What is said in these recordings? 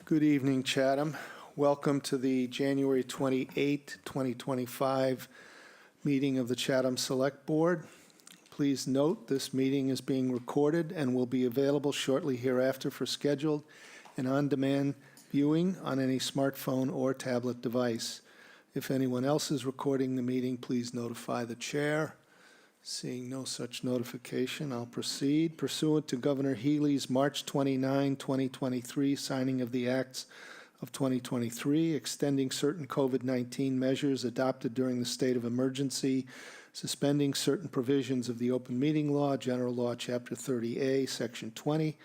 Good evening, Chatham. Welcome to the January 28, 2025 meeting of the Chatham Select Board. Please note this meeting is being recorded and will be available shortly hereafter for scheduled and on-demand viewing on any smartphone or tablet device. If anyone else is recording the meeting, please notify the chair. Seeing no such notification, I'll proceed. Pursuant to Governor Healy's March 29, 2023 signing of the Acts of 2023, extending certain COVID-19 measures adopted during the state of emergency, suspending certain provisions of the Open Meeting Law, General Law, Chapter 30A, Section 20,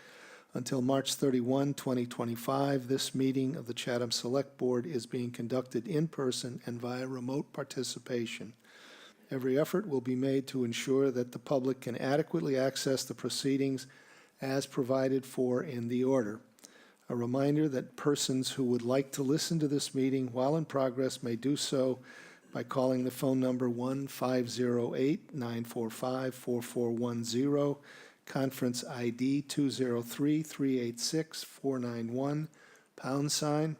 until March 31, 2025, this meeting of the Chatham Select Board is being conducted in person and via remote participation. Every effort will be made to ensure that the public can adequately access the proceedings as provided for in the order. A reminder that persons who would like to listen to this meeting while in progress may do so by calling the phone number 1-508-945-4410, conference ID 203-386-491, #,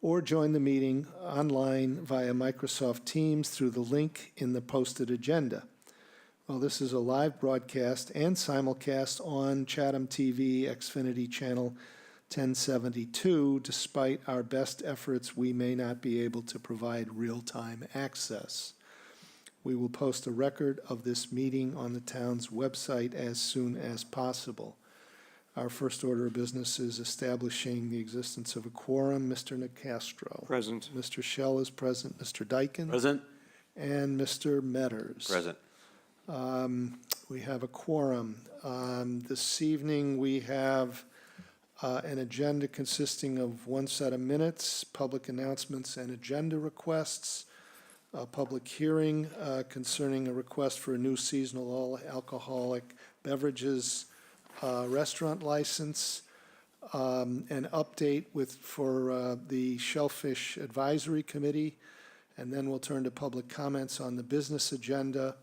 or join the meeting online via Microsoft Teams through the link in the posted agenda. Well, this is a live broadcast and simulcast on Chatham TV Xfinity Channel 1072. Despite our best efforts, we may not be able to provide real-time access. We will post a record of this meeting on the town's website as soon as possible. Our first order of business is establishing the existence of a quorum. Mr. Nicastro. Present. Mr. Shell is present. Mr. Dykens. Present. And Mr. Metters. Present. We have a quorum. This evening we have an agenda consisting of one set of minutes, public announcements and agenda requests, a public hearing concerning a request for a new seasonal all alcoholic beverages restaurant license, an update for the Shellfish Advisory Committee, and then we'll turn to public comments on the business agenda.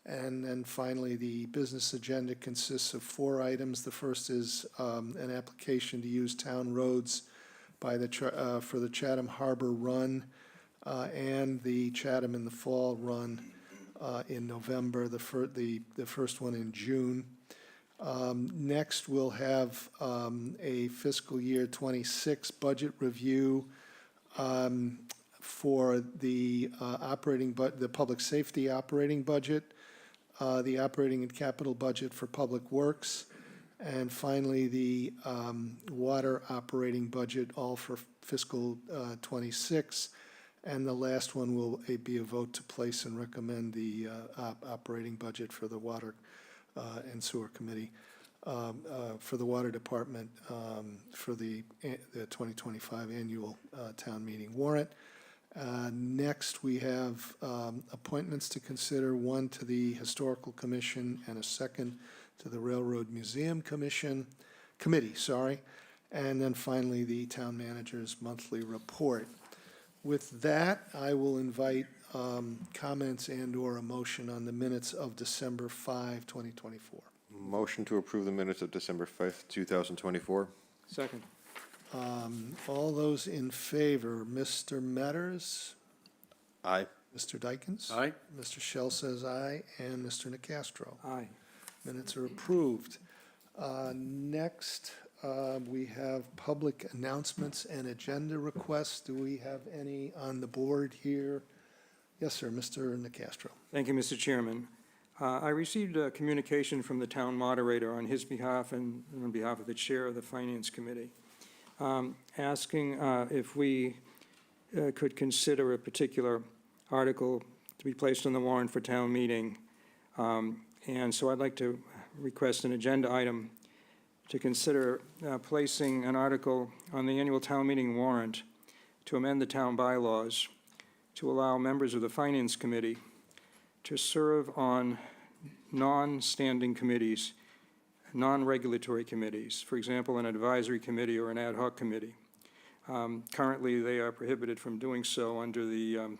And then finally, the business agenda consists of 4 items. The first is an application to use town roads by for the Chatham Harbor Run and the Chatham in the Fall Run in November, the first one in June. Next, we'll have a fiscal year 26 budget review for the the public safety operating budget, the operating and capital budget for public works, and finally the water operating budget, all for fiscal 26. And the last one will be a vote to place and recommend the operating budget for the water and Sewer Committee, for the Water Department, for the 2025 annual town meeting warrant. Next, we have appointments to consider, one to the Historical Commission and a second to the Railroad Museum Committee, and then finally the Town Manager's monthly report. With that, I will invite comments and/or a motion on the minutes of December 5, 2024. Motion to approve the minutes of December 5th, 2024. Second. All those in favor, Mr. Metters? Aye. Mr. Dykens? Aye. Mr. Shell says aye, and Mr. Nicastro. Aye. Minutes are approved. Next, we have public announcements and agenda requests. Do we have any on the board here? Yes, sir, Mr. Nicastro. Thank you, Mr. Chairman. I received a communication from the town moderator on his behalf and on behalf of the chair of the Finance Committee, asking if we could consider a particular article to be placed on the warrant for town meeting. And so I'd like to request an agenda item to consider placing an article on the annual town meeting warrant to amend the town bylaws to allow members of the Finance Committee to serve on non-standing committees, non-regulatory committees, for example, an advisory committee or an ad hoc committee. Currently, they are prohibited from doing so under the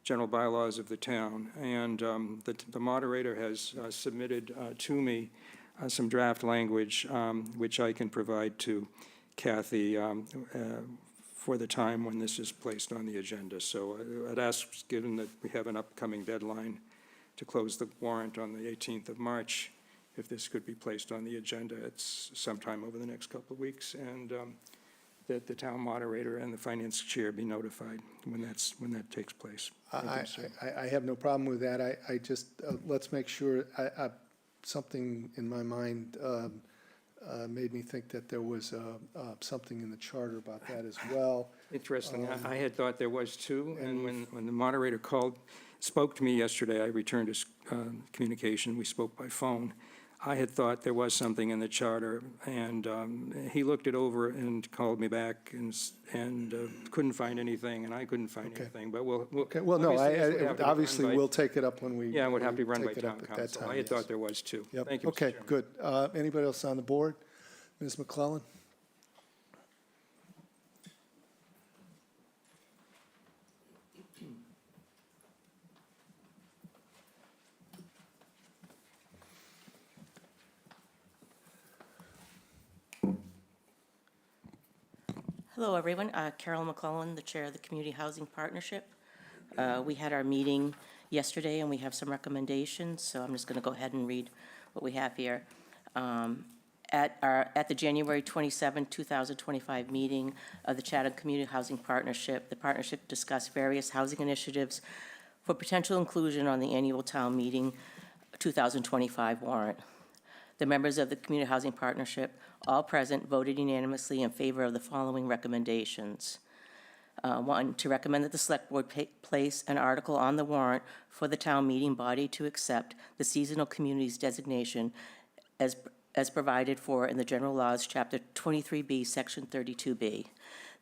general bylaws of the town. And the moderator has submitted to me some draft language, which I can provide to Kathy for the time when this is placed on the agenda. So I'd ask, given that we have an upcoming deadline to close the warrant on the 18th of March, if this could be placed on the agenda, it's sometime over the next couple of weeks, and that the town moderator and the finance chair be notified when that takes place. I have no problem with that. I just, let's make sure, something in my mind made me think that there was something in the charter about that as well. Interesting. I had thought there was too, and when the moderator spoke to me yesterday, I returned his communication. We spoke by phone. I had thought there was something in the charter, and he looked it over and called me back and couldn't find anything, and I couldn't find anything. But we'll Okay, well, no, obviously we'll take it up when we. Yeah, it would have to be when run we by take it up town at that council. time, I had yes. thought there was too. Yep. Thank you, Mr. Okay, Chairman. good. Anybody else on the board? Ms. McClellan? Hello, everyone. Carol McClellan, the Chair of the Community Housing Partnership. We had our meeting yesterday, and we have some recommendations, so I'm just going to go ahead and read what we have here. At the January 27, 2025 meeting of the Chatham Community Housing Partnership, the partnership discussed various housing initiatives for potential inclusion on the annual town meeting 2025 warrant. The members of the Community Housing Partnership, all present, voted unanimously in favor of the following recommendations. One, to recommend that the Select Board place an article on the warrant for the town meeting body to accept the seasonal communities designation as provided for in the General Laws, Chapter 23B, Section 32B.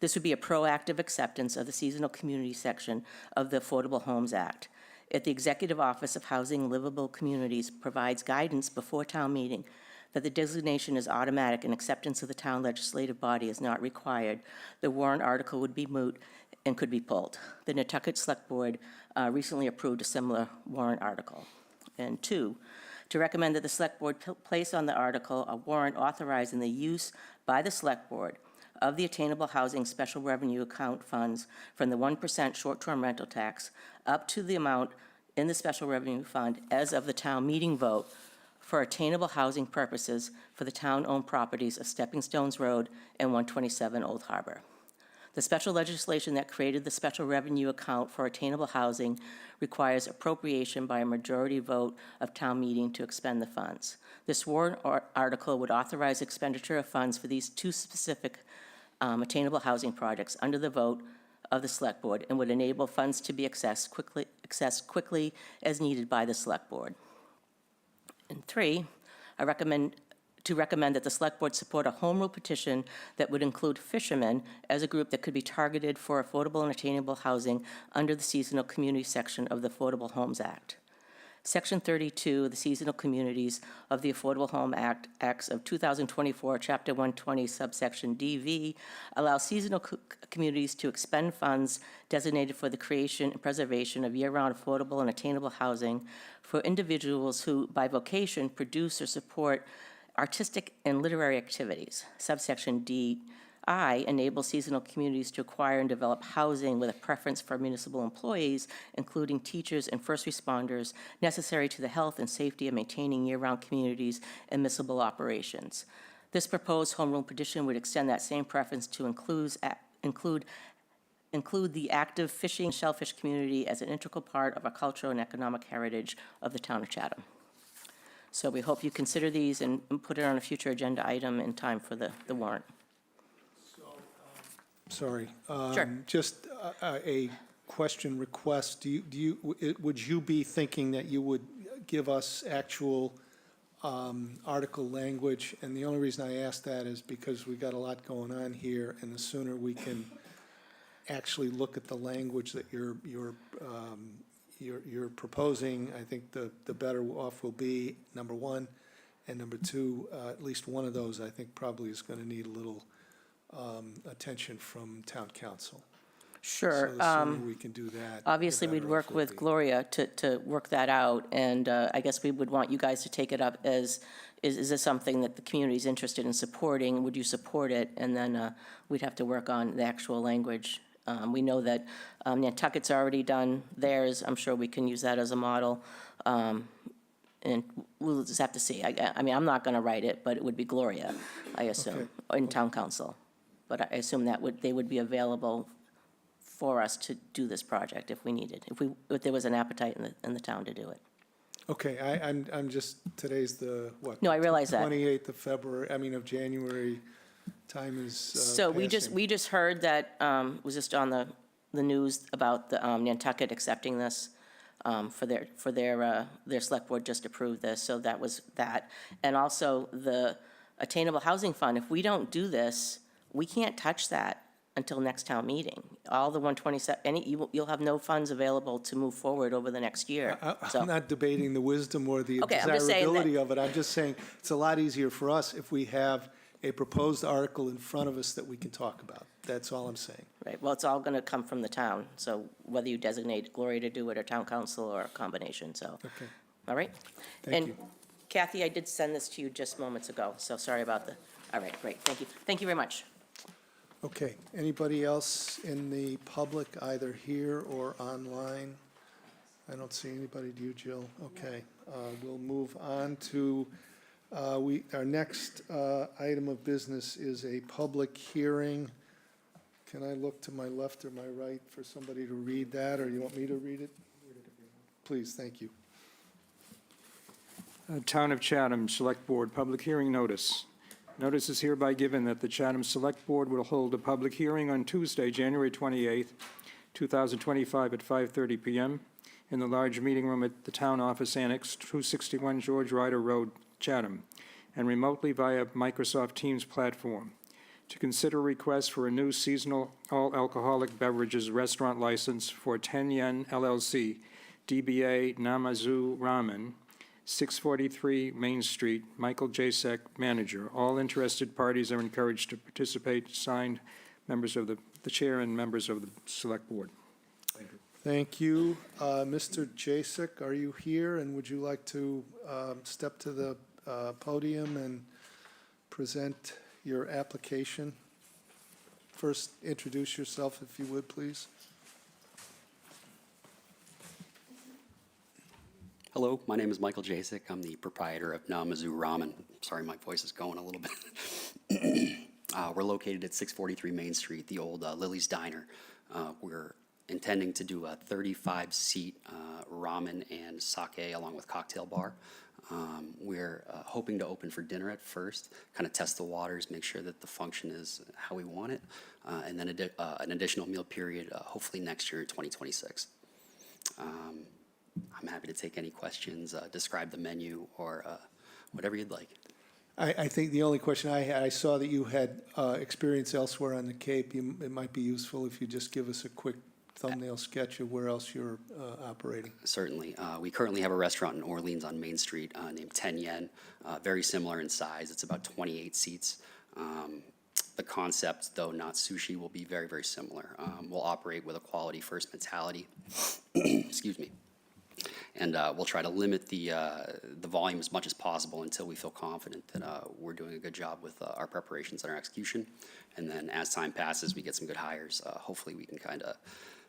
This would be a proactive acceptance of the seasonal community section of the Affordable Homes Act. If the Executive Office of Housing and Livable Communities provides guidance before town meeting that the designation is automatic and acceptance of the town legislative body is not required, the warrant article would be moot and could be pulled. The Nantucket Select Board recently approved a similar warrant article. And two, to recommend that the Select Board place on the article a warrant authorizing the use by the Select Board of the Attainable Housing Special Revenue Account funds from the 1% short-term rental tax up to the amount in the Special Revenue Fund as of the town meeting vote for attainable housing purposes for the town-owned properties of Stepping Stones Road and 127 Old Harbor. The special legislation that created the Special Revenue Account for attainable housing requires appropriation by a majority vote of town meeting to expend the funds. This warrant article would authorize expenditure of funds for these two specific attainable housing projects under the vote of the Select Board and would enable funds to be accessed quickly as needed by the Select Board. And three, I recommend that the Select Board support a home rule petition that would include fishermen as a group that could be targeted for affordable and attainable housing under the seasonal community section of the Affordable Homes Act. Section 32 of the Seasonal Communities of the Affordable Home Acts of 2024, Chapter 120, subsection DV, allows seasonal communities to expend funds designated for the creation and preservation of year-round affordable and attainable housing for individuals who, by vocation, produce or support artistic and literary activities. Subsection DI enables seasonal communities to acquire and develop housing with a preference for municipal employees, including teachers and first responders, necessary to the health and safety of maintaining year-round communities and municipal operations. This proposed home rule petition would extend that same preference to include the active fishing and shellfish community as an integral part of our cultural and economic heritage of the town of Chatham. So we hope you consider these and put it on a future agenda item in time for the warrant. Sorry. Sure. Just a question request. Would you be thinking that you would give us actual article language? And the only reason I ask that is because we've got a lot going on here, and the sooner we can actually look at the language that you're proposing, I think the better off we'll be, number one. And number two, at least one of those, I think, probably is going to need a little attention from town council. Sure. So the sooner we can do that, Obviously, the we'd better work off we'll with be. Gloria to work that out, and I guess we would want you guys to take it up as is this something that the community is interested in supporting? Would you support it? And then we'd have to work on the actual language. We know that Nantucket's already done theirs. I'm sure we can use that as a model. And we'll just have to see. I mean, I'm not going to write it, but it would be Gloria, I assume, in town council. But I assume that they would be available for us to do this project if we needed, if there was an appetite in the town to do it. Okay, I'm just, today's the, what? No, I realize that. 28th of February, of January, time is So we just heard that, was just on the news about the Nantucket accepting this, for their select board just approved this, so that was that. And also the Attainable Housing Fund, if we don't do this, we can't touch that until next town meeting. All the 127, you'll have no funds available to move forward over the next year. So- I'm not debating the wisdom or the Okay, I'm just saying that- desirability of it. I'm just saying it's a lot easier for us if we have a proposed article in front of us that we can talk about. That's all I'm saying. Right, well, it's all going to come from the town, so whether you designate Gloria to do it, or town council, or a combination, so. Okay. All right? Thank you. And Kathy, I did send this to you just moments ago, so sorry about all right, great, thank you. Thank you very much. Okay, anybody else in the public, either here or online? I don't see anybody. Do you, Jill? Okay, we'll move on to, our next item of business is a public hearing. Can I look to my left or my right for somebody to read that, or you want me to read it? Please, thank you. Town of Chatham Select Board Public Hearing Notice. Notice is hereby given that the Chatham Select Board will hold a public hearing on Tuesday, January 28th, 2025 at 5:30 PM in the large meeting room at the Town Office Annex, 261 George Ryder Road, Chatham, and remotely via Microsoft Teams platform, to consider requests for a new seasonal all-alcoholic beverages restaurant license for 10 Yen LLC, DBA Namazu Ramen, 643 Main Street, Michael Jasek, manager. All interested parties are encouraged to participate, signed members of the chair and members of the select board. Thank you. Mr. Jasek, are you here, and would you like to step to the podium and present your application? First, introduce yourself, if you would, please. Hello, my name is Michael Jasek. I'm the proprietor of Namazu Ramen. Sorry, my voice is going a little bit. We're located at 643 Main Street, the old Lily's Diner. We're intending to do a 35-seat ramen and sake along with cocktail bar. We're hoping to open for dinner at first, kind of test the waters, make sure that the function is how we want it, and then an additional meal period, hopefully next year in 2026. I'm happy to take any questions, describe the menu, or whatever you'd like. I think the only question I had, I saw that you had experience elsewhere on the Cape. It might be useful if you just give us a quick thumbnail sketch of where else you're operating. Certainly. We currently have a restaurant in Orleans on Main Street named 10 Yen, very similar in size. It's about 28 seats. The concept, though not sushi, will be very, very similar. We'll operate with a quality first mentality. Excuse me. And we'll try to limit the volume as much as possible until we feel confident that we're doing a good job with our preparations and our execution. And then as time passes, we get some good hires. Hopefully we can kind of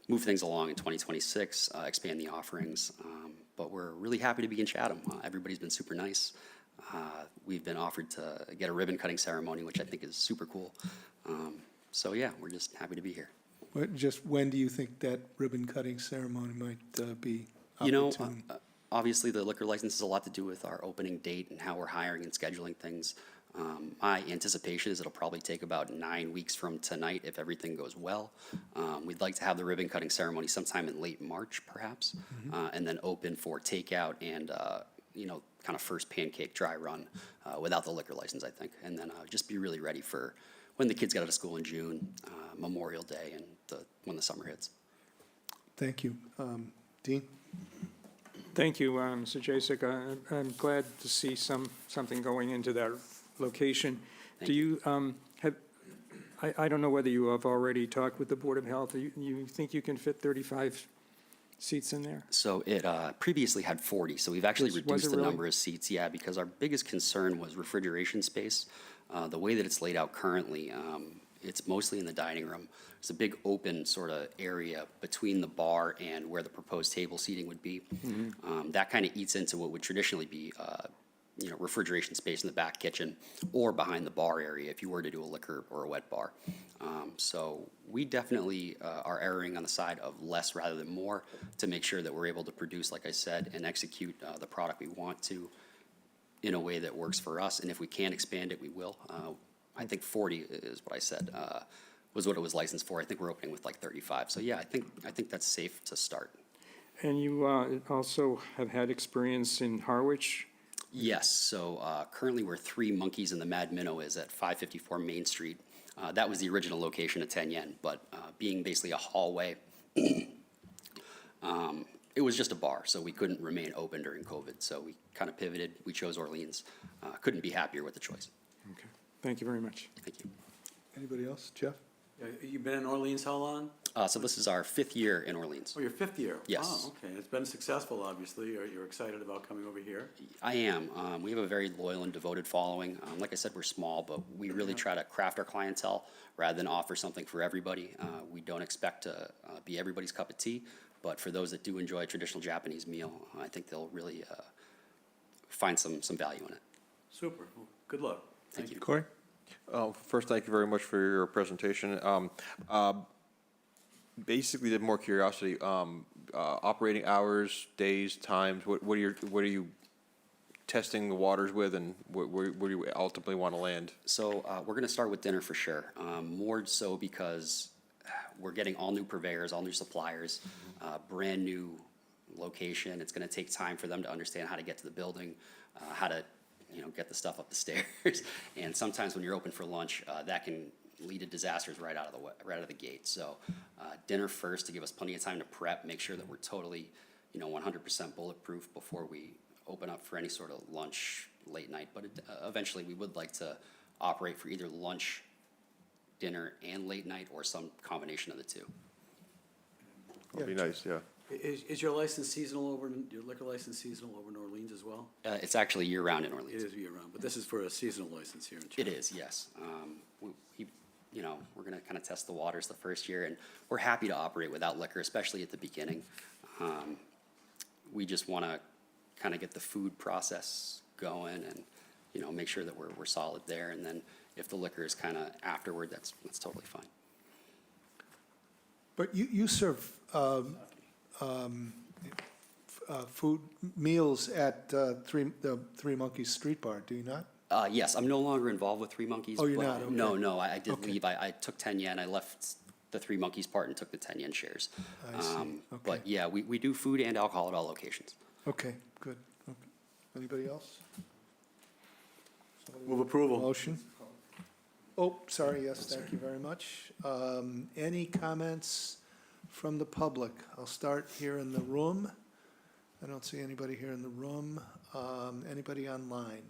move things along in 2026, expand the offerings. But we're really happy to be in Chatham. Everybody's been super nice. We've been offered to get a ribbon cutting ceremony, which I think is super cool. So yeah, we're just happy to be here. Just when do you think that ribbon cutting ceremony might be? You know, opportune? obviously the liquor license has a lot to do with our opening date and how we're hiring and scheduling things. My anticipation is it'll probably take about 9 weeks from tonight if everything goes well. We'd like to have the ribbon cutting ceremony sometime in late March, perhaps, and then open for takeout and, kind of first pancake dry run without the liquor license, I think. And then just be really ready for when the kids get out of school in June, Memorial Day, and when the summer hits. Thank you. Dean? Thank you, Mr. Jasek. I'm glad to see something going into that location. Do you have, I don't know whether you have already talked with the Board of Health. You think you can fit 35 seats in there? So it previously had 40, so we've actually Was it reduced the really? number of seats, yeah, because our biggest concern was refrigeration space. The way that it's laid out currently, it's mostly in the dining room. There's a big open sort of area between the bar and where the proposed table seating would be. That kind of eats into what would traditionally be, refrigeration space in the back kitchen or behind the bar area if you were to do a liquor or a wet bar. So we definitely are erring on the side of less rather than more to make sure that we're able to produce, like I said, and execute the product we want to in a way that works for us. And if we can expand it, we will. I think 40 is what I said, was what it was licensed for. I think we're opening with like 35. So yeah, I think that's safe to start. And you also have had experience in Harwich? Yes, so currently we're 3 Monkeys and the Mad Minnow is at 554 Main Street. That was the original location of 10 Yen, but being basically a hallway, it was just a bar, so we couldn't remain open during COVID. So we kind of pivoted. We chose Orleans. Couldn't be happier with the choice. Okay, thank you very much. Thank you. Anybody else? Jeff? You've been in Orleans how long? So this is our 5th year in Orleans. Oh, your 5th year? Yes. Wow, okay. It's been successful, obviously. You're excited about coming over here? I am. We have a very loyal and devoted following. Like I said, we're small, but we really try to craft our clientele rather than offer something for everybody. We don't expect to be everybody's cup of tea, but for those that do enjoy a traditional Japanese meal, I think they'll really find some value in it. Super. Well, good luck. Thank you. Corey? First, thank you very much for your presentation. Basically, the more curiosity, operating hours, days, times, what are you testing the waters with, and where do you ultimately want to land? So we're going to start with dinner for sure. More so because we're getting all new purveyors, all new suppliers, brand new location. It's going to take time for them to understand how to get to the building, how to get the stuff up the stairs. And sometimes when you're open for lunch, that can lead to disasters right out of the gate. So dinner first to give us plenty of time to prep, make sure that we're totally 100% bulletproof before we open up for any sort of lunch late night. But eventually we would like to operate for either lunch, dinner, and late night, or some combination of the two. That'd be nice, yeah. Is your license seasonal your liquor license seasonal over in Orleans as well? It's actually year-round in It Orleans. is year-round, but this is for a seasonal license here in It Chatham. is, yes. We're going to kind of test the waters the first year, and we're happy to operate without liquor, especially at the beginning. We just want to kind of get the food process going and, make sure that we're solid there. And then if the liquor is kind of afterward, that's totally fine. But you serve food meals at the Three Monkeys Street Bar, do you not? Yes, I'm no longer involved with Three Monkeys. Oh, you're but- not? Okay. No, I did Okay. leave. I took 10 yen. I left the Three Monkeys part and took the 10 yen shares. I see. Okay. But yeah, we do food and alcohol at all locations. Okay, good. Okay. Anybody else? Move approval. Motion? Oh, sorry, yes, thank you very much. Any comments from the public? I'll start here in the room. I don't see anybody here in the room. Anybody online?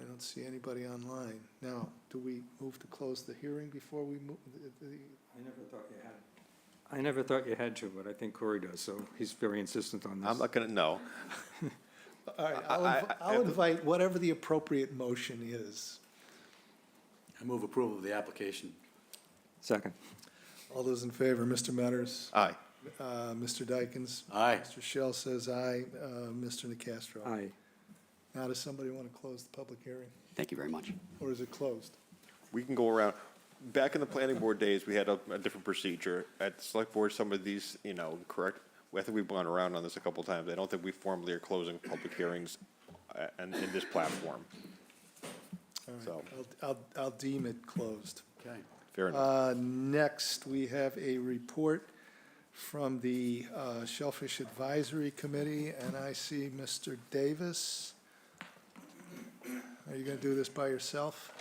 I don't see anybody online. Now, do we move to close the hearing before we move? I never thought you had to, but I think Corey does, so he's very insistent on this. I'm not gonna, no. All right, I'll invite whatever the appropriate motion is. I move approval of the application. Second. All those in favor, Mr. Metters? Aye. Mr. Dykens? Aye. Mr. Shell says aye. Mr. Nacastro? Aye. Now, does somebody want to close the public hearing, Thank you very much. or is it closed? We can go around. Back in the planning board days, we had a different procedure. At the select board, some of these, correct, I think we've gone around on this a couple times. I don't think we formally are closing public hearings in this platform. All right, So- I'll deem it closed. Okay. Fair enough. Next, we have a report from the Shellfish Advisory Committee, and I see Mr. Davis. Are you going to do this by yourself?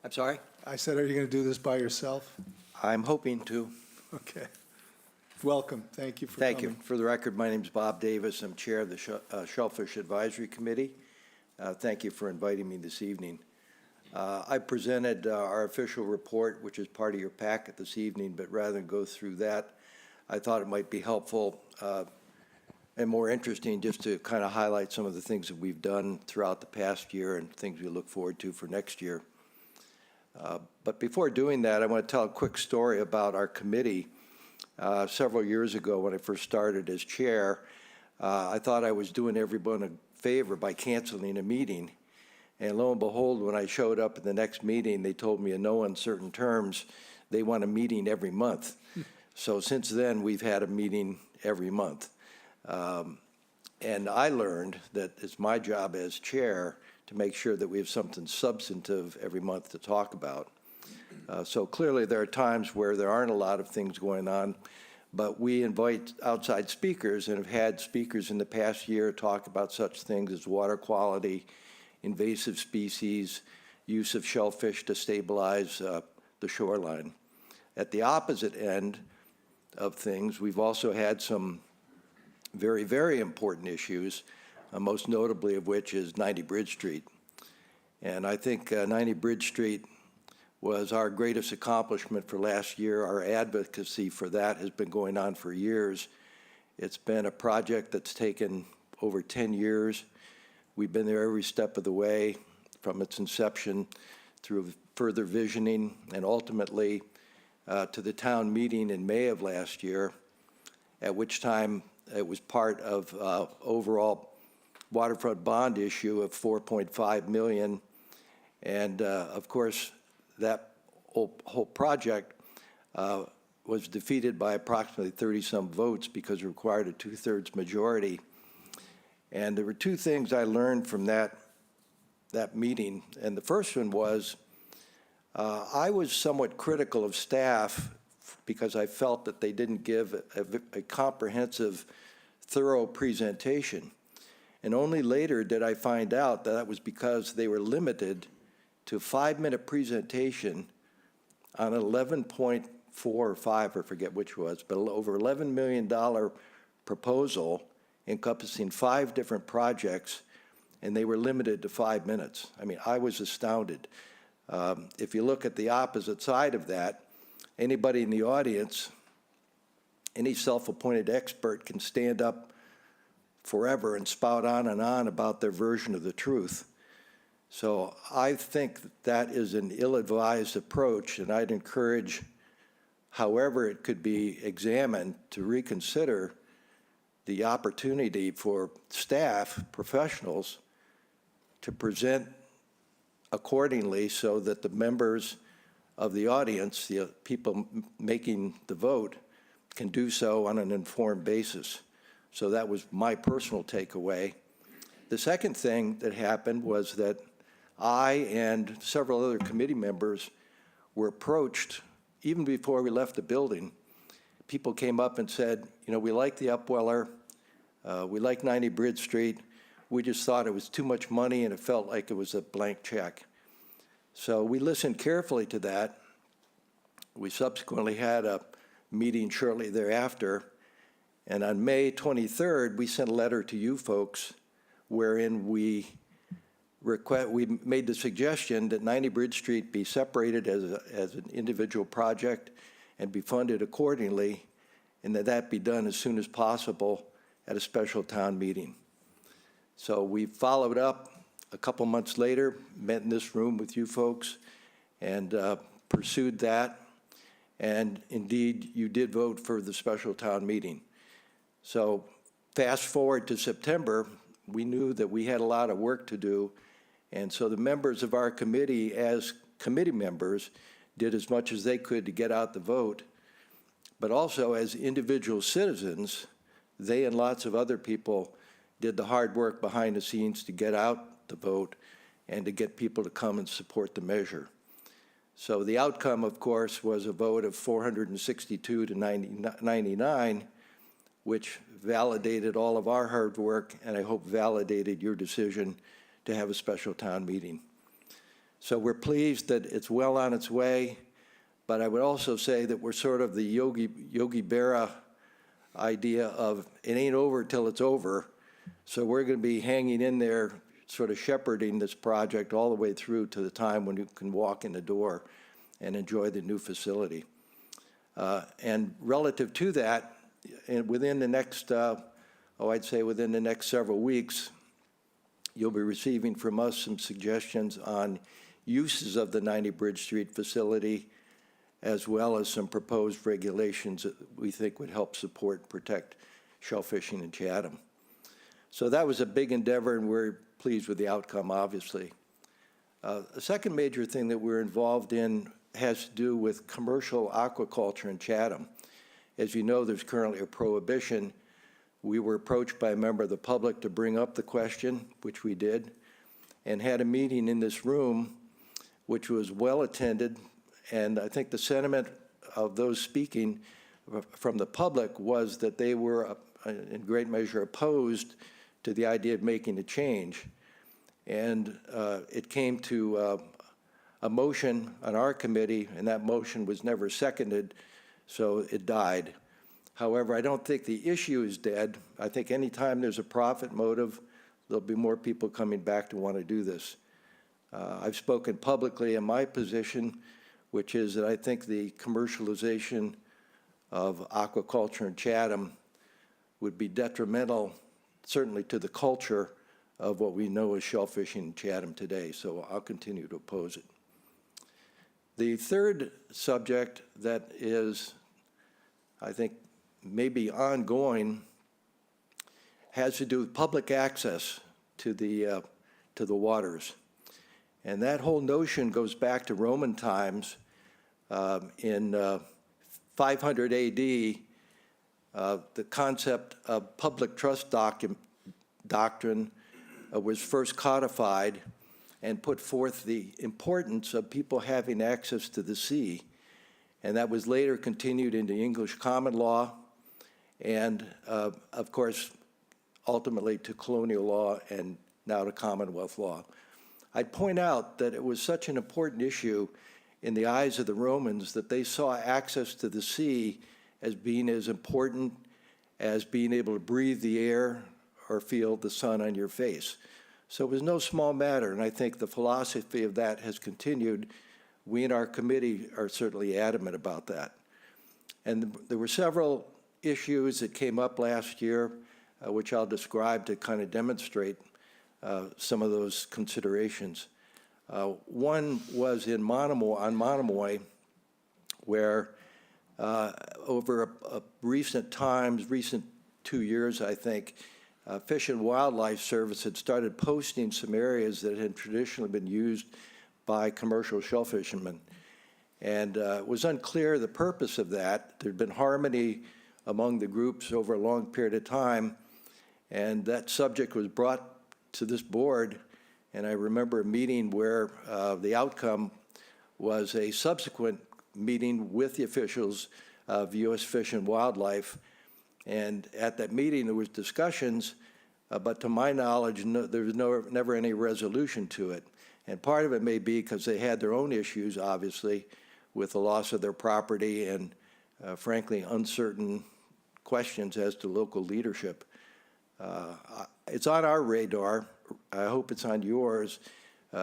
I'm sorry? I said, are you going to do this by yourself? I'm hoping to. Okay. Welcome. Thank you for coming. Thank you. For the record, my name's Bob Davis. I'm Chair of the Shellfish Advisory Committee. Thank you for inviting me this evening. I presented our official report, which is part of your packet this evening, but rather than go through that, I thought it might be helpful and more interesting just to kind of highlight some of the things that we've done throughout the past year and things we look forward to for next year. But before doing that, I want to tell a quick story about our committee. Several years ago, when I first started as chair, I thought I was doing everyone a favor by canceling a meeting. And lo and behold, when I showed up at the next meeting, they told me in no uncertain terms they want a meeting every month. So since then, we've had a meeting every month. And I learned that it's my job as chair to make sure that we have something substantive every month to talk about. So clearly, there are times where there aren't a lot of things going on, but we invite outside speakers and have had speakers in the past year talk about such things as water quality, invasive species, use of shellfish to stabilize the shoreline. At the opposite end of things, we've also had some very, very important issues, most notably of which is 90 Bridge Street. And I think 90 Bridge Street was our greatest accomplishment for last year. Our advocacy for that has been going on for years. It's been a project that's taken over 10 years. We've been there every step of the way from its inception through further visioning and ultimately to the town meeting in May of last year, at which time it was part of overall waterfront bond issue of $4.5 million. And of course, that whole project was defeated by approximately 30-some votes because it required a 2/3 majority. And there were two things I learned from that meeting. And the first one was I was somewhat critical of staff because I felt that they didn't give a comprehensive, thorough presentation. And only later did I find out that that was because they were limited to a 5-minute presentation on an 11.4 or 5, I forget which was, but over $11 million proposal encompassing 5 different projects, and they were limited to 5 minutes. I mean, I was astounded. If you look at the opposite side of that, anybody in the audience, any self-appointed expert can stand up forever and spout on and on about their version of the truth. So I think that is an ill-advised approach, and I'd encourage, however it could be examined, to reconsider the opportunity for staff, professionals, to present accordingly so that the members of the audience, the people making the vote, can do so on an informed basis. So that was my personal takeaway. The second thing that happened was that I and several other committee members were approached, even before we left the building. People came up and said, you know, we like the Upweller, we like 90 Bridge Street, we just thought it was too much money and it felt like it was a blank check. So we listened carefully to that. We subsequently had a meeting shortly thereafter, and on May 23rd, we sent a letter to you folks wherein we made the suggestion that 90 Bridge Street be separated as an individual project and be funded accordingly, and that be done as soon as possible at a special town meeting. So we followed up a couple months later, met in this room with you folks, and pursued that. And indeed, you did vote for the special town meeting. So fast forward to September, we knew that we had a lot of work to do. And so the members of our committee, as committee members, did as much as they could to get out the vote. But also as individual citizens, they and lots of other people did the hard work behind the scenes to get out the vote and to get people to come and support the measure. So the outcome, of course, was a vote of 462 to 99, which validated all of our hard work, and I hope validated your decision to have a special town meeting. So we're pleased that it's well on its way, but I would also say that we're sort of the Yogi Berra idea of it ain't over till it's over. So we're going to be hanging in there, sort of shepherding this project all the way through to the time when you can walk in the door and enjoy the new facility. And relative to that, and within the next, I'd say within the next several weeks, you'll be receiving from us some suggestions on uses of the 90 Bridge Street facility, as well as some proposed regulations that we think would help support and protect shellfishing in Chatham. So that was a big endeavor, and we're pleased with the outcome, obviously. The second major thing that we're involved in has to do with commercial aquaculture in Chatham. As you know, there's currently a prohibition. We were approached by a member of the public to bring up the question, which we did, and had a meeting in this room, which was well attended. And I think the sentiment of those speaking from the public was that they were in great measure opposed to the idea of making a change. And it came to a motion on our committee, and that motion was never seconded, so it died. However, I don't think the issue is dead. I think anytime there's a profit motive, there'll be more people coming back to want to do this. I've spoken publicly in my position, which is that I think the commercialization of aquaculture in Chatham would be detrimental, certainly to the culture of what we know as shellfishing in Chatham today, so I'll continue to oppose it. The third subject that is, I think, maybe ongoing has to do with public access to the waters. And that whole notion goes back to Roman times. In 500 AD, the concept of public trust doctrine was first codified and put forth the importance of people having access to the sea. And that was later continued into English common law and, of course, ultimately to colonial law and now to Commonwealth law. I'd point out that it was such an important issue in the eyes of the Romans that they saw access to the sea as being as important as being able to breathe the air or feel the sun on your face. So it was no small matter, and I think the philosophy of that has continued. We in our committee are certainly adamant about that. And there were several issues that came up last year, which I'll describe to kind of demonstrate some of those considerations. One was in Monomoy, where over recent 2 years, I think, Fish and Wildlife Service had started posting some areas that had traditionally been used by commercial shell fishermen. And it was unclear the purpose of that. There'd been harmony among the groups over a long period of time, and that subject was brought to this board, and I remember a meeting where the outcome was a subsequent meeting with the officials of U.S. Fish and Wildlife. And at that meeting, there was discussions, but to my knowledge, there was never any resolution to it. And part of it may be because they had their own issues, obviously, with the loss of their property and, frankly, uncertain questions as to local leadership. It's on our radar. I hope it's on yours.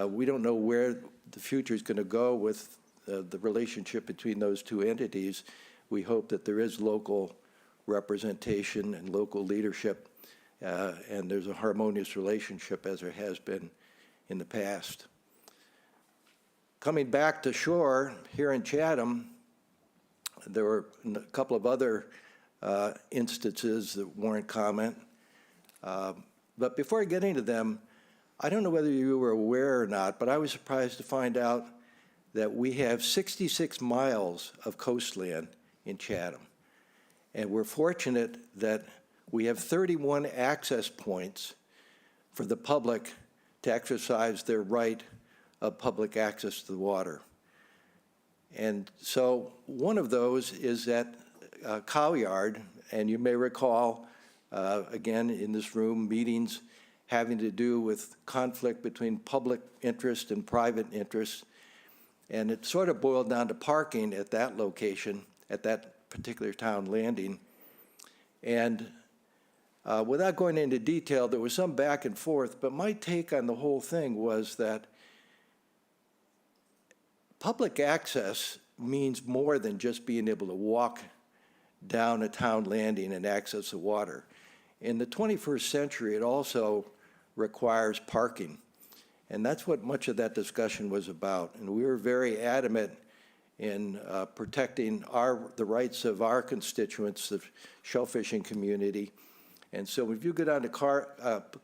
We don't know where the future is going to go with the relationship between those two entities. We hope that there is local representation and local leadership, and there's a harmonious relationship as there has been in the past. Coming back to shore, here in Chatham, there were a couple of other instances that warrant comment. But before I get into them, I don't know whether you were aware or not, but I was surprised to find out that we have 66 miles of coastline in Chatham. And we're fortunate that we have 31 access points for the public to exercise their right of public access to the water. And so one of those is at Cowyard, and you may recall, again, in this room, meetings having to do with conflict between public interest and private interest. And it sort of boiled down to parking at that location, at that particular town landing. And without going into detail, there was some back and forth, but my take on the whole thing was that public access means more than just being able to walk down a town landing and access the water. In the 21st century, it also requires parking. And that's what much of that discussion was about. And we were very adamant in protecting the rights of our constituents, the shellfishing community. And so if you go down to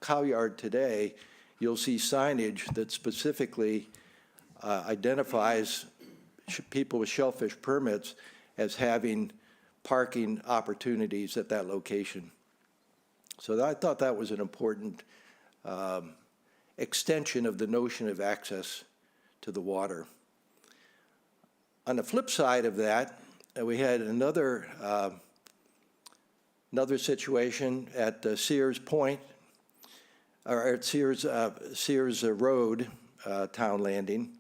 Cowyard today, you'll see signage that specifically identifies people with shellfish permits as having parking opportunities at that location. So I thought that was an important extension of the notion of access to the water. On the flip side of that, we had another situation at Sears Point, or at Sears Road town landing.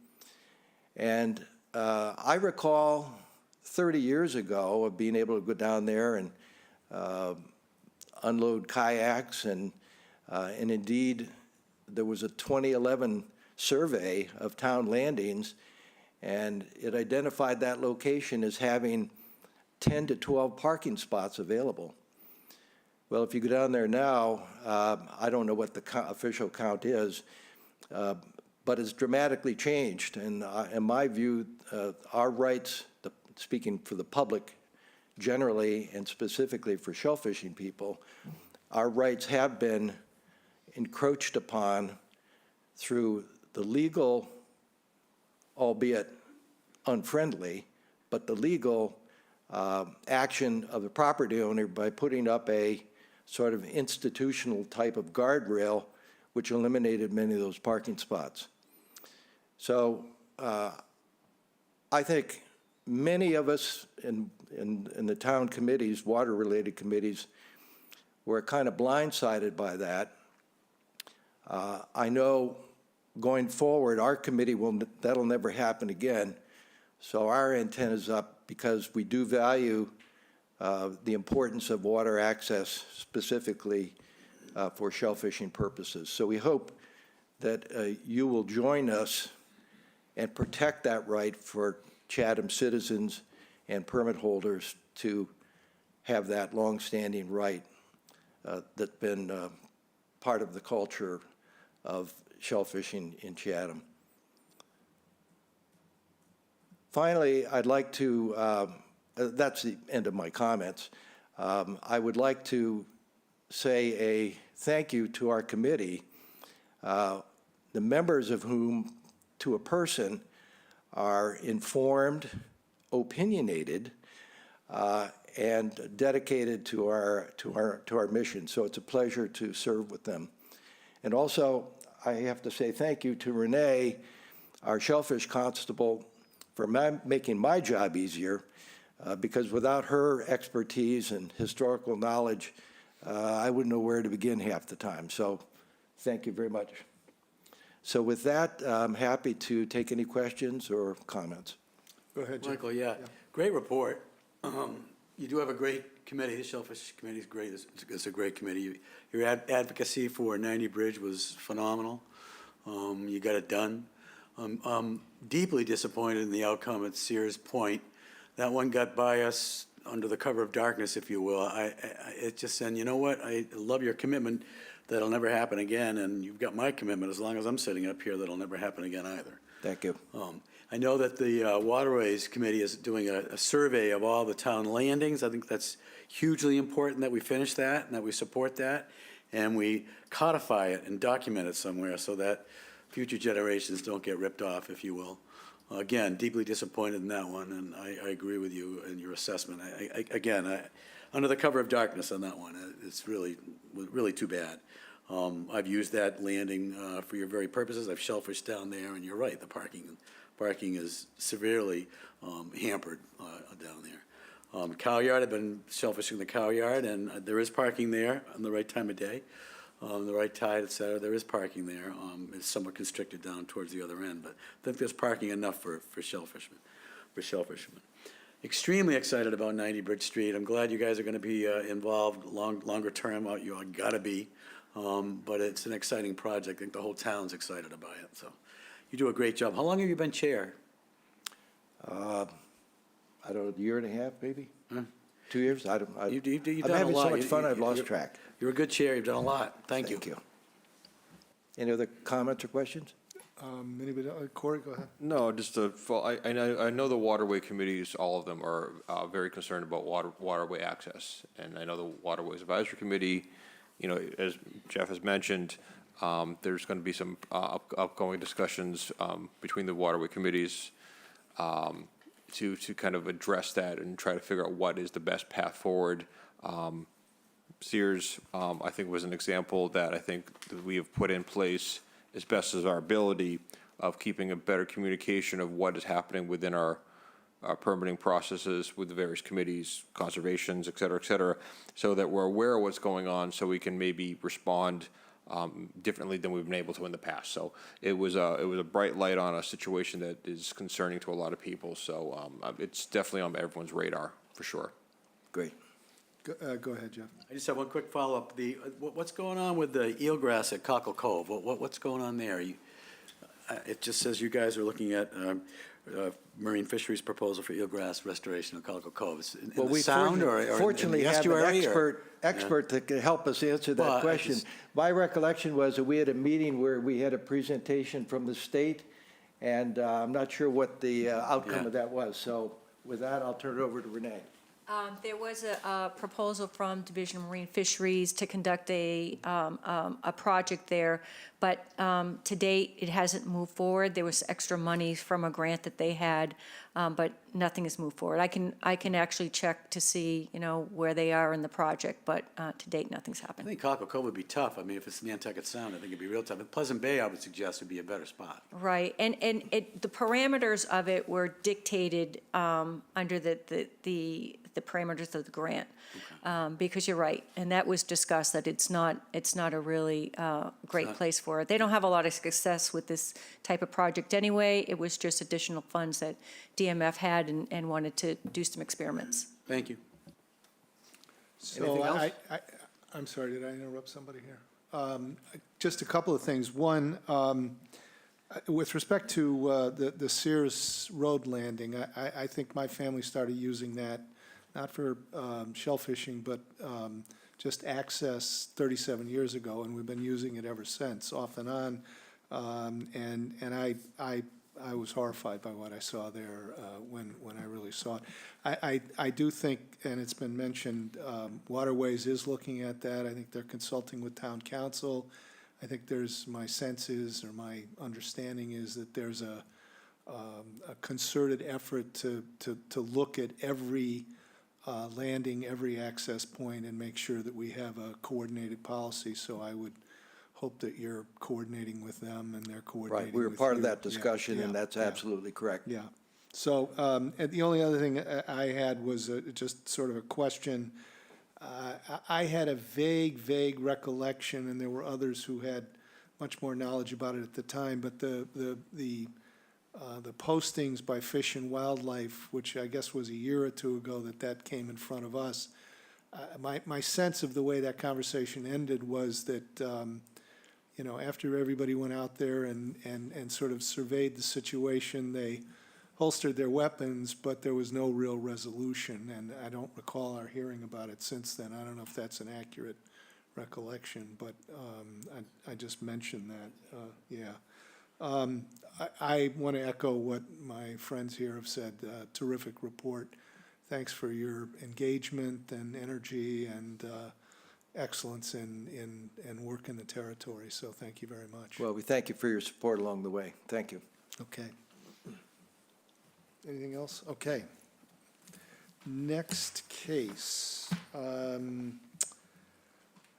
And I recall 30 years ago of being able to go down there and unload kayaks, and indeed, there was a 2011 survey of town landings, and it identified that location as having 10 to 12 parking spots available. Well, if you go down there now, I don't know what the official count is, but it's dramatically changed. And in my view, our rights, speaking for the public generally and specifically for shellfishing people, our rights have been encroached upon through the legal, albeit unfriendly, but the legal action of the property owner by putting up a sort of institutional type of guardrail, which eliminated many of those parking spots. So I think many of us in the town committees, water-related committees, were kind of blindsided by that. I know going forward, our committee that'll never happen again. So our antenna's up because we do value the importance of water access specifically for shellfishing purposes. So we hope that you will join us and protect that right for Chatham citizens and permit holders to have that longstanding right that's been part of the culture of shellfishing in Chatham. Finally, I'd like to, that's the end of my comments. I would like to say a thank you to our committee, the members of whom, to a person, are informed, opinionated, and dedicated to our mission. So it's a pleasure to serve with them. And also, I have to say thank you to Renee, our shellfish constable, for making my job easier, because without her expertise and historical knowledge, I wouldn't know where to begin half the time. So thank you very much. So with that, I'm happy to take any questions or comments. Go ahead, Jim. Michael, yeah, great report. You do have a great committee. The Shellfish Committee is great. It's a great committee. Your advocacy for 90 Bridge was phenomenal. You got it done. I'm deeply disappointed in the outcome at Sears Point. That one got by us under the cover of darkness, if you will. It just said, you know what, I love your commitment. That'll never happen again, and you've got my commitment as long as I'm sitting up here. That'll never happen again either. Thank you. I know that the Waterways Committee is doing a survey of all the town landings. I think that's hugely important that we finish that and that we support that, and we codify it and document it somewhere so that future generations don't get ripped off, if you will. Again, deeply disappointed in that one, and I agree with you in your assessment. Under the cover of darkness on that one, it's really too bad. I've used that landing for your very purposes. I've shellfished down there, and you're right, the parking is severely hampered down there. Cowyard, I've been shellfishing the Cowyard, and there is parking there on the right time of day. The right tide, et cetera, there is parking there. It's somewhat constricted down towards the other end, but I think there's parking enough for shellfishermen. Extremely excited about 90 Bridge Street. I'm glad you guys are going to be involved longer term. You all got to be, but it's an exciting project. I think the whole town's excited about it. So, you do a great job. How long have you been chair? I don't know, a year and a half, maybe? 2 years? I don't, You've I'm done a having so lot. much fun, I've lost track. You're a good chair, you've done a lot. Thank you. Thank you. Any other comments or questions? Anybody, Corey, go ahead. No, just I know the waterway committees, all of them are very concerned about waterway access. And I know the Waterways Advisory Committee, you know, as Jeff has mentioned, there's going to be some upcoming discussions between the waterway committees to kind of address that and try to figure out what is the best path forward. Sears, I think, was an example that I think that we have put in place as best as our ability of keeping a better communication of what is happening within our permitting processes with the various committees, conservations, et cetera, so that we're aware of what's going on, so we can maybe respond differently than we've been able to in the past. So it was a bright light on a situation that is concerning to a lot of people. So it's definitely on everyone's radar, for sure. Great. Go ahead, Jeff. I just have one quick follow-up. What's going on with the eelgrass at Cockle Cove? What's going on there? It just says you guys are looking at Marine Fisheries proposal for eelgrass restoration of Cockle Cove. Is it in Well, the we sound or in the fortunately have an estuary, or- expert that can help us answer Well, that I question. just- My recollection was that we had a meeting where we had a presentation from the state, and I'm not sure what the outcome Yeah. of that was. So with that, I'll turn it over to Renee. There was a proposal from Division of Marine Fisheries to conduct a project there, but to date, it hasn't moved forward. There was extra money from a grant that they had, but nothing has moved forward. I can actually check to see, you know, where they are in the project, but to date, nothing's I happened. think Cockle Cove would be tough. I mean, if it's Nantucket Sound, I think it'd be real tough. But Pleasant Bay, I would suggest, would be a better spot. Right, and the parameters of it were dictated under the parameters of the grant. Because you're right, and that was discussed, that it's not a really great place for it. They don't have a lot of success with this type of project anyway. It was just additional funds that DMF had and wanted to do some experiments. Thank you. So Anything else? I'm sorry, did I interrupt somebody here? Just a couple of things. One, with respect to the Sears Road landing, I think my family started using that, not for shell fishing, but just access 37 years ago, and we've been using it ever since, off and on. And I was horrified by what I saw there when I really saw it. I do think, and it's been mentioned, Waterways is looking at that. I think they're consulting with town council. I think my sense is, or my understanding is, that there's a concerted effort to look at every landing, every access point, and make sure that we have a coordinated policy. So I would hope that you're coordinating with them and they're coordinating Right, we were with part of you. that discussion, Yeah, and that's yeah, absolutely correct. Yeah. So, and the only other thing I had was just sort of a question. I had a vague recollection, and there were others who had much more knowledge about it at the time, but the postings by Fish and Wildlife, which I guess was a year or two ago that came in front of us, my sense of the way that conversation ended was that, you know, after everybody went out there and sort of surveyed the situation, they holstered their weapons, but there was no real resolution, and I don't recall our hearing about it since then. I don't know if that's an accurate recollection, but I just mentioned that, yeah. I want to echo what my friends here have said. Terrific report. Thanks for your engagement and energy and excellence in work in the territory. So thank you very much. Well, we thank you for your support along the way. Thank you. Okay. Anything else? Okay. Next case.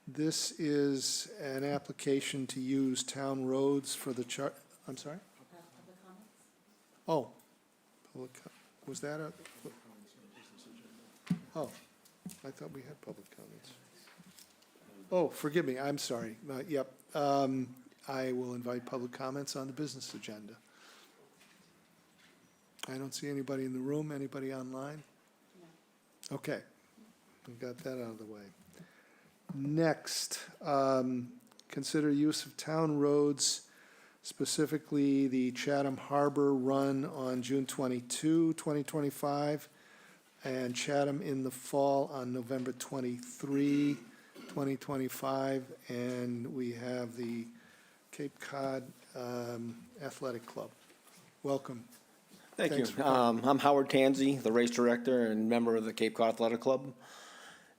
This is an application to use town roads for the I'm sorry? Oh, was that a? Oh, I thought we had public comments. Oh, forgive me, I'm sorry. Yep. I will invite public comments on the business agenda. I don't see anybody in the room. Anybody online? Okay. We got that out of the way. Next, consider use of town roads, specifically the Chatham Harbor Run on June 22, 2025. and Chatham in the fall on November 23, 2025. And we have the Cape Cod Athletic Club. Welcome. Thank Thanks you. for coming. I'm Howard Tansey, the race director and member of the Cape Cod Athletic Club.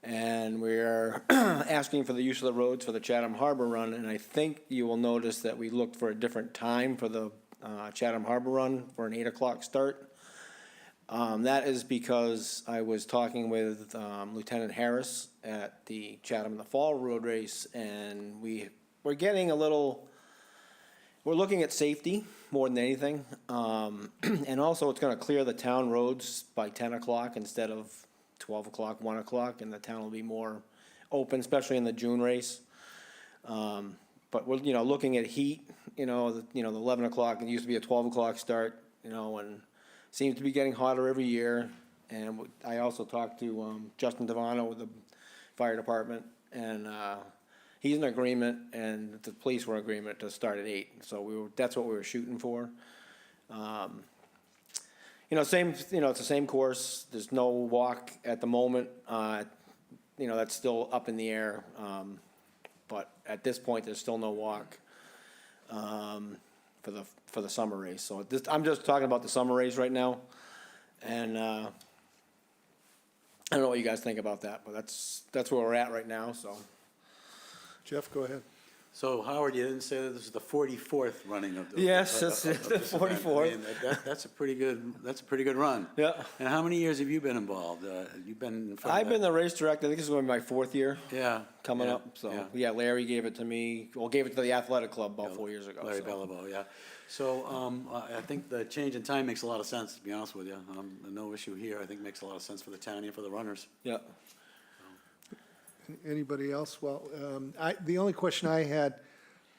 And we're asking for the use of the roads for the Chatham Harbor Run. And I think you will notice that we looked for a different time for the Chatham Harbor Run for an 8 o'clock start. That is because I was talking with Lieutenant Harris at the Chatham in the Fall Road Race, and we're getting a little, we're looking at safety more than anything. And also, it's gonna clear the town roads by 10 o'clock instead of 12 o'clock, 1 o'clock, and the town will be more open, especially in the June race. But we're, looking at heat, the 11 o'clock, it used to be a 12 o'clock start, and seems to be getting hotter every year. And I also talked to Justin Devano with the fire department, and he's in agreement, and the police were in agreement to start at 8. So that's what we were shooting for. It's the same course. There's no walk at the moment. That's still up in the air. But at this point, there's still no walk for the summer race. So I'm just talking about the summer race right now. And I don't know what you guys think about that, but that's where we're at right now, so. Jeff, go ahead. So Howard, you didn't say that this is the 44th running of the. Yes, of it's this the event. 44th. I mean, that's a pretty good run. Yeah. And how many years have you been involved? You've been in front of I've been that- the race director. I think this is going to be my 4th year Yeah. coming yeah, up. So, yeah. yeah, Larry gave it to me, gave it to the athletic club about 4 years ago. Larry so. Bellabo, yeah. So I think the change in time makes a lot of sense, to be honest with you. No issue here. I think it makes a lot of sense for the town and for the runners. Yeah. Anybody else? Well, the only question I had,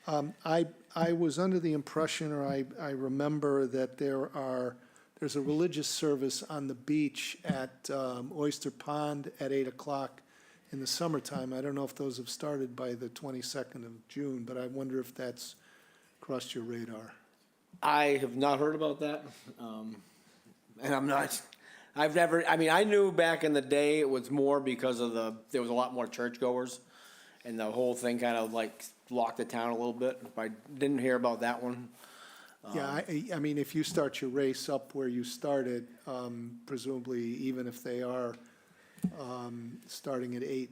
I was under the impression, or I remember that there's a religious service on the beach at Oyster Pond at 8 o'clock in the summertime. I don't know if those have started by the 22nd of June, but I wonder if that's crossed your radar. I have not heard about that. And I knew back in the day it was more because there was a lot more churchgoers, and the whole thing kind of like locked the town a little bit. I didn't hear about that one. Yeah, I mean, if you start your race up where you started, presumably even if they are starting at 8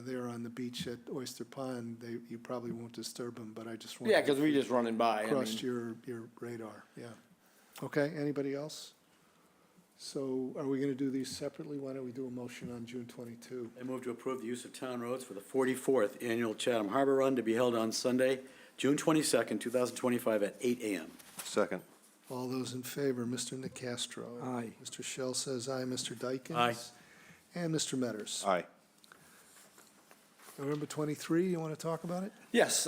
there on the beach at Oyster Pond, you probably won't disturb them, but I just wanted. Yeah, because we just running by. Crossed your radar, yeah. Okay, anybody else? So are we going to do these separately? Why don't we do a motion on June 22? I move to approve the use of town roads for the 44th Annual Chatham Harbor Run to be held on Sunday, June 22nd, 2025 at 8 a.m. Second. All those in favor, Mr. Nacastro. Aye. Mr. Shell says aye. Mr. Dykens. Aye. And Mr. Metters. Aye. November 23, you want to talk about it? Yes,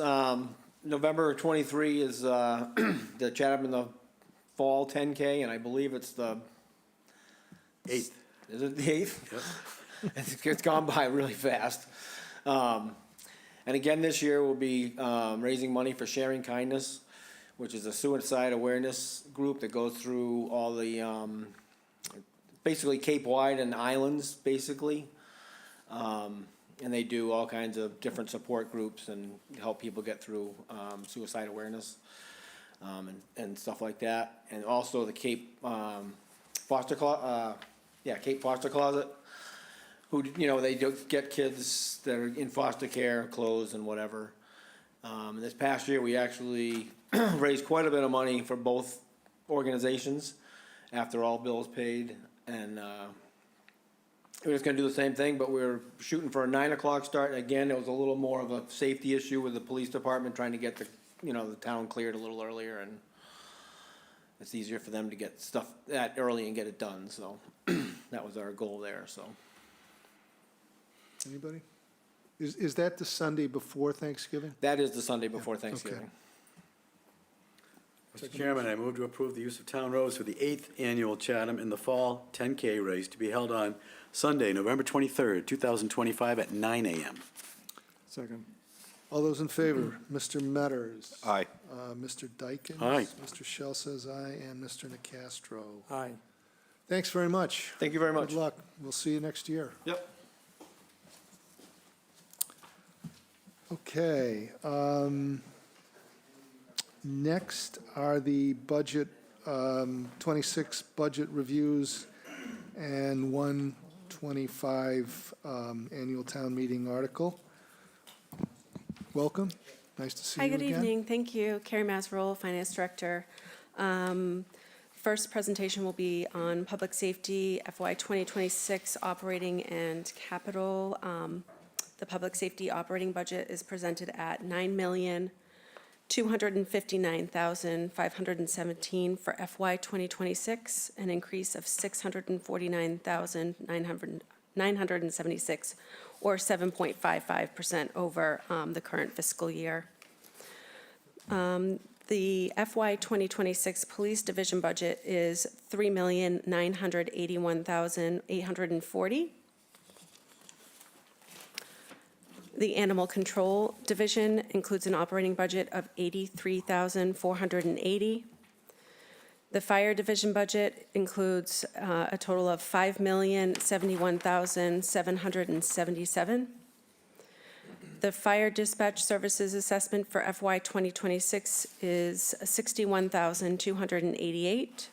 November 23 is the Chatham in the Fall 10K, and I believe it's the 8th. Is it the 8th? It's gone by really fast. And again, this year we'll be raising money for Sharing Kindness, which is a suicide awareness group that goes through all the, basically Cape Wide and islands, basically. And they do all kinds of different support groups and help people get through suicide awareness and stuff like that. And also the Cape Foster Closet, who, they do get kids that are in foster care, clothes and whatever. This past year, we actually raised quite a bit of money for both organizations after all bills paid. And we're just gonna do the same thing, but we're shooting for a 9 o'clock start. And again, it was a little more of a safety issue with the police department trying to get the town cleared a little earlier, and it's easier for them to get stuff that early and get it done, so that was our goal there, so. Anybody? Is that the Sunday before Thanksgiving? That is the Sunday before Thanksgiving. Mr. Chairman, I move to approve the use of town roads for the 8th Annual Chatham in the Fall 10K race to be held on Sunday, November 23rd, 2025 at 9 a.m. Second. All those in favor, Mr. Metters. Aye. Mr. Dykens. Aye. Mr. Shell says aye, and Mr. Nacastro. Aye. Thanks very much. Thank you very much. Good luck. We'll see you next year. Yep. Okay. Next are the budget, 26 budget reviews and 125 annual town meeting article. Welcome. Nice to see you Hi, again. good evening. Thank you. Carrie Mazzarol, Finance Director. First presentation will be on public safety FY 2026 operating and capital. The public safety operating budget is presented at $9,259,517 for FY 2026, an increase of $649,976, or 7.55% over the current fiscal year. The FY 2026 Police Division budget is $3,981,840. The Animal Control Division includes an operating budget of $83,480. The Fire Division budget includes a total of $5,071,777. The Fire Dispatch Services assessment for FY 2026 is $61,288.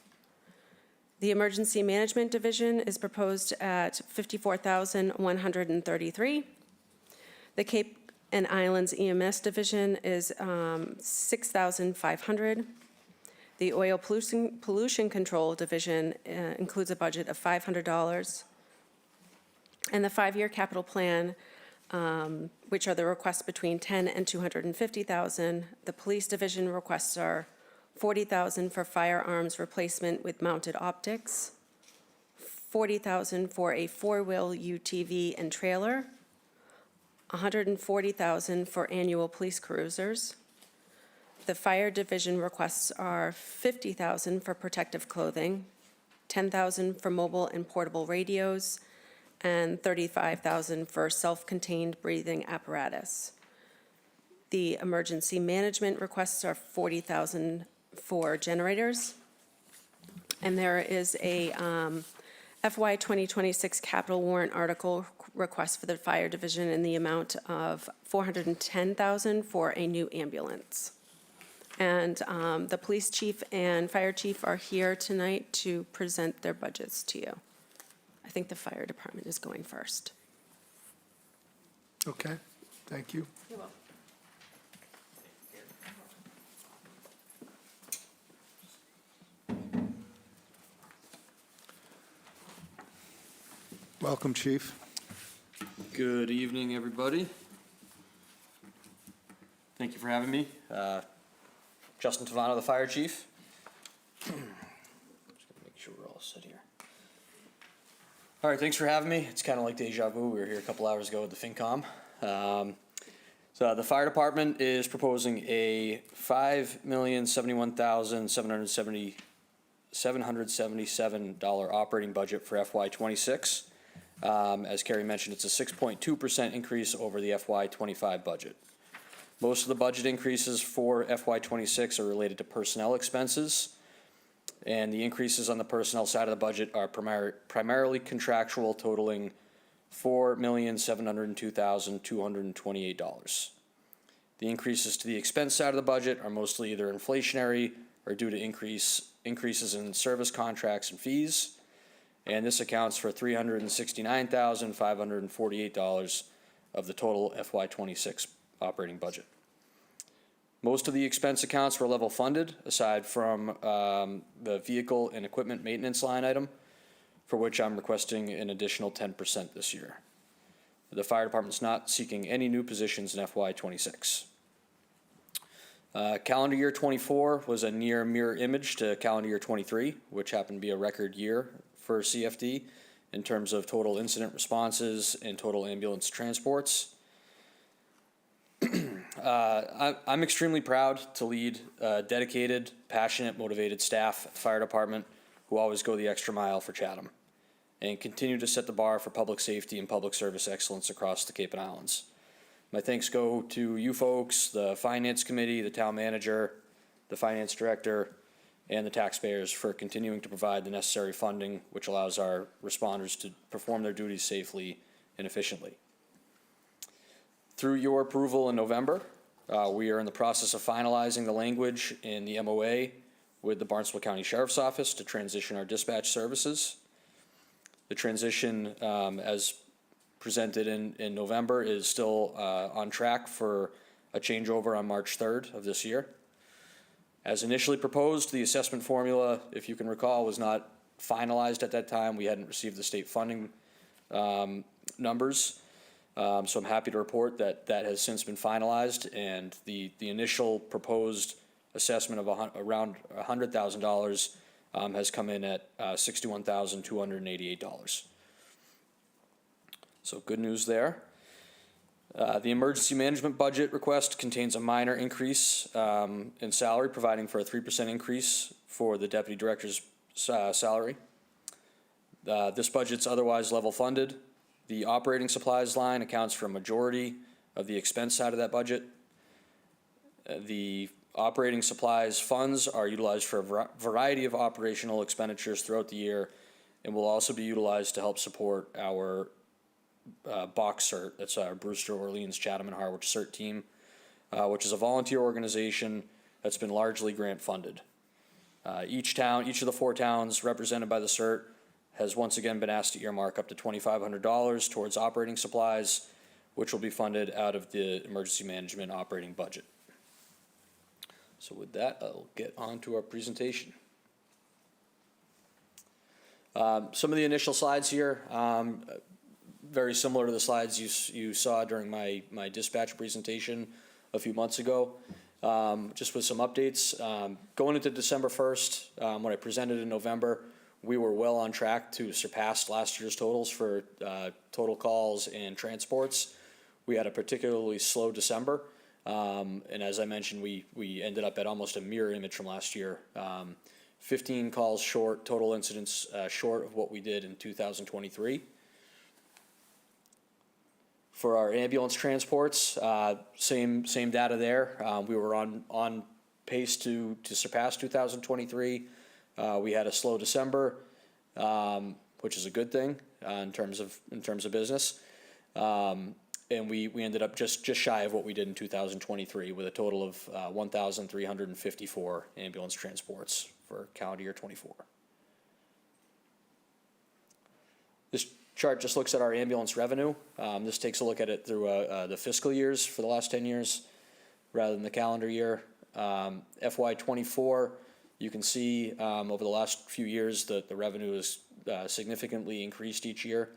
The Emergency Management Division is proposed at $54,133. The Cape and Islands EMS Division is $6,500. The Oil Pollution Control Division includes a budget of $500. And the 5-year capital plan, which are the requests between $10,000 and $250,000. The Police Division requests are $40,000 for firearms replacement with mounted optics, $40,000 for a 4-wheel UTV and trailer, $140,000 for annual police cruisers. The Fire Division requests are $50,000 for protective clothing, $10,000 for mobile and portable radios, and $35,000 for self-contained breathing apparatus. The Emergency Management requests are $40,000 for generators. And there is a FY 2026 capital warrant article request for the Fire Division in the amount of $410,000 for a new ambulance. And the Police Chief and Fire Chief are here tonight to present their budgets to you. I think the Fire Department is going first. Okay, thank you. You're welcome. Welcome, Chief. Good evening, everybody. Thank you for having me. Justin Tavano, the Fire Chief. Just gonna make sure we're all set here. All right, thanks for having me. It's kind of like deja vu. We were here a couple hours ago with the FinCom. So the Fire Department is proposing a $5,071,777 operating budget for FY 26. As Carrie mentioned, it's a 6.2% increase over the FY 25 budget. Most of the budget increases for FY 26 are related to personnel expenses, and the increases on the personnel side of the budget are primarily contractual, totaling $4,702,228. The increases to the expense side of the budget are mostly either inflationary or due to increases in service contracts and fees, and this accounts for $369,548 of the total FY 26 operating budget. Most of the expense accounts were level funded, aside from the vehicle and equipment maintenance line item, for which I'm requesting an additional 10% this year. The Fire Department's not seeking any new positions in FY 26. Calendar year 24 was a near mirror image to calendar year 23, which happened to be a record year for CFD in terms of total incident responses and total ambulance transports. I'm extremely proud to lead a dedicated, passionate, motivated staff at the Fire Department who always go the extra mile for Chatham and continue to set the bar for public safety and public service excellence across the Cape and Islands. My thanks go to you folks, the Finance Committee, the Town Manager, the Finance Director, and the taxpayers for continuing to provide the necessary funding, which allows our responders to perform their duties safely and efficiently. Through your approval in November, we are in the process of finalizing the language in the MOA with the Barnstable County Sheriff's Office to transition our dispatch services. The transition, as presented in November, is still on track for a changeover on March 3rd of this year. As initially proposed, the assessment formula, if you can recall, was not finalized at that time. We hadn't received the state funding numbers. So I'm happy to report that that has since been finalized, and the initial proposed assessment of around $100,000 has come in at $61,288. So good news there. The emergency management budget request contains a minor increase in salary, providing for a 3% increase for the deputy director's salary. This budget's otherwise level funded. The operating supplies line accounts for a majority of the expense side of that budget. The operating supplies funds are utilized for a variety of operational expenditures throughout the year, and will also be utilized to help support our box CERT. That's our Brewster, Orleans, Chatham, and Harwich CERT team, which is a volunteer organization that's been largely grant funded. Each of the 4 towns represented by the CERT has once again been asked to earmark up to $2,500 towards operating supplies, which will be funded out of the emergency management operating budget. So with that, I'll get on to our presentation. Some of the initial slides here, very similar to the slides you saw during my dispatch presentation a few months ago, just with some updates. Going into December 1st, when I presented in November, we were well on track to surpass last year's totals for total calls and transports. We had a particularly slow December, and as I mentioned, we ended up at almost a mirror image from last year. 15 calls short, total incidents short of what we did in 2023. For our ambulance transports, same data there. We were on pace to surpass 2023. We had a slow December, which is a good thing in terms of business, and we ended up just shy of what we did in 2023, with a total of 1,354 ambulance transports for calendar year 24. This chart just looks at our ambulance revenue. This takes a look at it through the fiscal years for the last 10 years, rather than the calendar year. FY24. You can see over the last few years that the revenue has significantly increased each year.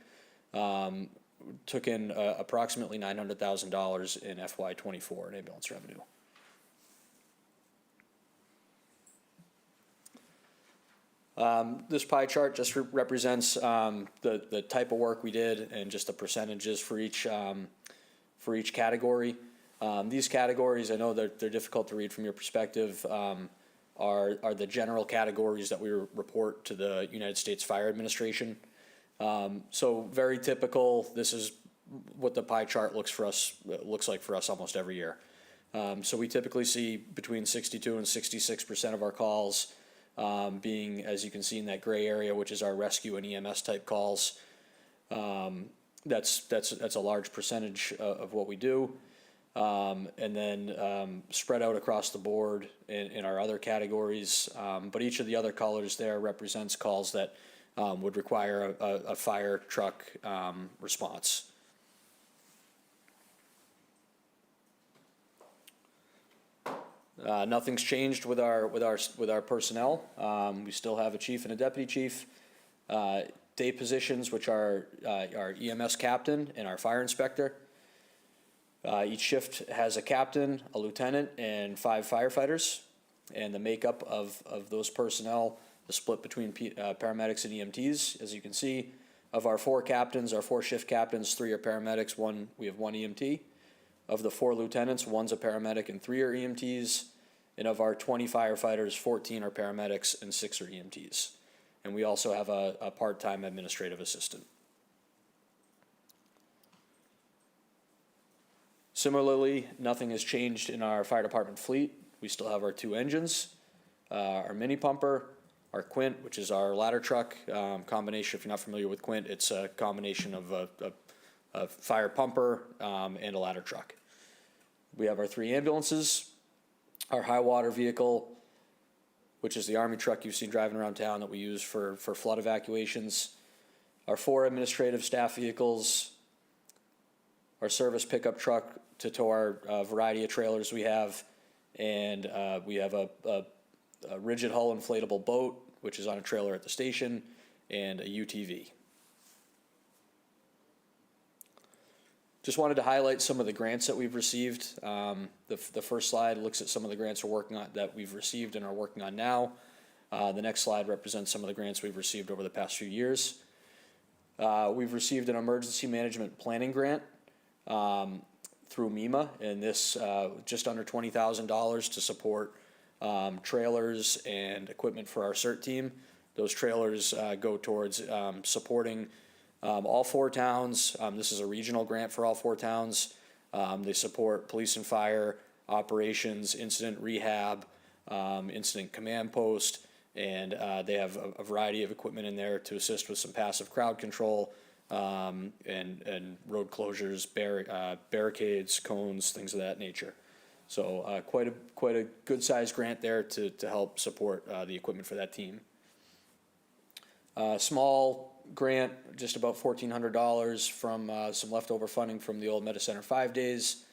Took in approximately $900,000 in FY24 in ambulance revenue. This pie chart just represents the type of work we did and just the percentages for each category. These categories, I know they're difficult to read from your perspective, are the general categories that we report to the United States Fire Administration. So very typical. This is what the pie chart looks like for us almost every year. So we typically see between 62 and 66% of our calls being, as you can see in that gray area, which is our rescue and EMS type calls. That's a large percentage of what we do. And then spread out across the board in our other categories. But each of the other colors there represents calls that would require a fire truck response. Nothing's changed with our personnel. We still have a chief and a deputy chief. Day positions, which are our EMS captain and our fire inspector. Each shift has a captain, a lieutenant, and 5 firefighters. And the makeup of those personnel, the split between paramedics and EMTs, as you can see, of our 4 captains, our 4 shift captains, 3 are paramedics, we have 1 EMT. Of the 4 lieutenants, 1's a paramedic and 3 are EMTs. And of our 20 firefighters, 14 are paramedics and 6 are EMTs. And we also have a part-time administrative assistant. Similarly, nothing has changed in our fire department fleet. We still have our 2 engines. our mini pumper, our Quint, which is our ladder truck combination. If you're not familiar with Quint, it's a combination of a fire pumper and a ladder truck. We have our 3 ambulances, our high water vehicle, which is the Army truck you've seen driving around town that we use for flood evacuations, our 4 administrative staff vehicles, our service pickup truck to tow our variety of trailers we have, and we have a rigid hull inflatable boat, which is on a trailer at the station, and a UTV. Just wanted to highlight some of the grants that we've received. The first slide looks at some of the grants we're working on that we've received and are working on now. The next slide represents some of the grants we've received over the past few years. We've received an emergency management planning grant through MEMA, and this just under $20,000 to support trailers and equipment for our CERT team. Those trailers go towards supporting all 4 towns. This is a regional grant for all 4 towns. They support police and fire operations, incident rehab, incident command post, and they have a variety of equipment in there to assist with some passive crowd control and road closures, barricades, cones, things of that nature. So quite a good sized grant there to help support the equipment for that team. Small grant, just about $1,400 from some leftover funding from the old Medi-Center 5 days.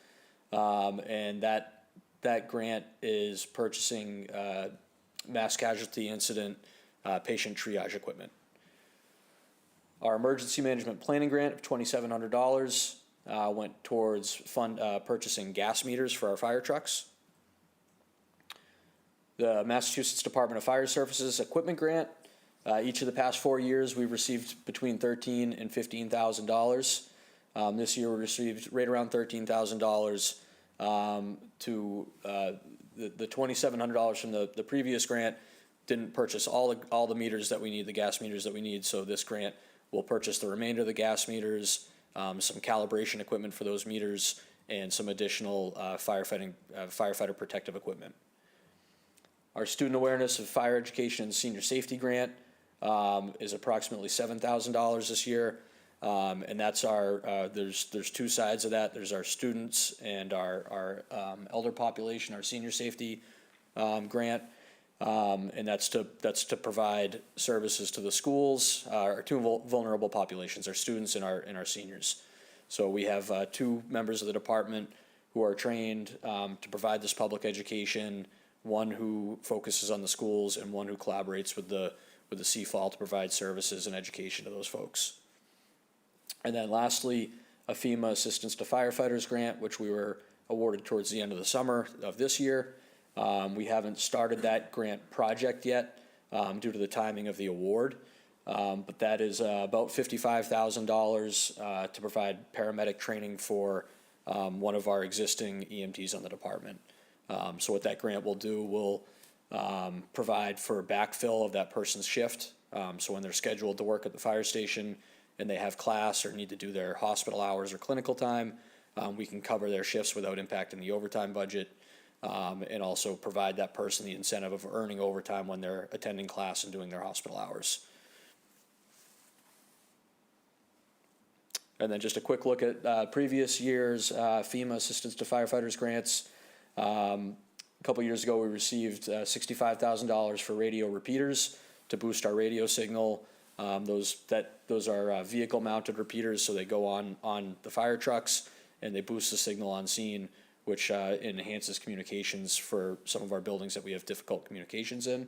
And that grant is purchasing mass casualty incident patient triage equipment. Our emergency management planning grant of $2,700 went towards purchasing gas meters for our fire trucks. The Massachusetts Department of Fire Services equipment grant. Each of the past 4 years, we've received between $13,000 and $15,000. This year, we received right around $13,000 to the $2,700 from the previous grant didn't purchase all the meters that we need, the gas meters that we need. So this grant will purchase the remainder of the gas meters, some calibration equipment for those meters, and some additional firefighter protective equipment. Our student awareness of fire education and senior safety grant is approximately $7,000 this year, and that's our. There's 2 sides of that. There's our students and our elder population, our senior safety grant, and that's to provide services to the schools, our 2 vulnerable populations, our students and our seniors. So we have 2 members of the department who are trained to provide this public education. One who focuses on the schools, and one who collaborates with the CFAL to provide services and education to those folks. And then lastly, a FEMA Assistance to Firefighters grant, which we were awarded towards the end of the summer of this year. We haven't started that grant project yet due to the timing of the award, but that is about $55,000 to provide paramedic training for one of our existing EMTs on the department. So what that grant will do will provide for backfill of that person's shift. So when they're scheduled to work at the fire station and they have class or need to do their hospital hours or clinical time, we can cover their shifts without impacting the overtime budget, and also provide that person the incentive of earning overtime when they're attending class and doing their hospital hours. And then just a quick look at previous years' FEMA Assistance to Firefighters grants. A couple years ago, we received $65,000 for radio repeaters to boost our radio signal. Those are vehicle-mounted repeaters, so they go on the fire trucks and they boost the signal on scene, which enhances communications for some of our buildings that we have difficult communications in.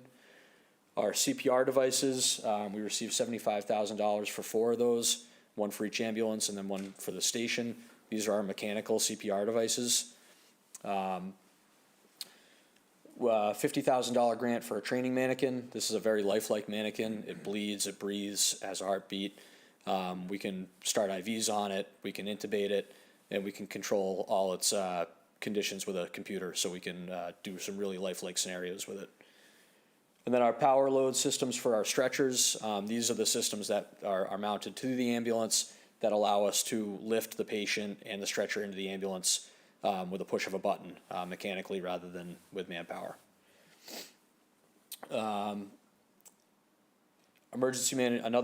Our CPR devices, we received $75,000 for 4 of those, 1 for each ambulance and then 1 for the station. These are our mechanical CPR devices. $50,000 grant for a training mannequin. This is a very lifelike mannequin. It bleeds, it breathes, has a heartbeat. We can start IVs on it, we can intubate it, and we can control all its conditions with a computer, so we can do some really lifelike scenarios with it. And then our power load systems for our stretchers. These are the systems that are mounted to the ambulance that allow us to lift the patient and the stretcher into the ambulance with a push of a button mechanically rather than with manpower. Another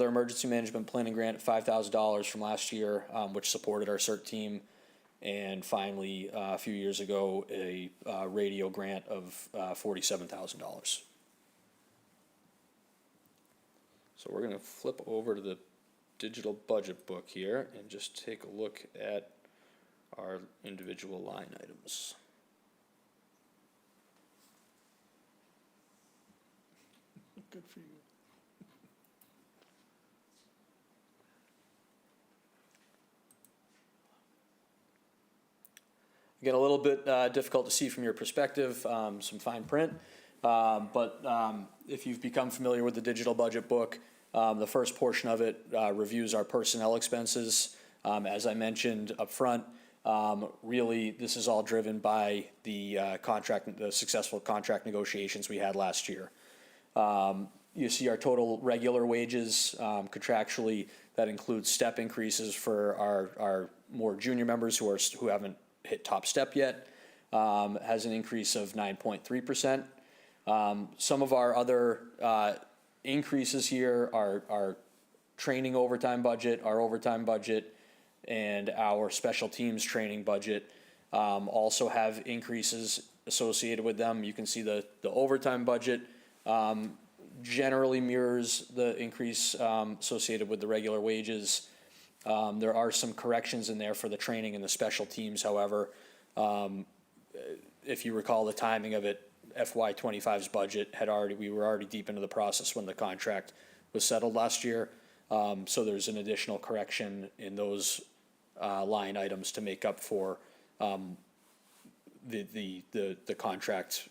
emergency management planning grant, $5,000 from last year, which supported our CERT team. And finally, a few years ago, a radio grant of $47,000. So we're gonna flip over to the digital budget book here and just take a look at our individual line items. Good for you. Again, a little bit difficult to see from your perspective, some fine print. But if you've become familiar with the digital budget book, the first portion of it reviews our personnel expenses. As I mentioned up front, really this is all driven by the successful contract negotiations we had last year. You see our total regular wages contractually. That includes step increases for our more junior members who haven't hit top step yet, has an increase of 9.3%. Some of our other increases here are our training overtime budget, our overtime budget, and our special teams training budget also have increases associated with them. You can see the overtime budget generally mirrors the increase associated with the regular wages. There are some corrections in there for the training and the special teams, however. If you recall the timing of it, FY25's budget we were already deep into the process when the contract was settled last year. So there's an additional correction in those line items to make up for the contract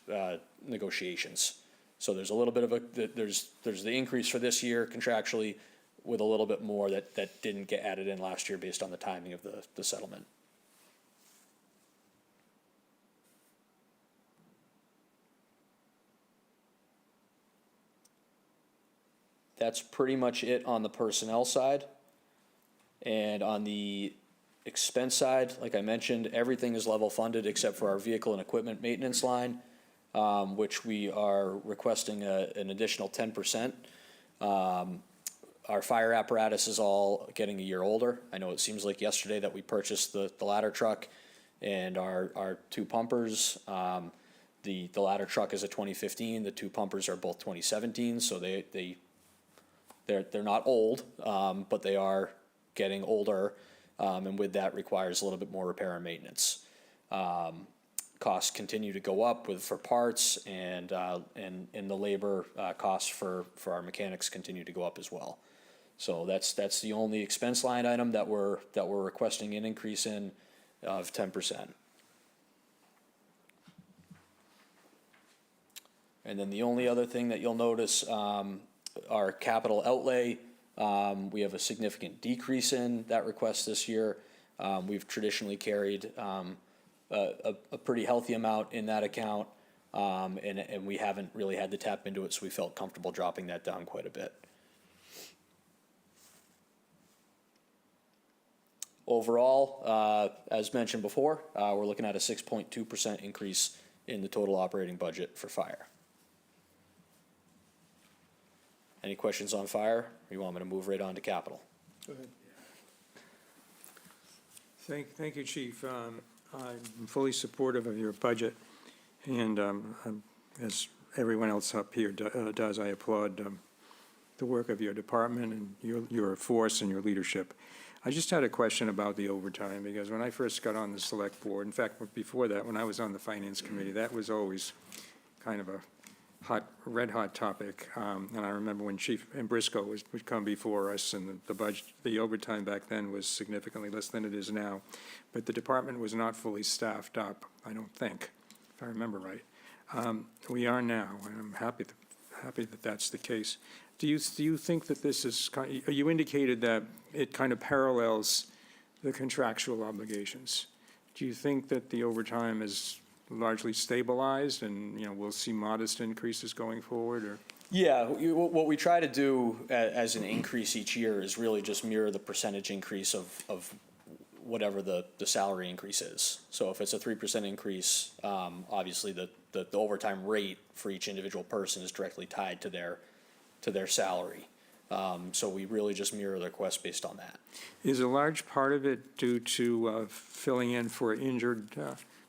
negotiations. So there's a little bit of there's the increase for this year contractually, with a little bit more that didn't get added in last year based on the timing of the settlement. That's pretty much it on the personnel side. And on the expense side, like I mentioned, everything is level funded except for our vehicle and equipment maintenance line, which we are requesting an additional 10%. Our fire apparatus is all getting a year older. I know it seems like yesterday that we purchased the ladder truck and our two pumpers. The ladder truck is a 2015. The two pumpers are both 2017. So they're not old, but they are getting older, and with that requires a little bit more repair and maintenance. Costs continue to go up for parts, and the labor costs for our mechanics continue to go up as well. So that's the only expense line item that we're requesting an increase in of 10%. And then the only other thing that you'll notice, our capital outlay, we have a significant decrease in that request this year. We've traditionally carried a pretty healthy amount in that account, and we haven't really had to tap into it, so we felt comfortable dropping that down quite a bit. Overall, as mentioned before, we're looking at a 6.2% increase in the total operating budget for fire. Any questions on fire, or you want me to move right on to capital? Go ahead. Thank you, Chief. I'm fully supportive of your budget, and as everyone else up here does, I applaud the work of your department and your force and your leadership. I just had a question about the overtime, because when I first got on the select board, in fact, before that, when I was on the finance committee, that was always kind of a red-hot topic. And I remember when Chief Briscoe would come before us, and the budget, the overtime back then was significantly less than it is now. But the department was not fully staffed up, I don't think, if I remember right. We are now, and I'm happy that that's the case. Do you think that this is, you indicated that it kind of parallels the contractual obligations. Do you think that the overtime is largely stabilized and, we'll see modest increases going forward, or? Yeah, what we try to do as an increase each year is really just mirror the percentage increase of whatever the salary increase is. So if it's a 3% increase, obviously the overtime rate for each individual person is directly tied to their salary. So we really just mirror the request based on that. Is a large part of it due to filling in for injured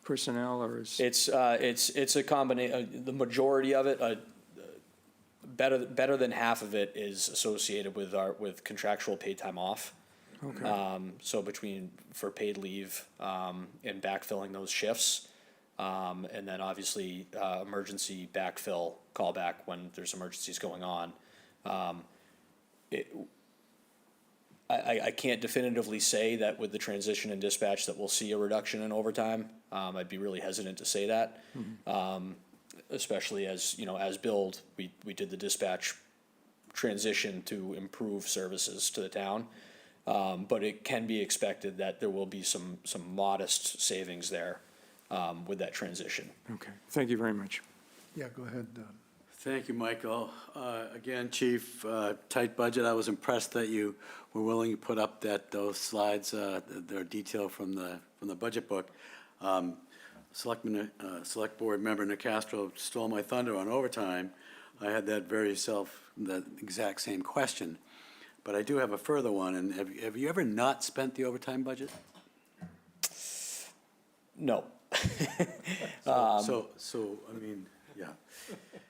personnel, or is? It's a combination, the majority of it, better than half of it is associated with contractual paid time off. Okay. So for paid leave, and backfilling those shifts. And then obviously, emergency backfill, callback when there's emergencies going on. I can't definitively say that with the transition in dispatch that we'll see a reduction in overtime. I'd be really hesitant to say that. Especially as billed, we did the dispatch transition to improve services to the town. But it can be expected that there will be some modest savings there, with that transition. Okay, thank you very much. Yeah, go ahead. Thank you, Michael. Again, Chief, tight budget. I was impressed that you were willing to put up those slides, they're detailed from the budget book. Select Board Member Nicastro stole my thunder on overtime. I had that exact same question. But I do have a further one, and have you ever not spent the overtime budget? No. So, I mean, yeah.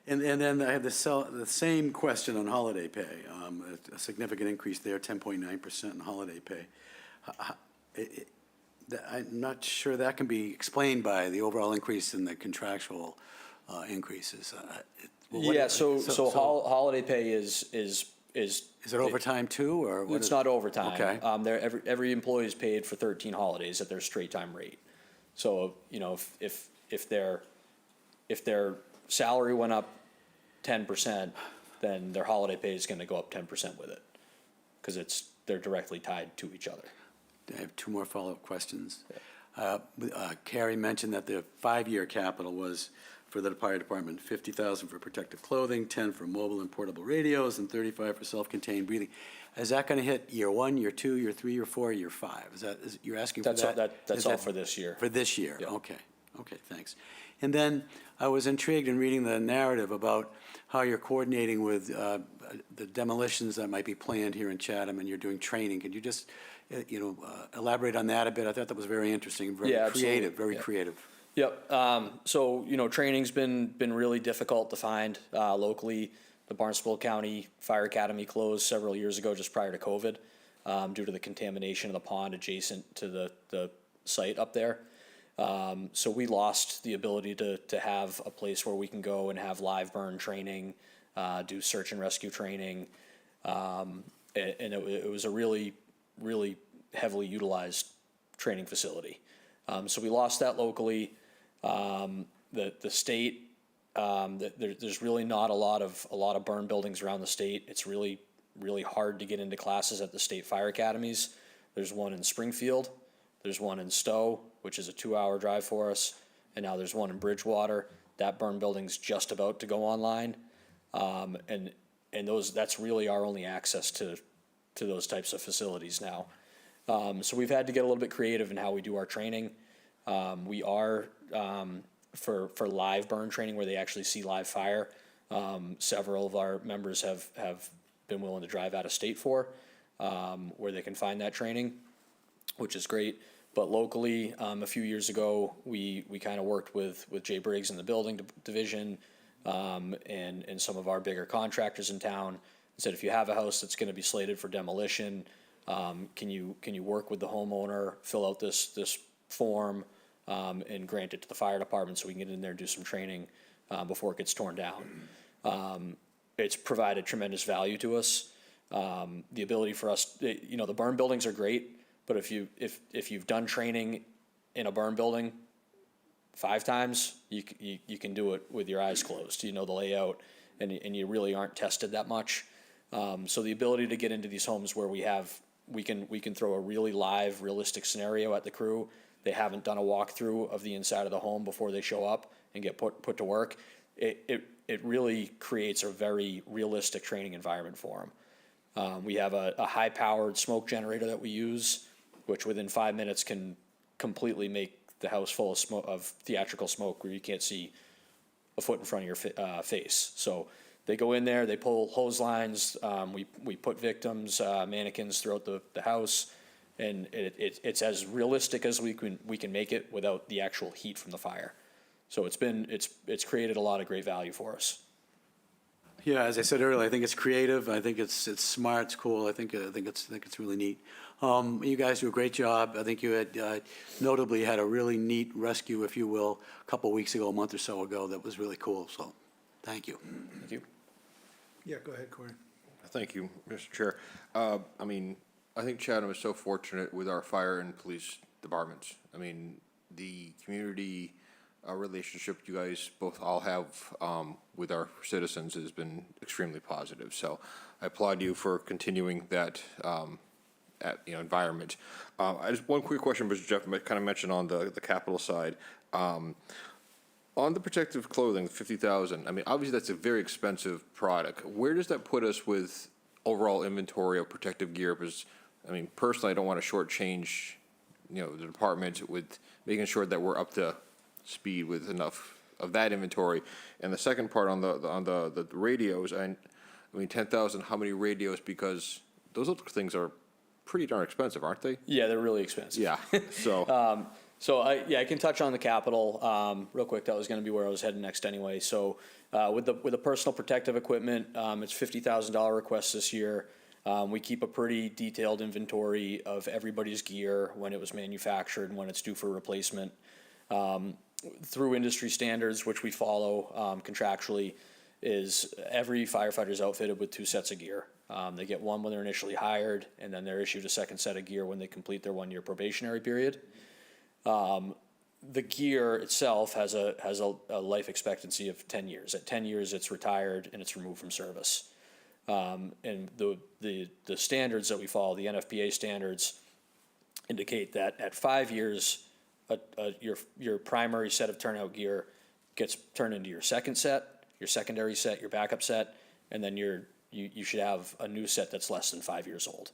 And then I have the same question on holiday pay, a significant increase there, 10.9% in holiday pay. I'm not sure that can be explained by the overall increase in the contractual increases. Holiday pay is it overtime too, or what? It's not overtime. Okay. Every employee is paid for 13 holidays at their straight time rate. So, if their salary went up 10%, then their holiday pay is gonna go up 10% with it. Because they're directly tied to each other. I have two more follow-up questions. Carrie mentioned that the 5-year capital was for the fire department, 50,000 for protective clothing, 10 for mobile and portable radios, and 35 for self-contained breathing. Is that going to hit year 1, year 2, year 3, year 4, year 5? You're asking for that? That's all for this year. For this year, Yeah. okay, thanks. And then I was intrigued in reading the narrative about how you're coordinating with the demolitions that might be planned here in Chatham, and you're doing training. Could you just, elaborate on that a bit? I thought that was very interesting, very creative, very creative. Yep. So, training's been really difficult to find locally. The Barnstable County Fire Academy closed several years ago, just prior to COVID, due to the contamination of the pond adjacent to the site up there. So we lost the ability to have a place where we can go and have live burn training, do search and rescue training. And it was a really, really heavily utilized training facility. So we lost that locally. The state, there's really not a lot of burn buildings around the state. It's really, really hard to get into classes at the state fire academies. There's one in Springfield, there's one in Stowe, which is a 2-hour drive for us, and now there's one in Bridgewater. That burn building's just about to go online, and that's really our only access to those types of facilities now. So we've had to get a little bit creative in how we do our training. We are, for live burn training where they actually see live fire, several of our members have been willing to drive out of state for, where they can find that training, which is great. But locally, a few years ago, we kind of worked with Jay Briggs in the building division, and some of our bigger contractors in town, and said, if you have a house that's gonna be slated for demolition, can you work with the homeowner, fill out this form, and grant it to the fire department so we can get in there and do some training before it gets torn down. It's provided tremendous value to us. The ability for us, the burn buildings are great, but if you've done training in a burn building 5 times, you can do it with your eyes closed. You know the layout, and you really aren't tested that much. So the ability to get into these homes where we can throw a really live, realistic scenario at the crew. They haven't done a walkthrough of the inside of the home before they show up and get put to work. It really creates a very realistic training environment for them. We have a high-powered smoke generator that we use. which within 5 minutes can completely make the house full of smoke, of theatrical smoke, where you can't see a foot in front of your face. So they go in there, they pull hose lines, we put victims, mannequins throughout the house, and it's as realistic as we can make it without the actual heat from the fire. So it's created a lot of great value for us. Yeah, as I said earlier, I think it's creative, I think it's smart, it's cool, I think it's really neat. You guys do a great job. I think you had notably had a really neat rescue, if you will, a couple weeks ago, a month or so ago, that was really cool, so, thank you. Thank you. Yeah, go ahead, Corey. Thank you, Mr. Chair. I mean, I think Chatham is so fortunate with our fire and police departments. I mean, the community relationship you guys both all have with our citizens has been extremely positive. So I applaud you for continuing that environment. I just one quick question, Mr. Jeff kind of mentioned on the capital side. On the protective clothing, 50,000. I mean, obviously that's a very expensive product. Where does that put us with overall inventory of protective gear? Because I mean, personally, I don't want to shortchange, the department with making sure that we're up to speed with enough of that inventory. And the second part on the radios, I mean, 10,000. How many radios? Because those other things are pretty darn expensive, aren't they? Yeah, they're really expensive. Yeah. So. So I can touch on the capital real quick. That was going to be where I was heading next anyway. So with the personal protective equipment, it's $50,000 request this year. We keep a pretty detailed inventory of everybody's gear, when it was manufactured and when it's due for replacement. Through industry standards, which we follow contractually, is every firefighter is outfitted with 2 sets of gear. They get one when they're initially hired, and then they're issued a second set of gear when they complete their 1-year probationary period. The gear itself has a life expectancy of 10 years. At 10 years, it's retired and it's removed from service. And the standards that we follow, the NFPA standards, indicate that at 5 years, your primary set of turnout gear gets turned into your second set, your secondary set, your backup set, and then you should have a new set that's less than 5 years old.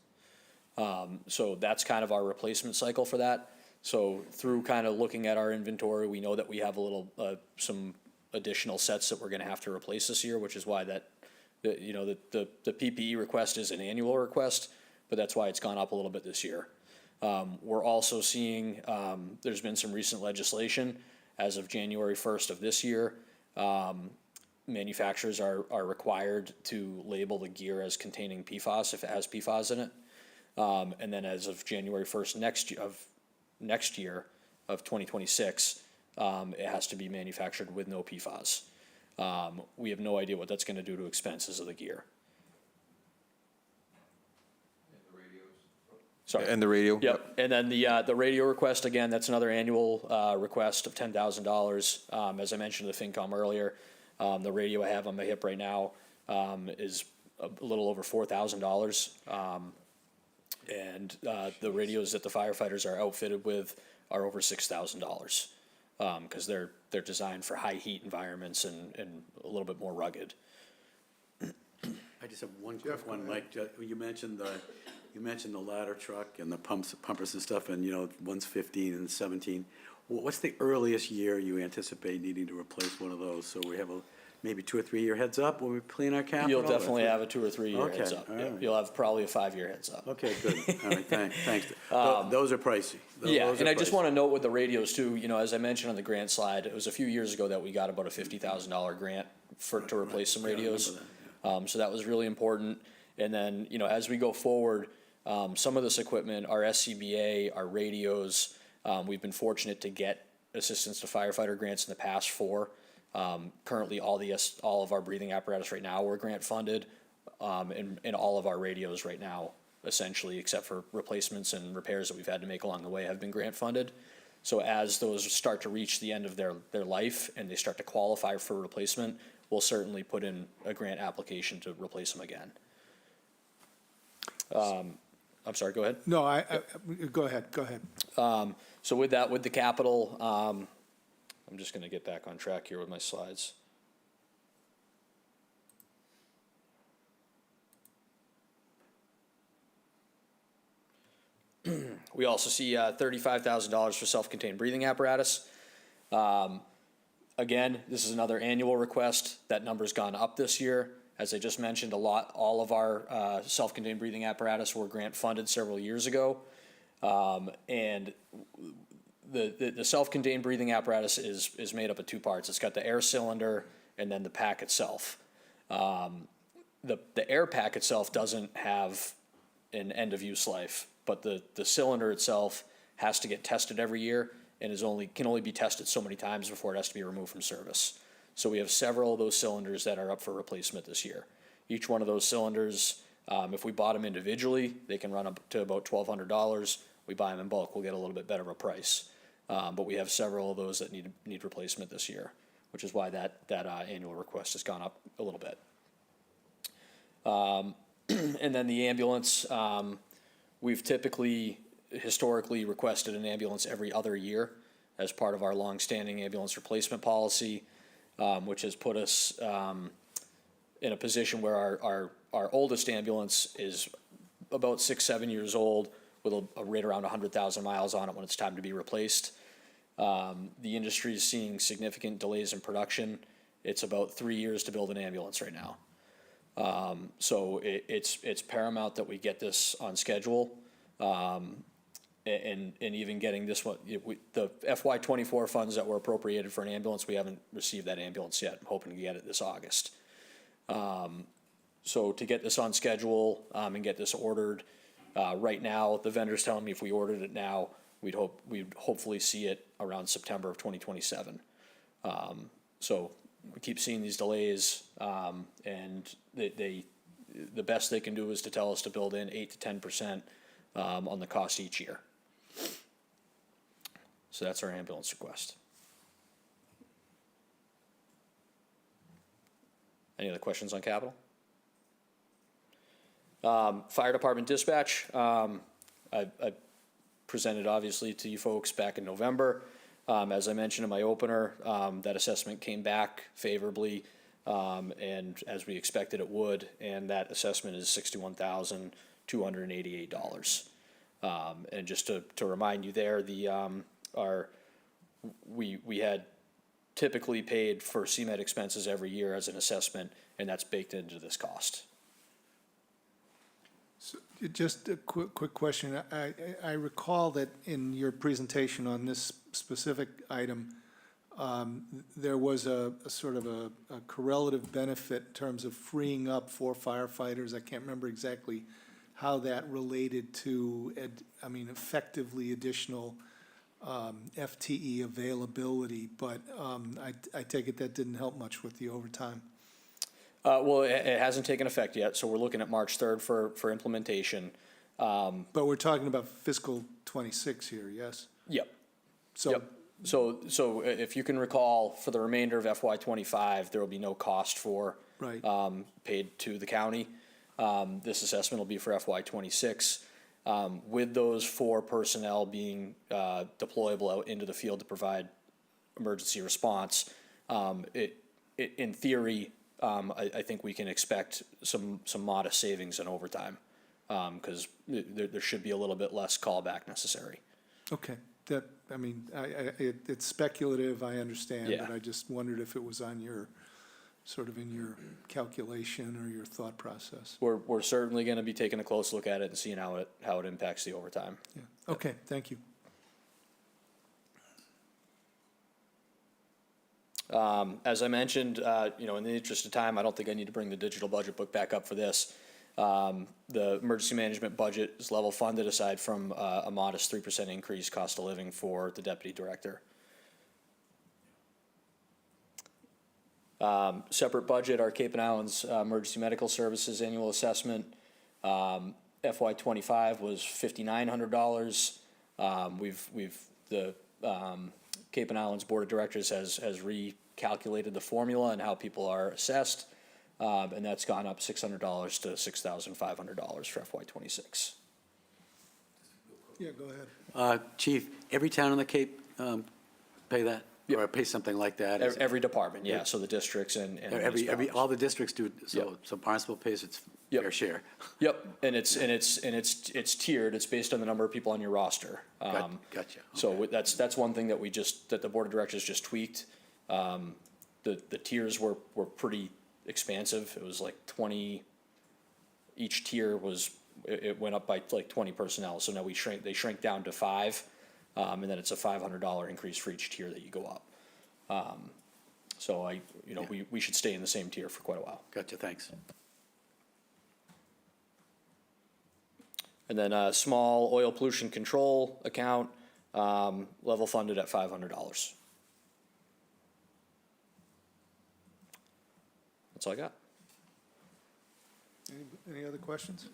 So that's kind of our replacement cycle for that. So through kind of looking at our inventory, we know that we have some additional sets that we're going to have to replace this year, which is why the PPE request is an annual request, but that's why it's gone up a little bit this year. We're also seeing there's been some recent legislation as of January 1st of this year. Manufacturers are required to label the gear as containing PFAS if it has PFAS in it. And then as of January 1st next year of 2026, it has to be manufactured with no PFAS. We have no idea what that's going to do to expenses of the gear. Sorry. And the radio? Yep. And then the radio request, again, that's another annual request of $10,000. As I mentioned to the FinCom earlier, the radio I have on my hip right now is a little over $4,000. And the radios that the firefighters are outfitted with are over $6,000 because they're designed for high heat environments and a little bit more rugged. I just have one quick one, Mike. You mentioned the ladder truck and the pumpers and stuff, and one's 15 and 17. What's the earliest year you anticipate needing to replace one of those? So we have maybe 2 or 3 year heads up when we plan our capital? You'll definitely have a 2 or 3 year Okay, heads up. all Yeah, right. you'll have probably a 5 year heads up. Okay, good. All right, thanks. Those are pricey. Yeah, Those and are I just pricey. want to note with the radios too, as I mentioned on the grant slide, it was a few years ago that we got about a $50,000 grant to replace some Yeah, I remember radios. that, So that was really important. And then, as we go forward, some of this equipment, our SCBA, our radios, we've been fortunate to get assistance to firefighter grants in the past for. Currently, all of our breathing apparatus right now, we're grant funded, and all of our radios right now, essentially, except for replacements and repairs that we've had to make along the way, have been grant funded. So as those start to reach the end of their life and they start to qualify for replacement, we'll certainly put in a grant application to replace them again. I'm sorry, go ahead. No, go ahead. So with that, with the capital, I'm just going to get back on track here with my slides. We also see $35,000 for self-contained breathing apparatus. Again, this is another annual request. That number's gone up this year. As I just mentioned, all of our self-contained breathing apparatus were grant funded several years ago. And the self-contained breathing apparatus is made up of two parts. It's got the air cylinder and then the pack itself. The air pack itself doesn't have an end of use life, but the cylinder itself has to get tested every year and can only be tested so many times before it has to be removed from service. So we have several of those cylinders that are up for replacement this year. Each one of those cylinders, if we bought them individually, they can run up to about $1,200. We buy them in bulk, we'll get a little bit better of a price. But we have several of those that need replacement this year, which is why that annual request has gone up a little bit. And then the ambulance, we've historically requested an ambulance every other year as part of our longstanding ambulance replacement policy, which has put us in a position where our oldest ambulance is about 6-7 years old with a rate around 100,000 miles on it when it's time to be replaced. The industry is seeing significant delays in production. It's about 3 years to build an ambulance right now. So it's paramount that we get this on schedule. And even getting this one, the FY24 funds that were appropriated for an ambulance, we haven't received that ambulance yet. I'm hoping to get it this August. So to get this on schedule and get this ordered, right now, the vendor's telling me if we ordered it now, we'd hopefully see it around September of 2027. So we keep seeing these delays, and the best they can do is to tell us to build in 8 to 10% on the cost each year. So that's our ambulance request. Any other questions on capital? Fire department dispatch. I presented obviously to you folks back in November. As I mentioned in my opener, that assessment came back favorably, and as we expected it would, and that assessment is $61,288. And just to remind you there, we had typically paid for CMed expenses every year as an assessment, and that's baked into this cost. So just a quick question. I recall that in your presentation on this specific item, there was a sort of a correlative benefit in terms of freeing up 4 firefighters. I can't remember exactly how that related to, effectively additional FTE availability, but I take it that didn't help much with the overtime. Well, it hasn't taken effect yet, so we're looking at March 3rd for implementation. But we're talking about fiscal 26 here, yes? Yep. So, Yep. So if you can recall, for the remainder of FY25, there will be no cost for Right. Paid to the county. This assessment will be for FY26. With those 4 personnel being deployable out into the field to provide emergency response, in theory, I think we can expect some modest savings in overtime, because there should be a little bit less callback necessary. Okay, it's speculative, I understand, Yeah. but I just wondered if it was on your, sort of in your calculation or your thought process. We're certainly going to be taking a close look at it and seeing how it impacts the overtime. Yeah. Okay, thank you. As I mentioned, in the interest of time, I don't think I need to bring the digital budget book back up for this. The emergency management budget is level funded aside from a modest 3% increase cost of living for the deputy director. Separate budget, our Cape and Islands Emergency Medical Services annual assessment, FY25 was $5,900. The Cape and Islands Board of Directors has recalculated the formula and how people are assessed, and that's gone up $600 to $6,500 for FY26. Yeah, go ahead. Chief, every town on the Cape pay that? or pay something like that? Every department, yeah, so the districts and municipalities. All the districts do, so Barnstable pays its Yep. fair share. Yep, and it's tiered, it's based on the number of people on your roster. Gotcha. So that's one thing that that the board of directors just tweaked. The tiers were pretty expansive, it was like 20, each tier it went up by like 20 personnel, so now they shrink down to 5, and then it's a $500 increase for each tier that you go up. So we should stay in the same tier for quite a while. Gotcha, thanks. And then a small oil pollution control account, level funded at $500. That's all I got. Any other questions?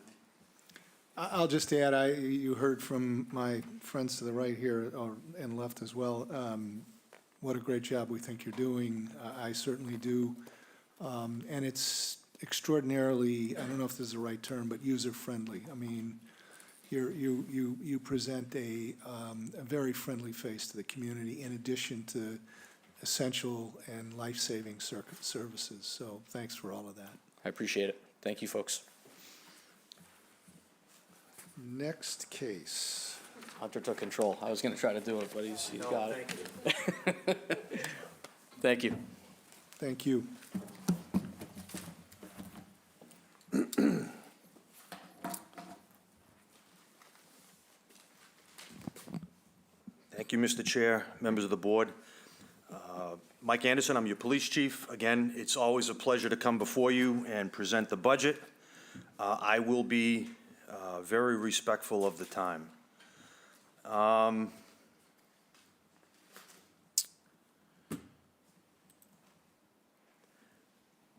I'll just add, you heard from my friends to the right here and left as well, what a great job we think you're doing. I certainly do. And it's extraordinarily, I don't know if this is the right term, but user-friendly. I mean, you present a very friendly face to the community in addition to essential and life-saving services. So thanks for all of that. I appreciate it. Thank you, folks. Next case. Hunter took control. I was gonna try to do it, but he's got it. Thank you. Thank you. Thank you, Mr. Chair, members of the board. Mike Anderson, I'm your police chief. Again, it's always a pleasure to come before you and present the budget. I will be very respectful of the time.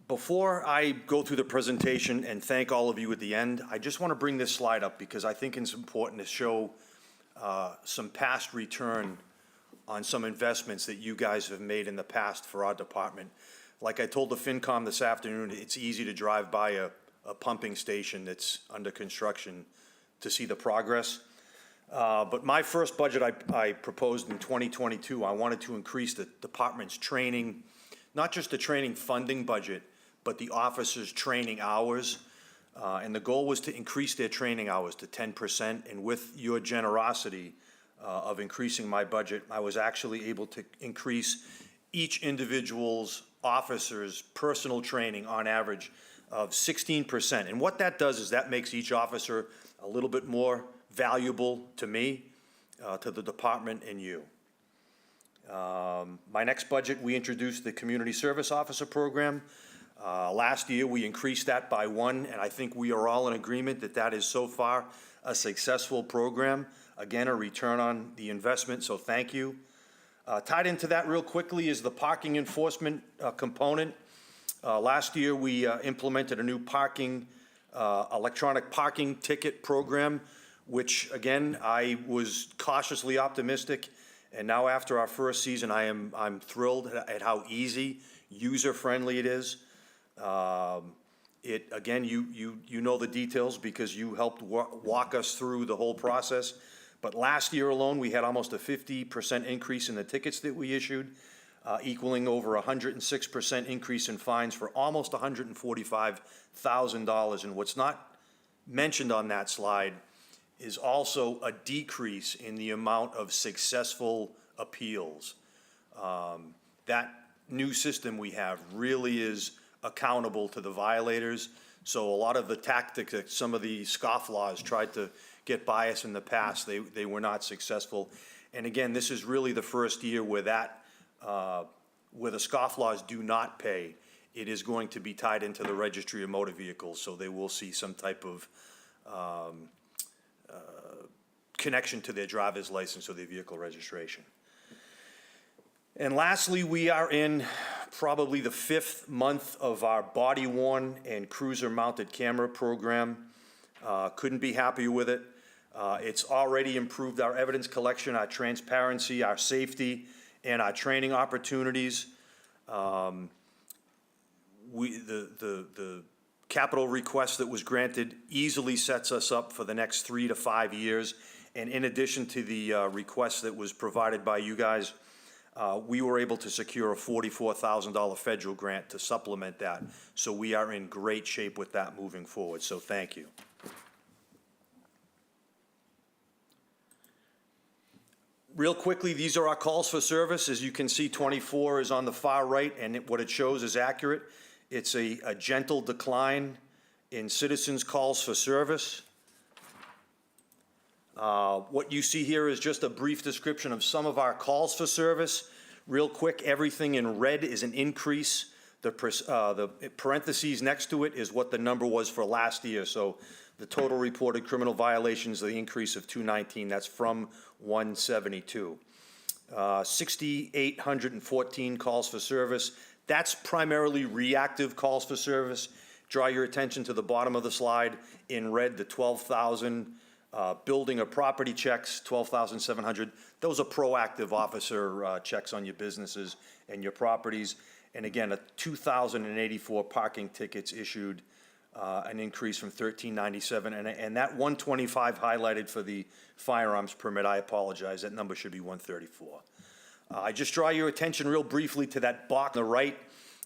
Before I go through the presentation and thank all of you at the end, I just want to bring this slide up because I think it's important to show some past return on some investments that you guys have made in the past for our department. Like I told the FinCom this afternoon, it's easy to drive by a pumping station that's under construction to see the progress. But my first budget I proposed in 2022, I wanted to increase the department's training, not just the training funding budget, but the officers' training hours. And the goal was to increase their training hours to 10%. And with your generosity of increasing my budget, I was actually able to increase each individual's officer's personal training on average of 16%. And what that does is that makes each officer a little bit more valuable to me, to the department, and you. My next budget, we introduced the Community Service Officer Program. Last year, we increased that by 1, and I think we are all in agreement that that is so far a successful program. Again, a return on the investment, so thank you. Tied into that real quickly is the parking enforcement component. Last year, we implemented a new electronic parking ticket program, which, again, I was cautiously optimistic. And now after our first season, I'm thrilled at how easy, user-friendly it is. Again, you know the details because you helped walk us through the whole process. But last year alone, we had almost a 50% increase in the tickets that we issued, equaling over 106% increase in fines for almost $145,000. And what's not mentioned on that slide is also a decrease in the amount of successful appeals. That new system we have really is accountable to the violators. So a lot of the tactics that some of the scofflaws tried to get by us in the past, they were not successful. And again, this is really the first year where where the scofflaws do not pay. It is going to be tied into the registry of motor vehicles, so they will see some type of connection to their driver's license or their vehicle registration. And lastly, we are in probably the 5th month of our body-worn and cruiser-mounted camera program. Couldn't be happier with it. It's already improved our evidence collection, our transparency, our safety, and our training opportunities. The capital request that was granted easily sets us up for the next 3 to 5 years. And in addition to the request that was provided by you guys, we were able to secure a $44,000 federal grant to supplement that. So we are in great shape with that moving forward, so thank you. Real quickly, these are our calls for service. As you can see, 24 is on the far right, and what it shows is accurate. It's a gentle decline in citizens' calls for service. What you see here is just a brief description of some of our calls for service. Real quick, everything in red is an increase. The parentheses next to it is what the number was for last year. So the total reported criminal violations, the increase of 219, that's from 172. 6,814 calls for service. That's primarily reactive calls for service. Draw your attention to the bottom of the slide. In red, the 12,000 building or property checks, 12,700. Those are proactive officer checks on your businesses and your properties. And again, 2,084 parking tickets issued, an increase from 1,397. And that 125 highlighted for the firearms permit, I apologize, that number should be 134. I just draw your attention real briefly to that box on the right.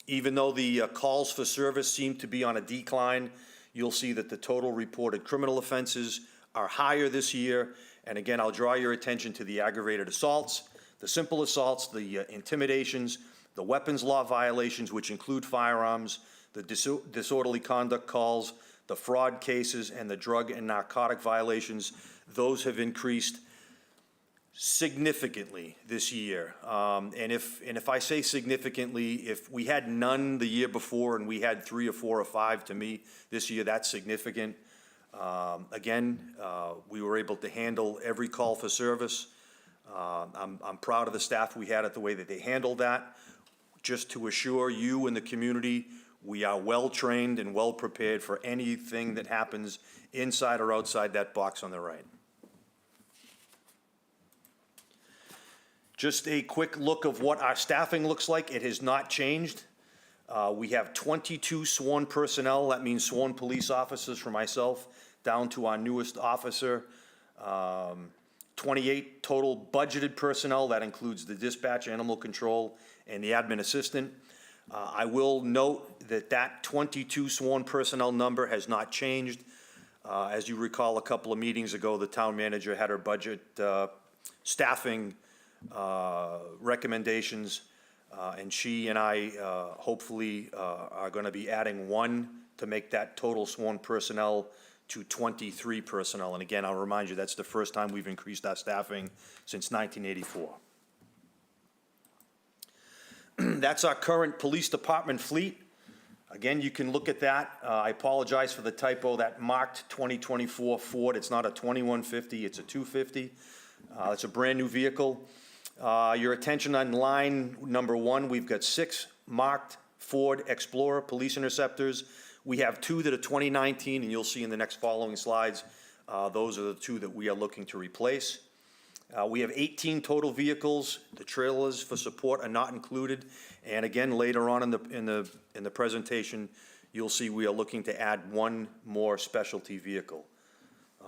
Even though the calls for service seem to be on a decline, you'll see that the total reported criminal offenses are higher this year. And again, I'll draw your attention to the aggravated assaults, the simple assaults, the intimidations, the weapons law violations, which include firearms, the disorderly conduct calls, the fraud cases, and the drug and narcotic violations. Those have increased significantly this year. And if I say significantly, if we had none the year before and we had 3 or 4 or 5, to me, this year, that's significant. Again, we were able to handle every call for service. I'm proud of the staff we had at the way that they handled that. Just to assure you and the community, we are well-trained and well-prepared for anything that happens inside or outside that box on the right. Just a quick look of what our staffing looks like. It has not changed. We have 22 sworn personnel. That means sworn police officers for myself, down to our newest officer. 28 total budgeted personnel. That includes the dispatch, animal control, and the admin assistant. I will note that that 22 sworn personnel number has not changed. As you recall, a couple of meetings ago, the town manager had her budget staffing recommendations, and she and I hopefully are going to be adding 1 to make that total sworn personnel to 23 personnel. And again, I'll remind you, that's the first time we've increased our staffing since 1984. That's our current police department fleet. Again, you can look at that. I apologize for the typo. That marked 2024 Ford. It's not a 2150, it's a 250. It's a brand-new vehicle. Your attention on line number 1, we've got 6 marked Ford Explorer police interceptors. We have 2 that are 2019, and you'll see in the next following slides, those are the 2 that we are looking to replace. We have 18 total vehicles. The trailers for support are not included. And again, later on in the presentation, you'll see we are looking to add 1 more specialty vehicle.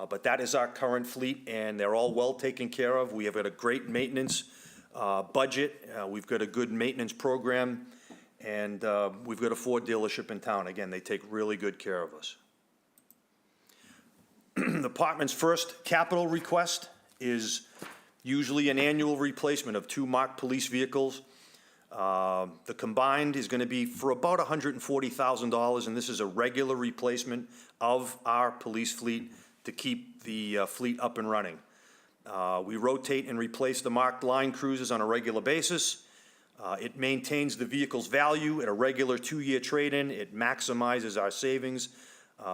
But that is our current fleet, and they're all well taken care of. We have got a great maintenance budget. We've got a good maintenance program, and we've got a Ford dealership in town. Again, they take really good care of us. The department's first capital request is usually an annual replacement of 2 marked police vehicles. The combined is going to be for about $140,000, and this is a regular replacement of our police fleet to keep the fleet up and running. We rotate and replace the marked line cruisers on a regular basis. It maintains the vehicle's value at a regular 2-year trade-in. It maximizes our savings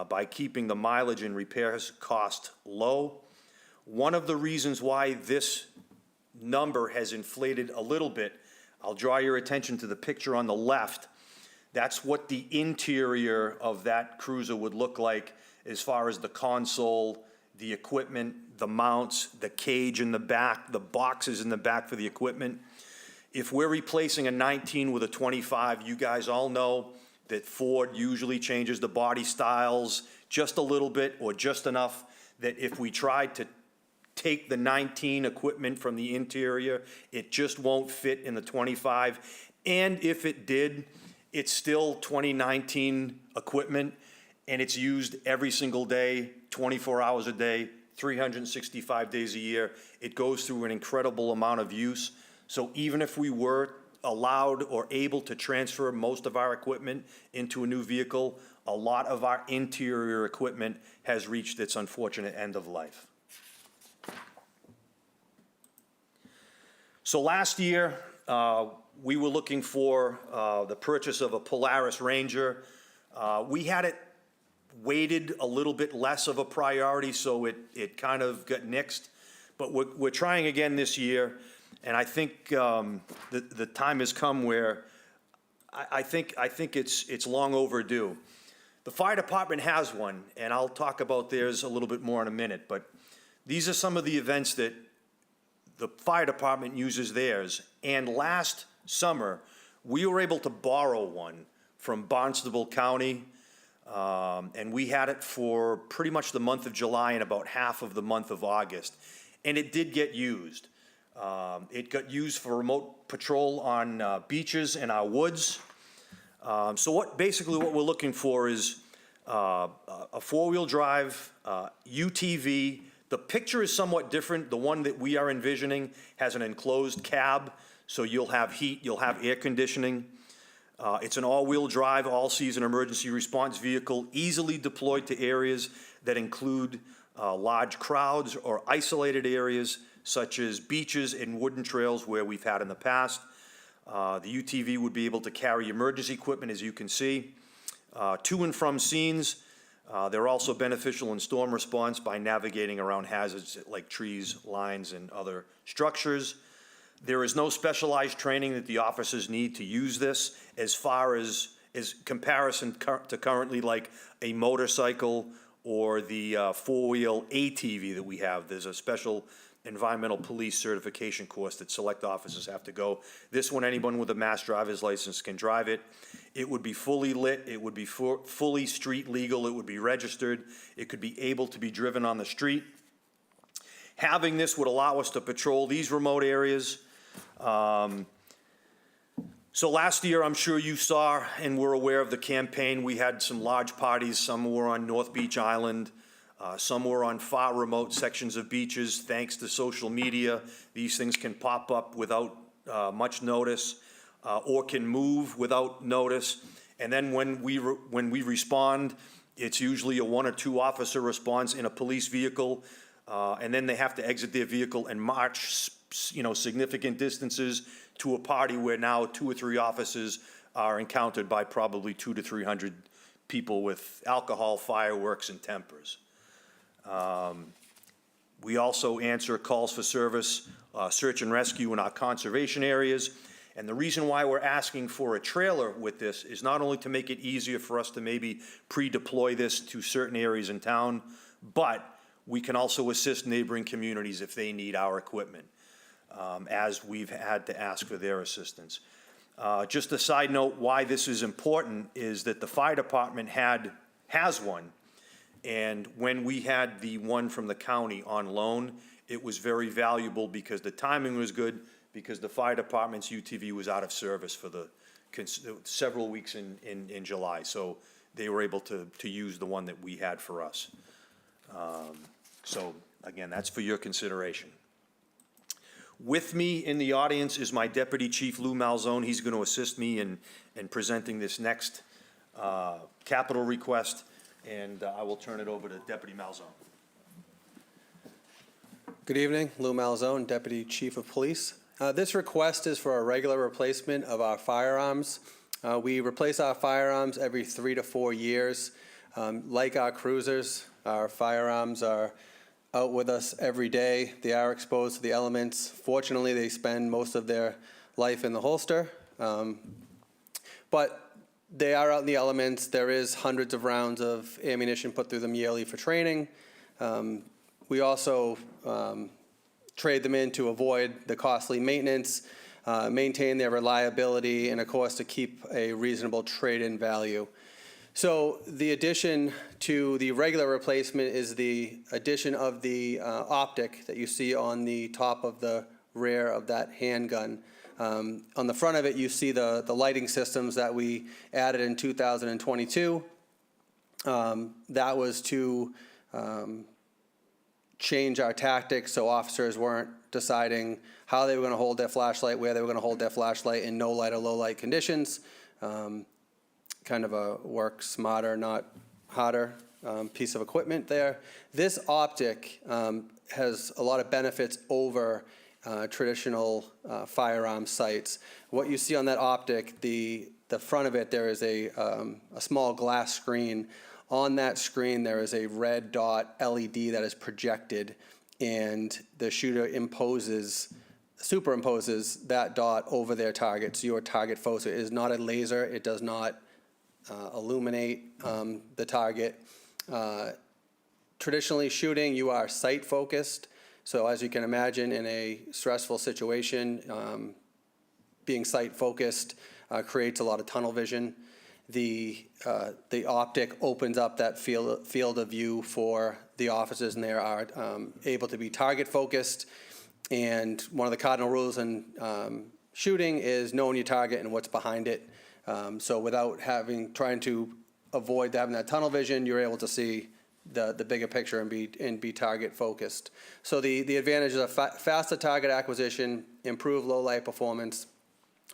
by keeping the mileage and repairs cost low. One of the reasons why this number has inflated a little bit, I'll draw your attention to the picture on the left. That's what the interior of that cruiser would look like as far as the console, the equipment, the mounts, the cage in the back, the boxes in the back for the equipment. If we're replacing a 19 with a 25, you guys all know that Ford usually changes the body styles just a little bit or just enough that if we tried to take the 19 equipment from the interior. It just won't fit in the 25. And if it did, it's still 2019 equipment, and it's used every single day, 24 hours a day, 365 days a year. It goes through an incredible amount of use. So even if we were allowed or able to transfer most of our equipment into a new vehicle, a lot of our interior equipment has reached its unfortunate end of life. So last year, we were looking for the purchase of a Polaris Ranger. We had it weighted a little bit less of a priority, so it kind of got nixed. But we're trying again this year, and I think the time has come where I think it's long overdue. The fire department has one, and I'll talk about theirs a little bit more in a minute, but these are some of the events that the fire department uses theirs. And last summer, we were able to borrow one from Barnstable County, and we had it for pretty much the month of July and about half of the month of August. And it did get used. It got used for remote patrol on beaches in our woods. So basically what we're looking for is a four-wheel drive UTV. The picture is somewhat different. The one that we are envisioning has an enclosed cab, so you'll have heat, you'll have air conditioning. It's an all-wheel drive, all-season emergency response vehicle, easily deployed to areas that include large crowds or isolated areas such as beaches and wooden trails where we've had in the past. The UTV would be able to carry emergency equipment, as you can see, to and from scenes. They're also beneficial in storm response by navigating around hazards like trees, lines, and other structures. There is no specialized training that the officers need to use this as far as comparison to currently like a motorcycle or the four-wheel ATV that we have. There's a special environmental police certification course that select officers have to go. This one, anyone with a mass driver's license can drive it. It would be fully lit, it would be fully street legal, it would be registered, it could be able to be driven on the street. Having this would allow us to patrol these remote areas. So last year, I'm sure you saw and were aware of the campaign. We had some large parties. Some were on North Beach Island. Some were on far remote sections of beaches. Thanks to social media, these things can pop up without much notice or can move without notice. And then when we respond, it's usually a 1 or 2 officer response in a police vehicle. And then they have to exit their vehicle and march, significant distances to a party where now 2 or 3 officers are encountered by probably 200 to 300 people with alcohol, fireworks, and tempers. We also answer calls for service, search and rescue in our conservation areas. And the reason why we're asking for a trailer with this is not only to make it easier for us to maybe pre-deploy this to certain areas in town, but we can also assist neighboring communities if they need our equipment, as we've had to ask for their assistance. Just a side note, why this is important is that the fire department has one. And when we had the one from the county on loan, it was very valuable because the timing was good, because the fire department's UTV was out of service for the several weeks in July. So they were able to use the one that we had for us. So again, that's for your consideration. With me in the audience is my Deputy Chief Lou Malzone. He's going to assist me in presenting this next capital request. And I will turn it over to Deputy Malzone. Good evening, Lou Malzone, Deputy Chief of Police. This request is for a regular replacement of our firearms. We replace our firearms every 3 to 4 years. Like our cruisers, our firearms are out with us every day. They are exposed to the elements. Fortunately, they spend most of their life in the holster. But they are out in the elements. There is hundreds of rounds of ammunition put through them yearly for training. We also trade them in to avoid the costly maintenance, maintain their reliability, and of course to keep a reasonable trade-in value. So the addition to the regular replacement is the addition of the optic that you see on the top of the rear of that handgun. On the front of it, you see the lighting systems that we added in 2022. That was to change our tactics so officers weren't deciding how they were going to hold their flashlight, where they were going to hold their flashlight in no light or low light conditions. Kind of a work smarter, not harder piece of equipment there. This optic has a lot of benefits over traditional firearm sights. What you see on that optic, the front of it, there is a small glass screen. On that screen, there is a red dot LED that is projected, and the shooter superimposes that dot over their target. So your target focus is not a laser. It does not illuminate the target. Traditionally shooting, you are sight focused. So as you can imagine, in a stressful situation, being sight focused creates a lot of tunnel vision. The optic opens up that field of view for the officers, and they are able to be target focused. And one of the cardinal rules in shooting is knowing your target and what's behind it. So without trying to avoid having that tunnel vision, you're able to see the bigger picture and be target focused. So the advantages of faster target acquisition, improved low light performance,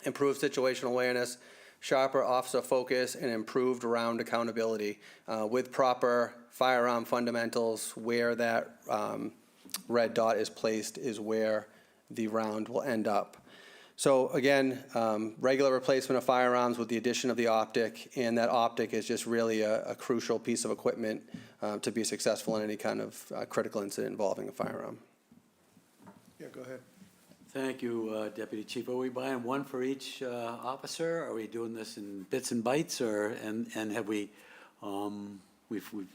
improved situational awareness, sharper officer focus, and improved round accountability. With proper firearm fundamentals, where that red dot is placed is where the round will end up. So again, regular replacement of firearms with the addition of the optic, and that optic is just really a crucial piece of equipment to be successful in any kind of critical incident involving a firearm. Yeah, go ahead. Thank you, Deputy Chief. Are we buying one for each officer? Are we doing this in bits and bytes, and have we, we've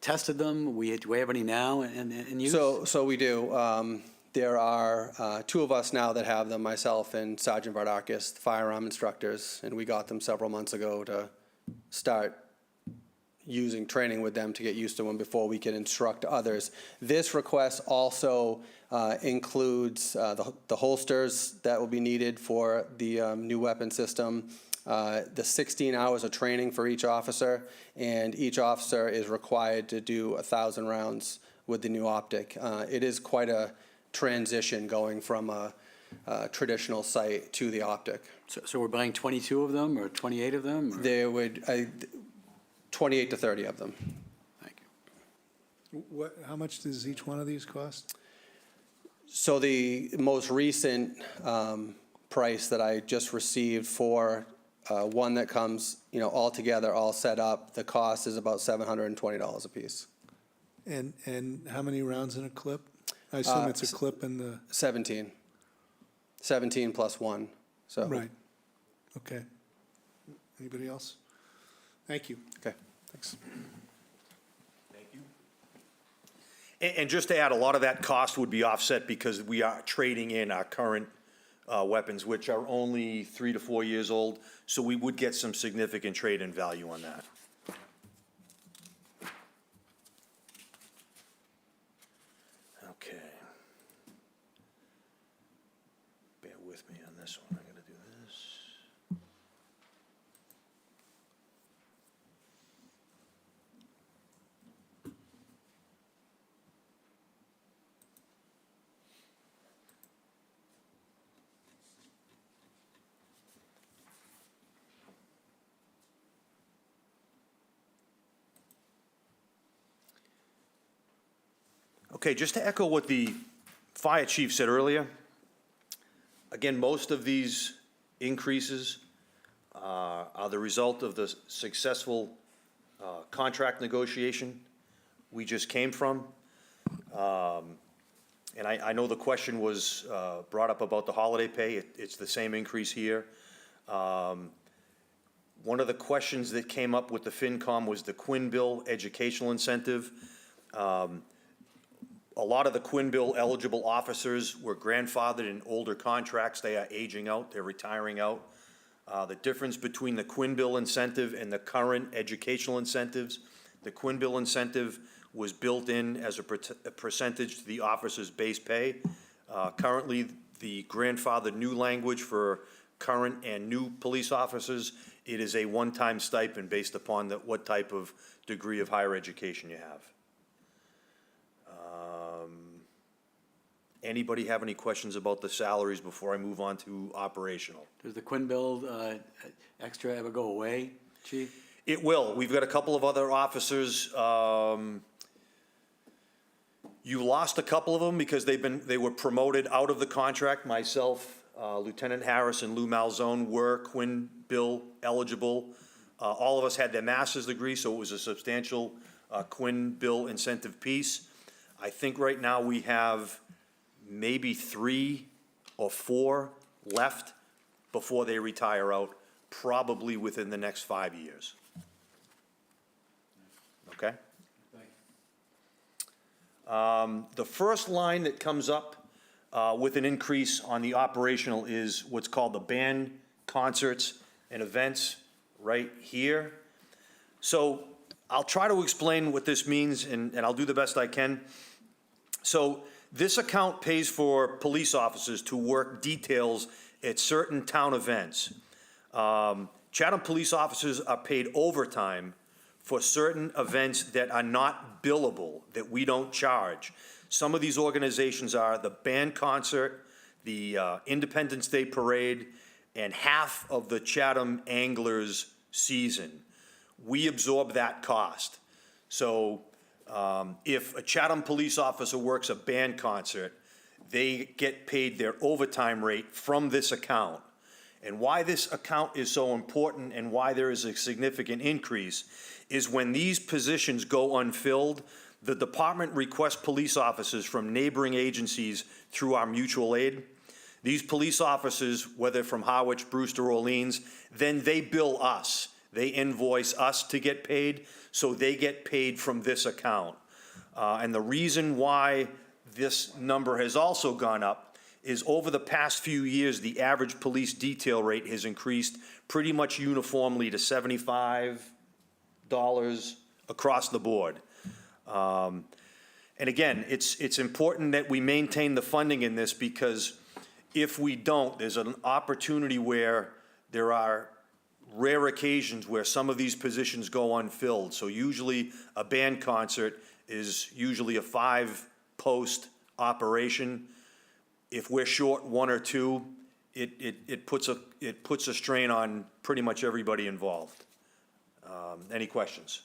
tested them? Do we have any now in use? So we do. There are two of us now that have them, myself and Sergeant Vardakis, the firearm instructors, and we got them several months ago to start training with them to get used to them before we can instruct others. This request also includes the holsters that will be needed for the new weapon system, the 16 hours of training for each officer, and each officer is required to do 1,000 rounds with the new optic. It is quite a transition going from a traditional sight to the optic. So we're buying 22 of them or 28 of them? Or? There would 28 to 30 of them. Thank you. How much does each one of these cost? So the most recent price that I just received for one that comes, all together, all set up, the cost is about $720 a piece. And how many rounds in a clip? I assume it's a clip in the... 17. 17 plus 1. So. Right. Okay. Anybody else? Thank you. Okay, thanks. Thank you. And just to add, a lot of that cost would be offset because we are trading in our current weapons, which are only 3 to 4 years old, so we would get some significant trade-in value on that. Okay. Bear with me on this one, I gotta do this. Okay, just to echo what the fire chief said earlier, again, most of these increases are the result of the successful contract negotiation we just came from. And I know the question was brought up about the holiday pay. It's the same increase here. One of the questions that came up with the FinCom was the Quinn Bill educational incentive. A lot of the Quinn Bill eligible officers were grandfathered in older contracts. They are aging out, they're retiring out. the difference between the Quinn Bill incentive and the current educational incentives. The Quinn Bill incentive was built in as a percentage to the officer's base pay. Currently, the grandfathered new language for current and new police officers, it is a one-time stipend based upon what type of degree of higher education you have. Anybody have any questions about the salaries before I move on to operational? Does the Quinn Bill extra ever go away, Chief? It will. We've got a couple of other officers. You lost a couple of them because they were promoted out of the contract. Myself, Lieutenant Harris and Lou Malzone were Quinn Bill eligible. All of us had their master's degree, so it was a substantial Quinn Bill incentive piece. I think right now we have maybe 3 or 4 left before they retire out, probably within the next 5 years. Okay? The first line that comes up with an increase on the operational is what's called the band concerts and events right here. So I'll try to explain what this means, and I'll do the best I can. So this account pays for police officers to work details at certain town events. Chatham police officers are paid overtime for certain events that are not billable, that we don't charge. Some of these organizations are the band concert, the Independence Day Parade, and half of the Chatham Anglers season. We absorb that cost. So if a Chatham police officer works a band concert, they get paid their overtime rate from this account. And why this account is so important and why there is a significant increase is when these positions go unfilled, the department requests police officers from neighboring agencies through our mutual aid. These police officers, whether from Harwich, Brewster, or Orleans, then they bill us. They invoice us to get paid, so they get paid from this account. And the reason why this number has also gone up is over the past few years, the average police detail rate has increased pretty much uniformly to $75 across the board. And again, it's important that we maintain the funding in this, because if we don't, there's an opportunity where there are rare occasions where some of these positions go unfilled. So usually a band concert is usually a 5-post operation. If we're short 1 or 2, it puts a strain on pretty much everybody involved. Any questions?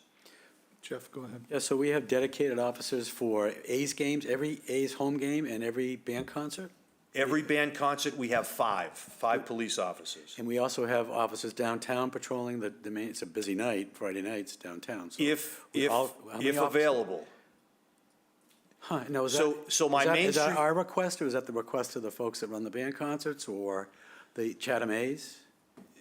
Jeff, go ahead. Yeah, so we have dedicated officers for A's games, every A's home game and every band concert? Every band concert, we have 5 police officers. And we also have officers downtown patrolling the main, it's a busy night, Friday nights downtown. So If how many officers? available. Huh, now is So- that, so my is that- Main is that Street- our request, or is that the request of the folks that run the band concerts, or the Chatham A's?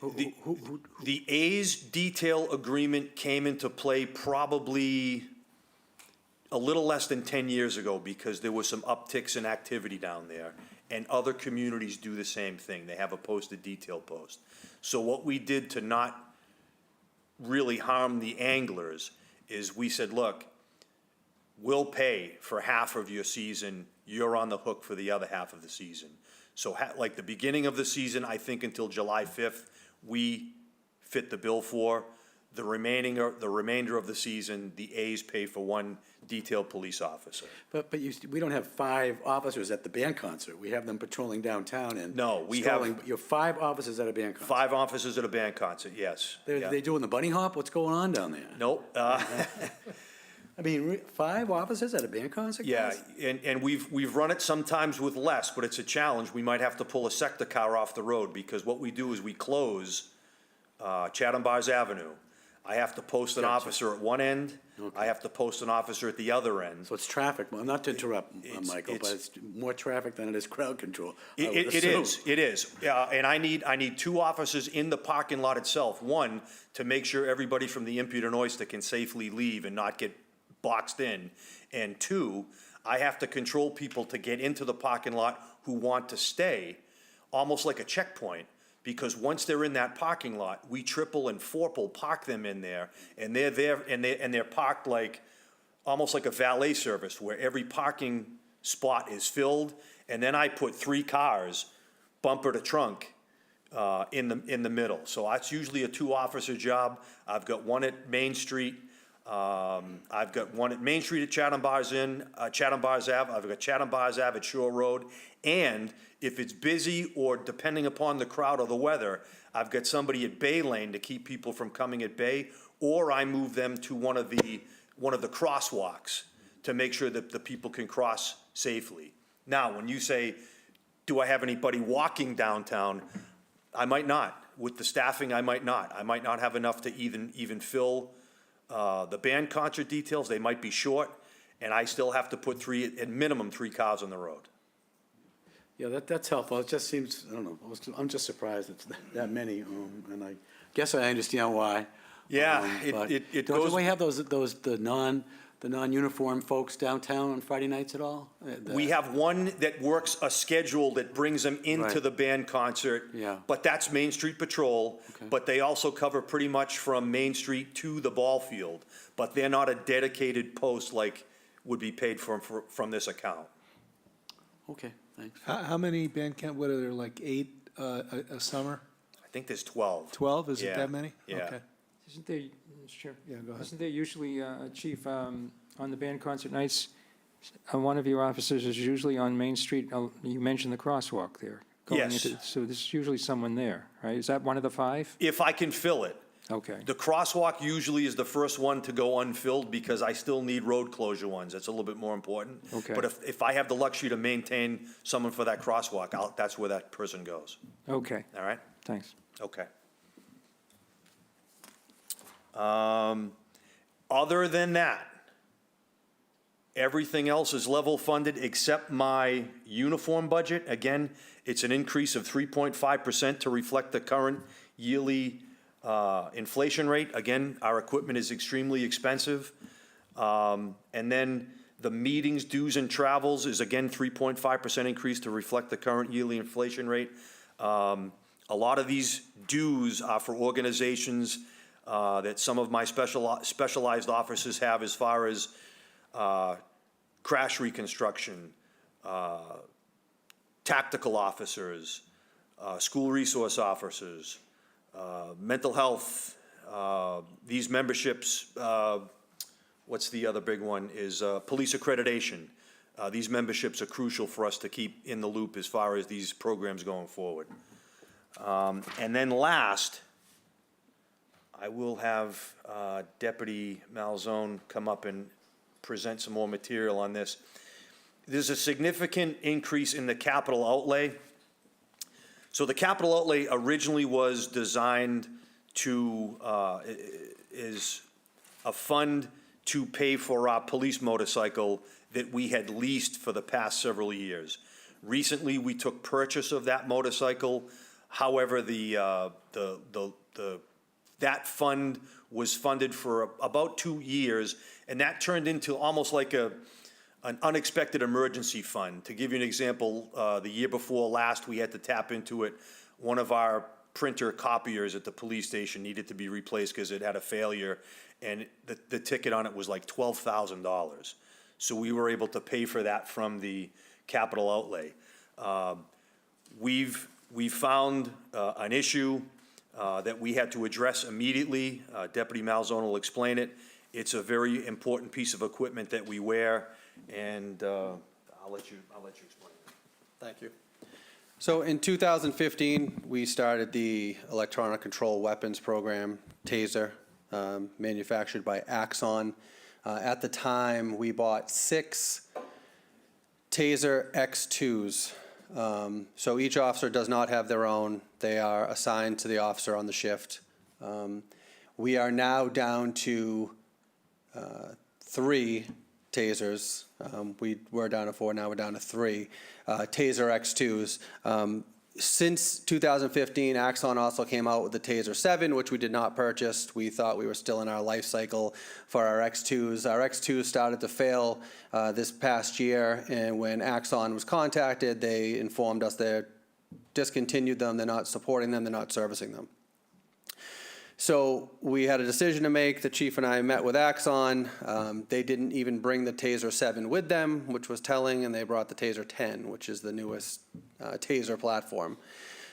The A's detail agreement came into play probably a little less than 10 years ago, because there was some upticks in activity down there. And other communities do the same thing. They have a posted detail post. So what we did to not really harm the anglers is we said, look, we'll pay for half of your season. You're on the hook for the other half of the season. So like the beginning of the season, I think until July 5th, we fit the bill for. The remainder of the season, the A's pay for 1 detailed police officer. But we don't have 5 officers at the band concert. We have them patrolling downtown and. No, we have- strolling. You have 5 officers at a band concert. 5 officers at a band concert, yes. Yeah. They doing the bunny hop? What's going on down there? Nope. I mean, 5 officers at a band concert? Yeah, guys? and we've run it sometimes with less, but it's a challenge. We might have to pull a sector car off the road, because what we do is we close Chatham Bars Avenue. I have to post an officer at one end. Okay. I have to post an officer at the other end. So it's traffic, well, not to interrupt, Michael, but it's more traffic than it is crowd control. I would assume. It is. And I need 2 officers in the parking lot itself. 1, to make sure everybody from the Impudent Oyster can safely leave and not get boxed in. And 2, I have to control people to get into the parking lot who want to stay, almost like a checkpoint, because once they're in that parking lot, we triple and fourple park them in there, and they're there, and they're parked like, almost like a valet service, where every parking spot is filled, and then I put 3 cars, bumper to trunk, in the middle. So that's usually a 2-officer job. I've got one at Main Street. I've got one at Main Street at Chatham Bars Ave. I've got Chatham Bars Ave at Shore Road. And if it's busy or depending upon the crowd or the weather, I've got somebody at Bay Lane to keep people from coming at Bay, or I move them to one of the crosswalks to make sure that the people can cross safely. Now, when you say, do I have anybody walking downtown? I might not. With the staffing, I might not. I might not have enough to even fill the band concert details. They might be short, and I still have to put at minimum 3 cars on the road. Yeah, that's helpful. It just seems, I don't know, I'm just surprised it's that many, and I guess I understand why. Yeah, But it don't goes. we have the non-uniform folks downtown on Friday nights at all? We have one that works a schedule that brings them into Right. the band concert. Yeah. But that's Main Street Patrol. Okay. But they also cover pretty much from Main Street to the ball field. But they're not a dedicated post like would be paid from this account. Okay, thanks. How many band camp, what are there, like 8 a summer? I think there's 12. 12, is it Yeah, that many? yeah. Okay. Isn't there, Mr. Chair? Yeah, go ahead. Isn't there usually, Chief, on the band concert nights, one of your officers is usually on Main Street? You mentioned the crosswalk there. going Yes. into- So there's usually someone there, right? Is that one of the 5? If I can fill it. Okay. The crosswalk usually is the first one to go unfilled because I still need road closure ones. That's a little bit more important. Okay. But if I have the luxury to maintain someone for that crosswalk, that's where that person goes. Okay, All right? thanks. Okay. Other than that, everything else is level funded except my uniform budget. Again, it's an increase of 3.5% to reflect the current yearly inflation rate. Again, our equipment is extremely expensive. And then the meetings, dues, and travels is again 3.5% increase to reflect the current yearly inflation rate. A lot of these dues are for organizations that some of my specialized offices have, as far as crash reconstruction, tactical officers, school resource officers, mental health. These memberships, what's the other big one, is police accreditation. These memberships are crucial for us to keep in the loop as far as these programs going forward. And then last, I will have Deputy Malzone come up and present some more material on this. There's a significant increase in the capital outlay. So the capital outlay originally was designed to, is a fund to pay for our police motorcycle that we had leased for the past several years. Recently, we took purchase of that motorcycle. However, that fund was funded for about 2 years, and that turned into almost like an unexpected emergency fund. To give you an example, the year before last, we had to tap into it. One of our printer copiers at the police station needed to be replaced because it had a failure, and the ticket on it was like $12,000. So we were able to pay for that from the capital outlay. We found an issue that we had to address immediately. Deputy Malzone will explain it. It's a very important piece of equipment that we wear, and I'll let you explain it. Thank you. So in 2015, we started the Electronic Control Weapons Program, TASER, manufactured by Axon. At the time, we bought 6 TASER X2s. So each officer does not have their own. They are assigned to the officer on the shift. We are now down to 3 tasers. We were down to 4, now we're down to 3 TASER X2s. Since 2015, Axon also came out with the TASER 7, which we did not purchase. We thought we were still in our life cycle for our X2s. Our X2s started to fail this past year, and when Axon was contacted, they informed us their discontinued them, they're not supporting them, they're not servicing them. So we had a decision to make. The chief and I met with Axon. They didn't even bring the Taser 7 with them, which was telling, and they brought the Taser 10, which is the newest Taser platform.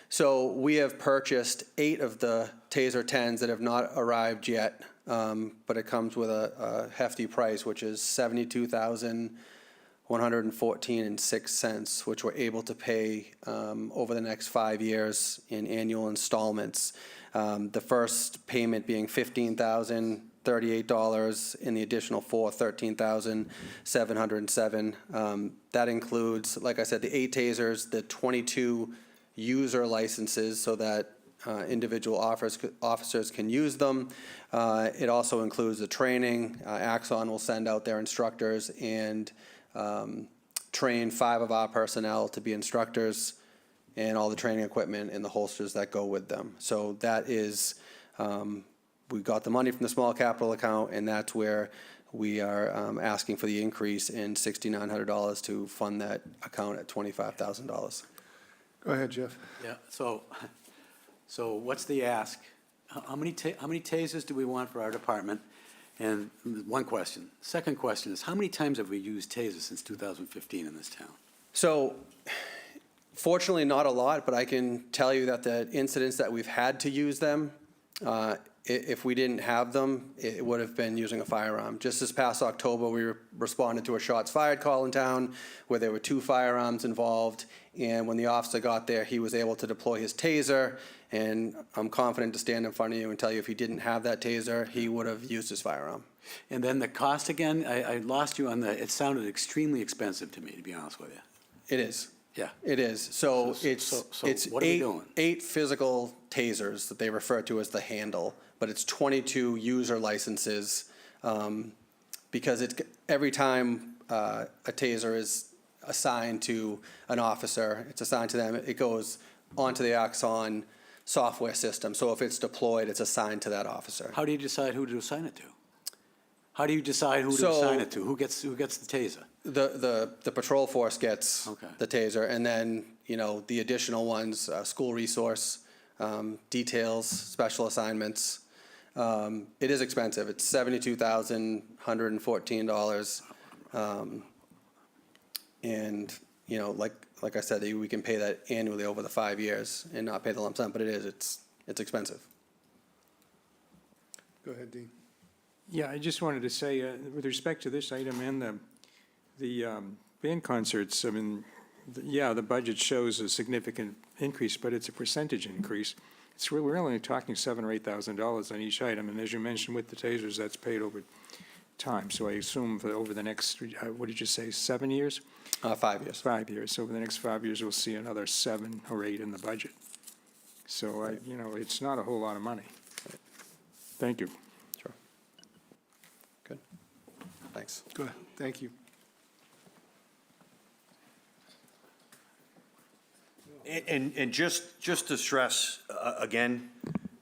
So we have purchased 8 of the Taser 10s that have not arrived yet, but it comes with a hefty price, which is $72,114.06, which we're able to pay over the next 5 years in annual installments. The first payment being $15,038, and the additional 4, $13,707. That includes, like I said, the 8 tasers, the 22 user licenses so that individual officers can use them. It also includes the training. Axon will send out their instructors and train 5 of our personnel to be instructors, and all the training equipment and the holsters that go with them. So that is, we got the money from the small capital account, and that's where we are asking for the increase in $6,900 to fund that account at $25,000. Go ahead, Jeff. Yeah, so what's the ask? How many tasers do we want for our department? And one question. Second question is, how many times have we used tasers since 2015 in this town? So fortunately, not a lot, but I can tell you that the incidents that we've had to use them, if we didn't have them, it would have been using a firearm. Just this past October, we responded to a shots fired call in town where there were 2 firearms involved. And when the officer got there, he was able to deploy his taser. And I'm confident to stand in front of you and tell you if he didn't have that taser, he would have used his firearm. And then the cost again, I lost you on it sounded extremely expensive to me, to be honest with you. It is. Yeah. It is. So it's what are we doing? 8 physical tasers that they refer to as the handle, but it's 22 user licenses, because it's every time a taser is assigned to an officer, it's assigned to them, it goes onto the Axon software system. So if it's deployed, it's assigned to that officer. How do you decide who to assign it to? How do you decide who to assign it to? Who gets the taser? The patrol force gets Okay. the taser, and then, the additional ones, school resource, details, special assignments. It is expensive. It's $72,114. And, like I said, we can pay that annually over the 5 years and not pay the lump sum, but it's expensive. Go ahead, Dean. Yeah, I just wanted to say, with respect to this item and the band concerts, I mean, the budget shows a significant increase, but it's a percentage increase. We're only talking $7,000 or $8,000 on each item, and as you mentioned with the tasers, that's paid over time. So I assume for over the next, what did you say, 7 years? 5 years. 5 years. So over the next 5 years, we'll see another 7 or 8 in the budget. So it's not a whole lot of money. Thank you. Sure. Good. Thanks. Go ahead. Thank you. And just to stress, again,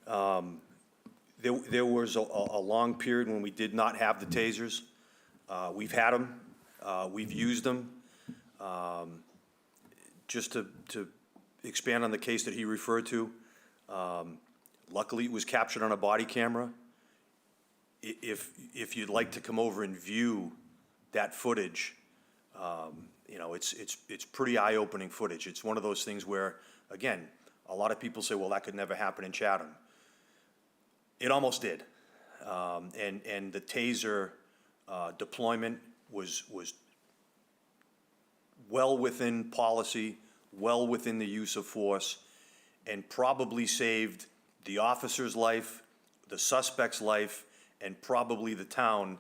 there was a long period when we did not have the tasers. We've had them, we've used them. Just to expand on the case that he referred to, luckily it was captured on a body camera. If you'd like to come over and view that footage, it's pretty eye-opening footage. It's one of those things where, again, a lot of people say, well, that could never happen in Chatham. It almost did. And the taser deployment was well within policy, well within the use of force, and probably saved the officer's life, the suspect's life, and probably the town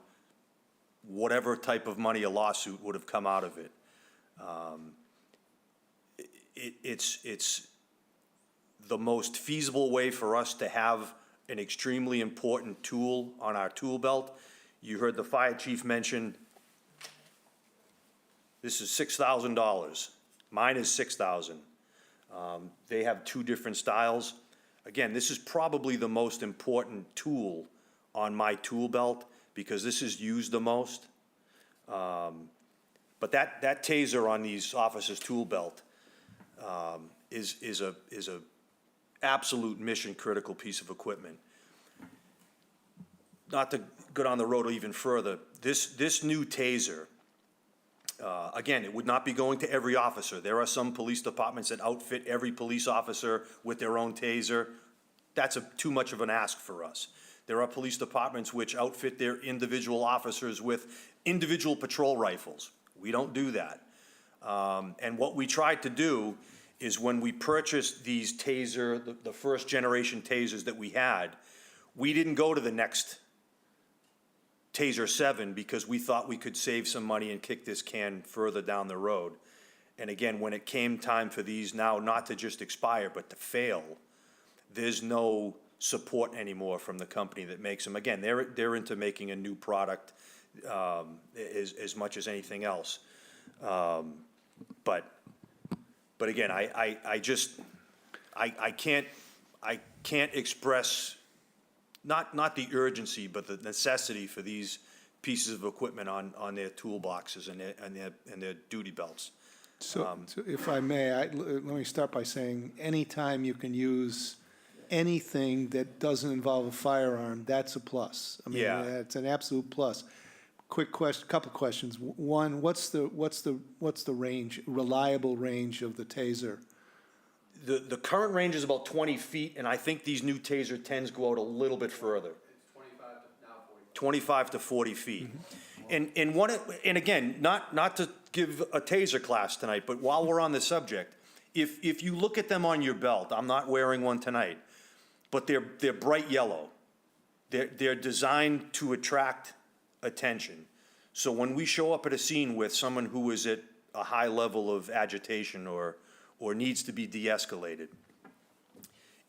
whatever type of money a lawsuit would have come out of it. It's the most feasible way for us to have an extremely important tool on our tool belt. You heard the fire chief mention, this is $6,000. Mine is $6,000. They have 2 different styles. Again, this is probably the most important tool on my tool belt because this is used the most. But that taser on these officers' tool belt is a absolute mission-critical piece of equipment. Not to go down the road even further, this new TASER, again, it would not be going to every officer. There are some police departments that outfit every police officer with their own TASER. That's too much of an ask for us. There are police departments which outfit their individual officers with individual patrol rifles. We don't do that. And what we tried to do is when we purchased these TASER, the first generation TASERs that we had, we didn't go to the next TASER 7 because we thought we could save some money and kick this can further down the road. And again, when it came time for these now not to just expire, but to fail, there's no support anymore from the company that makes them. Again, they're into making a new product as much as anything else. But again, I can't express not the urgency, but the necessity for these pieces of equipment on their toolboxes and their duty belts. So if I may, let me start by saying, anytime you can use anything that doesn't involve a firearm, that's a plus. I mean, Yeah. it's an absolute plus. Quick question, couple questions. One, what's the range, reliable range of the TASER? The current range is about 20 feet, and I think these new TASER 10s go out a little bit further. 25 to 40 feet. And again, not to give a TASER class tonight, but while we're on the subject, if you look at them on your belt, I'm not wearing one tonight, but they're bright yellow. They're designed to attract attention. So when we show up at a scene with someone who is at a high level of agitation or needs to be de-escalated,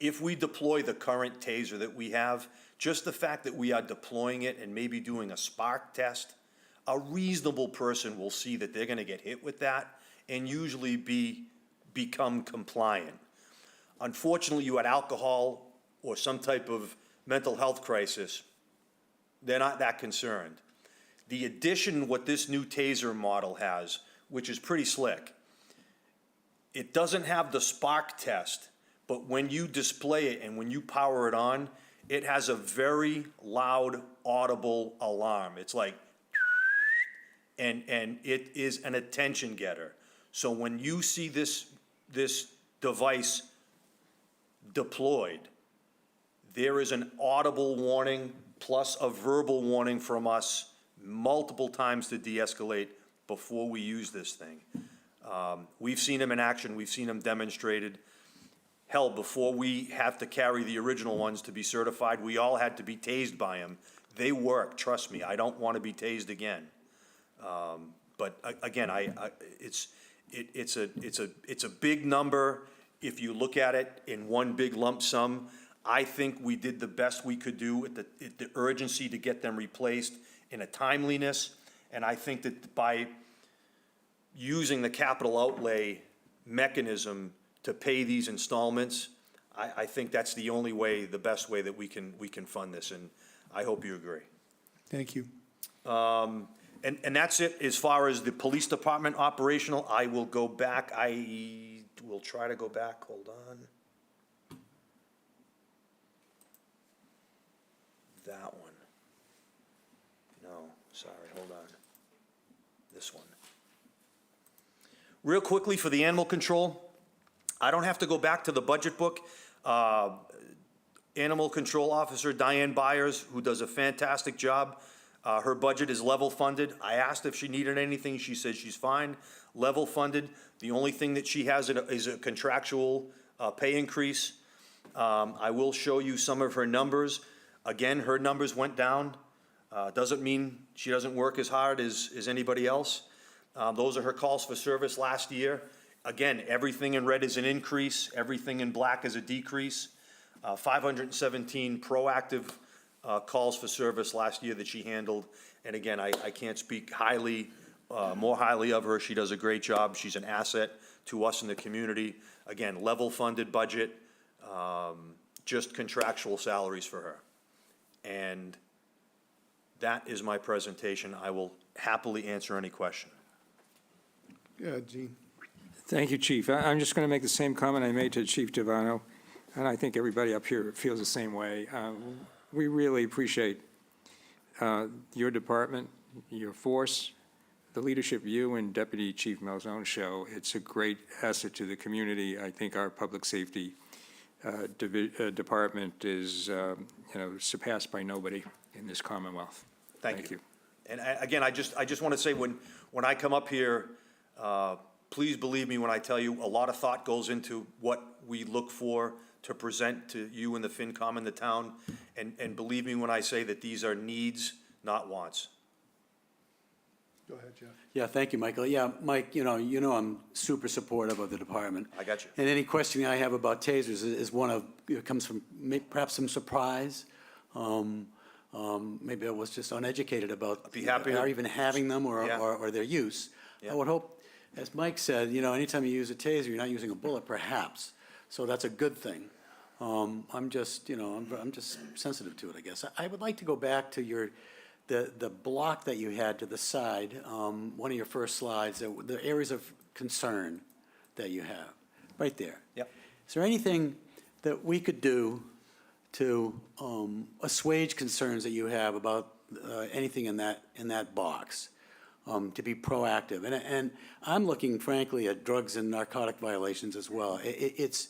if we deploy the current TASER that we have, just the fact that we are deploying it and maybe doing a spark test, a reasonable person will see that they're gonna get hit with that and usually become compliant. Unfortunately, you had alcohol or some type of mental health crisis, they're not that concerned. The addition, what this new TASER model has, which is pretty slick, it doesn't have the spark test, but when you display it and when you power it on, it has a very loud, audible alarm. It's like, and it is an attention getter. So when you see this device deployed, there is an audible warning plus a verbal warning from us multiple times to de-escalate before we use this thing. We've seen them in action, we've seen them demonstrated. Hell, before we have to carry the original ones to be certified, we all had to be tased by them. They work, trust me, I don't want to be tased again. But again, it's a big number. If you look at it in one big lump sum, I think we did the best we could do at the urgency to get them replaced in a timeliness. And I think that by using the capital outlay mechanism to pay these installments, I think that's the only way, the best way that we can fund this, and I hope you agree. Thank you. And that's it as far as the police department operational. I will go back, I will try to go back, hold on. That one. No, sorry, hold on. This one. Real quickly for the animal control, I don't have to go back to the budget book. Animal Control Officer Diane Byers, who does a fantastic job. Her budget is level funded. I asked if she needed anything. She said she's fine, level funded. The only thing that she has is a contractual pay increase. I will show you some of her numbers. Again, her numbers went down. Doesn't mean she doesn't work as hard as anybody else. Those are her calls for service last year. Again, everything in red is an increase. Everything in black is a decrease. 517 proactive calls for service last year that she handled. And again, I can't speak more highly of her. She does a great job. She's an asset to us in the community. Again, level funded budget, just contractual salaries for her. And that is my presentation. I will happily answer any question. Yeah, Gene. Thank you, Chief. I'm just going to make the same comment I made to Chief Devano, and I think everybody up here feels the same way. We really appreciate your department, your force, the leadership you and Deputy Chief Malzone show. It's a great asset to the community. I think our public safety department is, surpassed by nobody in this Commonwealth. Thank you. And again, I just want to say, when I come up here, please believe me when I tell you, a lot of thought goes into what we look for to present to you and the FinCom in the town. And believe me when I say that these are needs, not wants. Go ahead, Jeff. Yeah, thank you, Michael. Yeah, Mike, you know I'm super supportive of the department. I got you. And any question I have about tasers is one of, comes from perhaps some surprise. Maybe I was just uneducated about I'd be happy to- or even having them Yeah. or their use. Yeah. I would hope, as Mike said, anytime you use a taser, you're not using a bullet, perhaps. So that's a good thing. I'm just, I'm just sensitive to it, I guess. I would like to go back to the block that you had to the side, one of your first slides, the areas of concern that you have, right there. Yep. Is there anything that we could do to assuage concerns that you have about anything in that box, to be proactive? And I'm looking frankly at drugs and narcotic violations as well. It's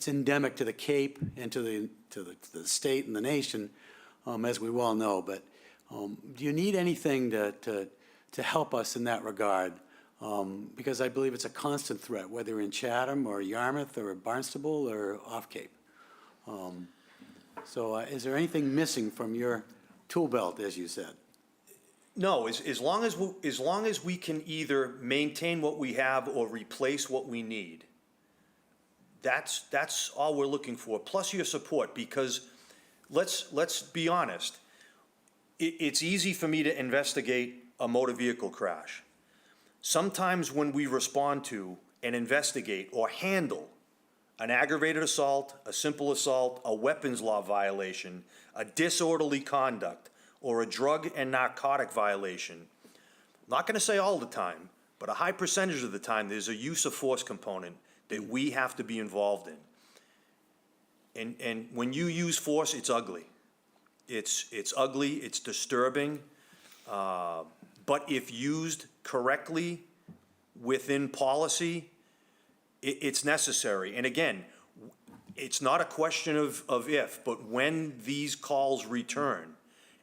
endemic to the Cape and to the state and the nation, as we well know. But do you need anything to help us in that regard? Because I believe it's a constant threat, whether in Chatham or Yarmouth or Barnstable or off Cape. So is there anything missing from your tool belt, as you said? No, as long as we can either maintain what we have or replace what we need, that's all we're looking for, plus your support, because let's be honest, it's easy for me to investigate a motor vehicle crash. Sometimes when we respond to and investigate or handle an aggravated assault, a simple assault, a weapons law violation, a disorderly conduct, or a drug and narcotic violation, I'm not going to say all the time, but a high percentage of the time, there's a use of force component that we have to be involved in. And when you use force, it's ugly. It's ugly, it's disturbing, but if used correctly within policy, it's necessary. And again, it's not a question of if, but when these calls return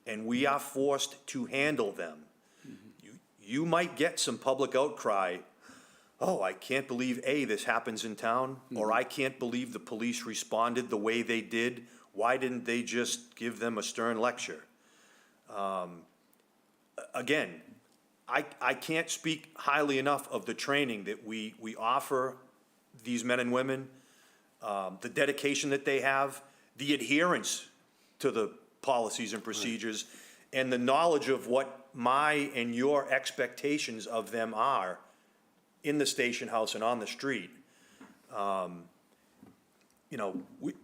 and we are forced to handle them, you might get some public outcry. Oh, I can't believe, A, this happens in town, or I can't believe the police responded the way they did. Why didn't they just give them a stern lecture? Again, I can't speak highly enough of the training that we offer these men and women, the dedication that they have, the adherence to the policies and procedures, and the knowledge of what my and your expectations of them are in the station house and on the street. We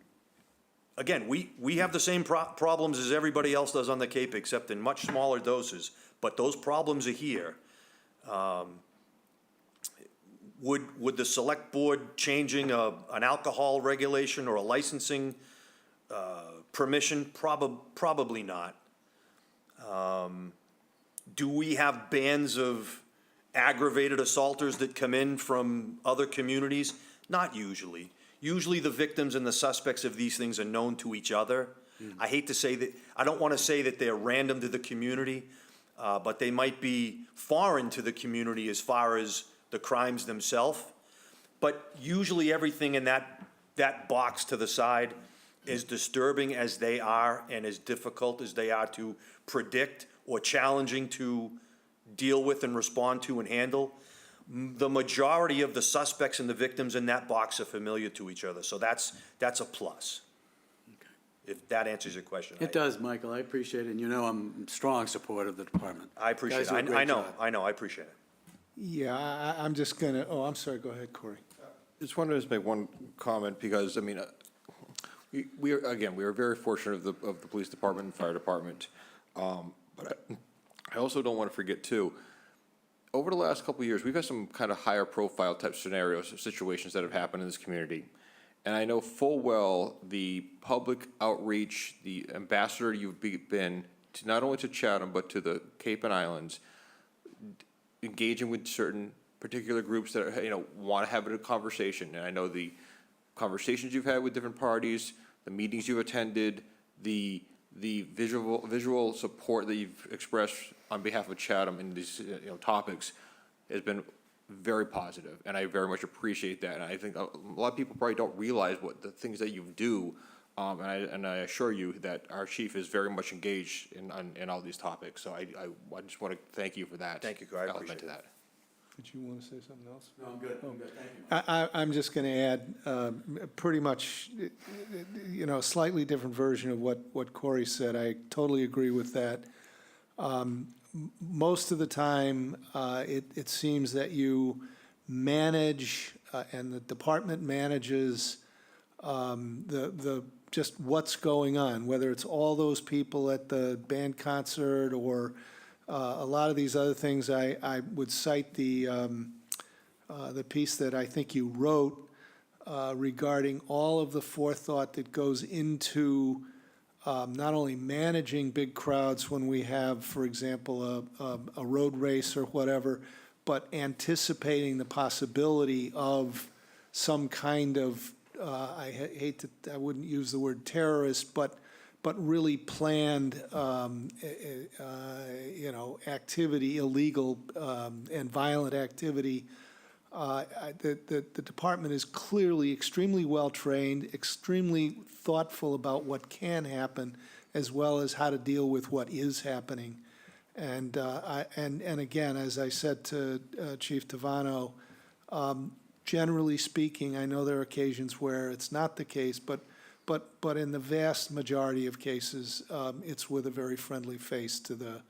have the same problems as everybody else does on the Cape, except in much smaller doses, but those problems are here. Would the select board changing an alcohol regulation or a licensing permission? Probably not. Do we have bands of aggravated assaulters that come in from other communities? Not usually. Usually the victims and the suspects of these things are known to each other. I hate to say that, I don't want to say that they're random to the community, but they might be foreign to the community as far as the crimes themselves. But usually everything in that box to the side, as disturbing as they are and as difficult as they are to predict or challenging to deal with and respond to and handle, the majority of the suspects and the victims in that box are familiar to each other. So that's a plus. If that answers your question. It does, Michael. I appreciate it. And I'm in strong support of the department. I appreciate Guys do a it. great I know, job. I appreciate it. Yeah, I'm just gonna, I'm sorry, go ahead, Corey. Just wanted to make one comment, because, we are very fortunate of the police department and fire department. But I also don't want to forget, too, over the last couple of years, we've had some kind of higher profile type scenarios, situations that have happened in this community. And I know full well the public outreach, the ambassador you've been to not only to Chatham, but to the Cape and Islands, engaging with certain particular groups that, want to have a conversation. And I know the conversations you've had with different parties, the meetings you've attended, the visual support that you've expressed on behalf of Chatham in these topics has been very positive, and I very much appreciate that. And I think a lot of people probably don't realize what the things that you do, and I assure you that our chief is very much engaged in all these topics. So I just want to thank you for that. Thank you, I appreciate that. Did you want to say something else? No, I'm good, thank you. I'm just going to add pretty much, a slightly different version of what Corey said. I totally agree with that. Most of the time, it seems that you manage, and the department manages just what's going on, whether it's all those people at the band concert or a lot of these other things. I would cite the piece that I think you wrote regarding all of the forethought that goes into not only managing big crowds when we have, for example, a road race or whatever, but anticipating the possibility of some kind of, I wouldn't use the word terrorist, but really planned, activity, illegal and violent activity. The department is clearly extremely well-trained, extremely thoughtful about what can happen, as well as how to deal with what is happening. And again, as I said to Chief Tavano, generally speaking, I know there are occasions where it's not the case, but in the vast majority of cases, it's with a very friendly face to the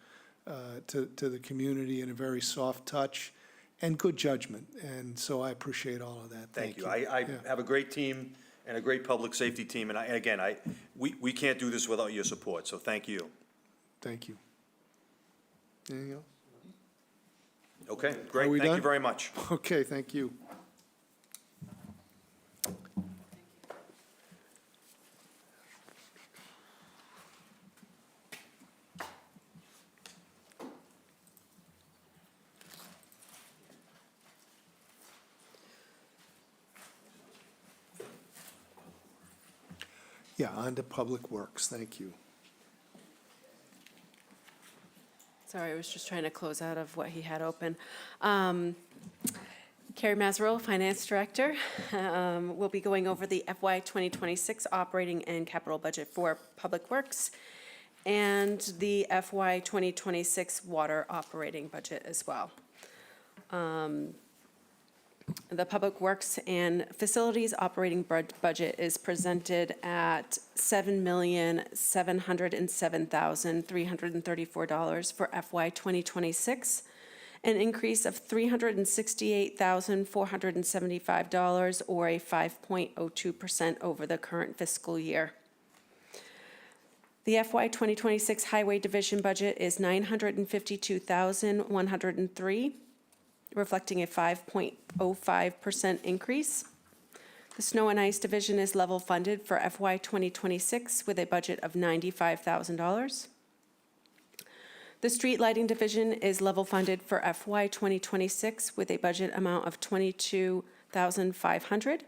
community and a very soft touch and good judgment. And so I appreciate all of that. Thank you. I have a great team and a great public safety team, and we can't do this without your support, so thank you. Thank you. Anything else? Okay, great, we thank you done? very much. Okay, thank you. Yeah, on to Public Works, thank you. Sorry, I was just trying to close out of what he had open. Carrie Mazzarello, Finance Director, will be going over the FY 2026 operating and capital budget for Public Works and the FY 2026 water operating budget as well. The Public Works and Facilities operating budget is presented at $7,707,334 for FY 2026, an increase of $368,475, or a 5.02% over the current fiscal year. The FY 2026 Highway Division budget is $952,103, reflecting a 5.05% increase. The Snow and Ice Division is level funded for FY 2026 with a budget of $95,000. The Street Lighting Division is level funded for FY 2026 with a budget amount of $22,500.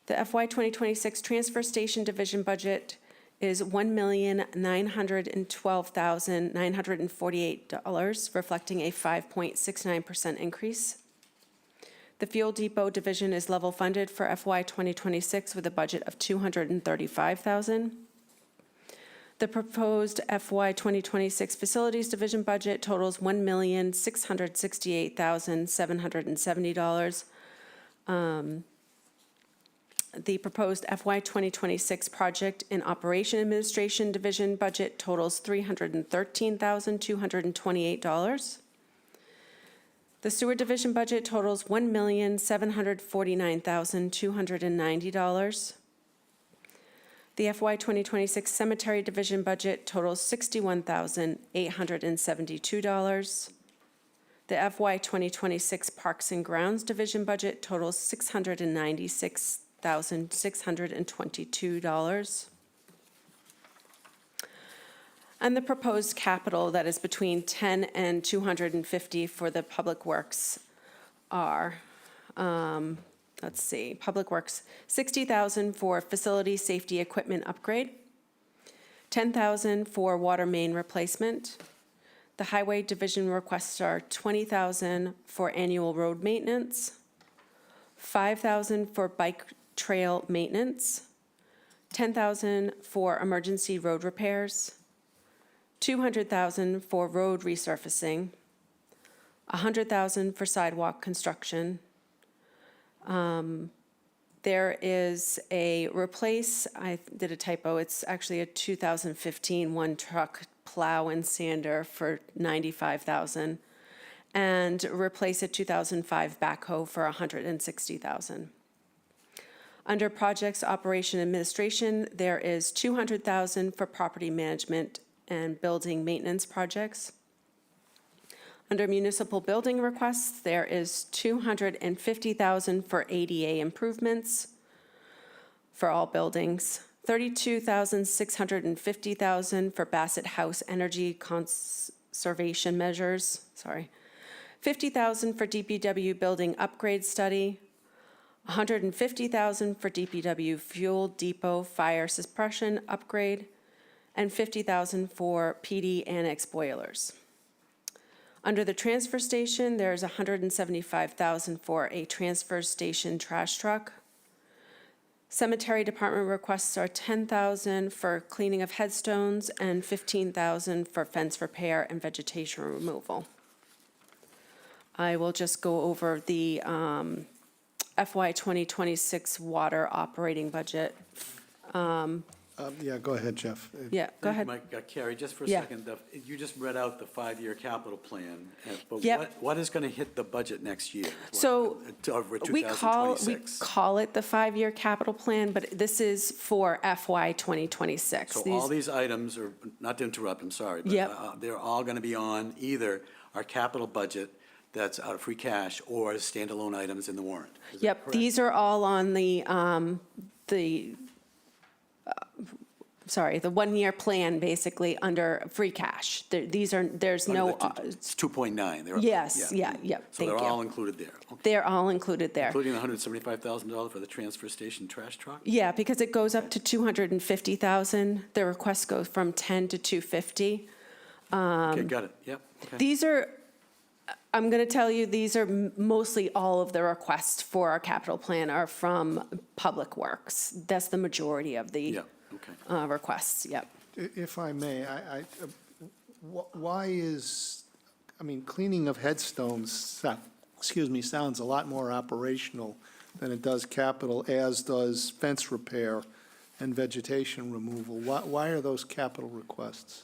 The FY 2026 Transfer Station Division budget is $1,912,948, reflecting a 5.69% increase. The Fuel Depot Division is level funded for FY 2026 with a budget of $235,000. The proposed FY 2026 Facilities Division budget totals $1,668,770. The proposed FY 2026 Project and Operation Administration Division budget totals $313,228. The Sewer Division budget totals $1,749,290. The FY 2026 Cemetery Division budget totals $61,872. The FY 2026 Parks and Grounds Division budget totals $696,622. And the proposed capital that is between 10 and 250 for the Public Works are, let's see, Public Works, 60,000 for facility safety equipment upgrade, 10,000 for water main replacement. The Highway Division requests are 20,000 for annual road maintenance, 5,000 for bike trail maintenance, 10,000 for emergency road repairs, 200,000 for road resurfacing, 100,000 for sidewalk construction. There is a replace, I did a typo, it's actually a 2015 one-truck plow and sander for 95,000, and replace a 2005 backhoe for 160,000. Under Projects Operation Administration, there is 200,000 for property management and building maintenance projects. Under municipal building requests, there is 250,000 for ADA improvements for all buildings, 32,650,000 for Bassett House energy conservation measures, 50,000 for DPW building upgrade study, 150,000 for DPW fuel depot fire suppression upgrade, and 50,000 for PD annex boilers. Under the transfer station, there's 175,000 for a transfer station trash truck. Cemetery department requests are 10,000 for cleaning of headstones and 15,000 for fence repair and vegetation removal. I will just go over the FY 2026 water operating budget. Yeah, go ahead, Jeff. Yeah, go ahead. Carrie, just for a Yeah. second, you just read out the 5-year capital plan, but Yep. what is going to hit the budget next year? So Over we call 2026? it the 5-year capital plan, but this is for FY 2026. So all these items are, not to interrupt, I'm sorry, but Yep. they're all going to be on either our capital budget that's out of free cash or as standalone items in the warrant. Is that Yep, correct? these are all on the 1-year plan, basically, under free cash. There's no, It's 2.9. They're up- yes, yeah, So they're thank all you. included there. Okay. They're all included there. Including the $175,000 for the transfer station trash truck? Yeah, because it goes up to 250,000. The request goes from 10 to 250. Okay, got it, yep. Okay. These are, I'm going to tell you, these are mostly all of the requests for our capital plan are from Public Works. That's the majority of the Yeah, okay. requests, yep. If I may, why is, cleaning of headstones, sounds a lot more operational than it does capital, as does fence repair and vegetation removal. Why are those capital requests?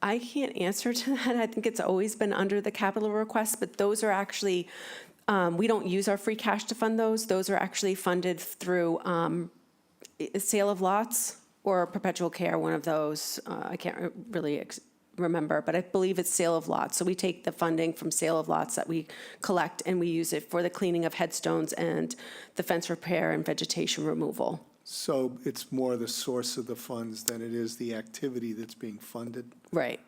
I can't answer to that. I think it's always been under the capital request, but those are actually, we don't use our free cash to fund those. Those are actually funded through sale of lots or perpetual care, one of those. I can't really remember, but I believe it's sale of lots. So we take the funding from sale of lots that we collect and we use it for the cleaning of headstones and the fence repair and vegetation removal. So it's more the source of the funds than it is the activity that's being funded? Right,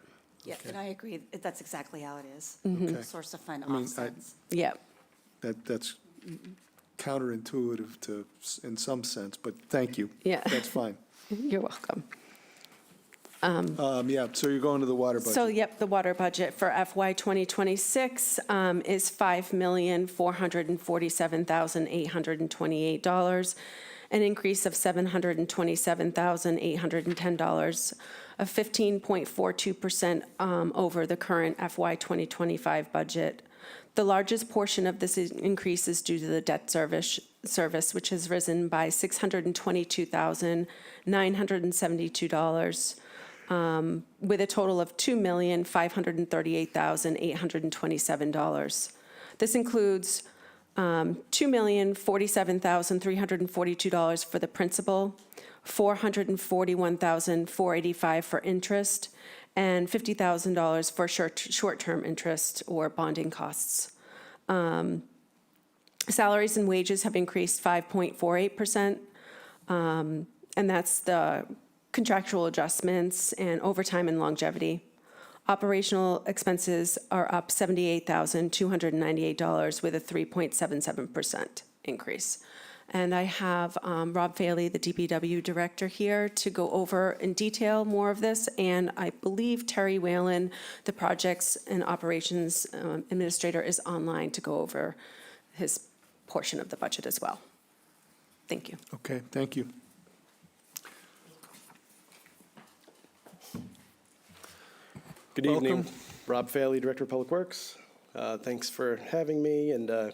Yeah, and I agree, that's exactly how it is. Okay. Source of fund I mean, offsets. yeah. That's counterintuitive in some sense, but thank you. Yeah. That's fine. You're welcome. Yeah, so you're going to the water budget. So, yep, the water budget for FY 2026 is $5,447,828, an increase of $727,810, a 15.42% over the current FY 2025 budget. The largest portion of this increase is due to the debt service, which has risen by $622,972, with a total of $2,538,827. This includes $2,047,342 for the principal, $441,485 for interest, and $50,000 for short-term interest or bonding costs. Salaries and wages have increased 5.48%, and that's the contractual adjustments and overtime and longevity. Operational expenses are up $78,298 with a 3.77% increase. And I have Rob Faley, the DPW director, here to go over in detail more of this. And I believe Terry Whalen, the projects and operations administrator, is online to go over his portion of the budget as well. Thank you. Okay, thank you. Good evening. Welcome. Rob Faley, Director of Public Works. Thanks for having me. And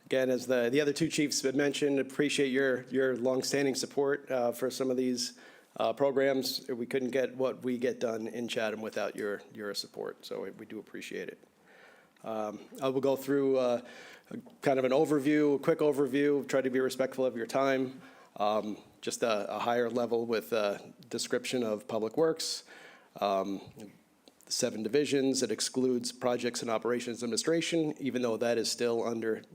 again, as the other two chiefs had mentioned, appreciate your longstanding support for some of these programs. We couldn't get what we get done in Chatham without your support, so we do appreciate it. I will go through kind of an overview, a quick overview, try to be respectful of your time. Just a higher level with description of Public Works. 7 divisions. It excludes projects and operations administration, even though that is still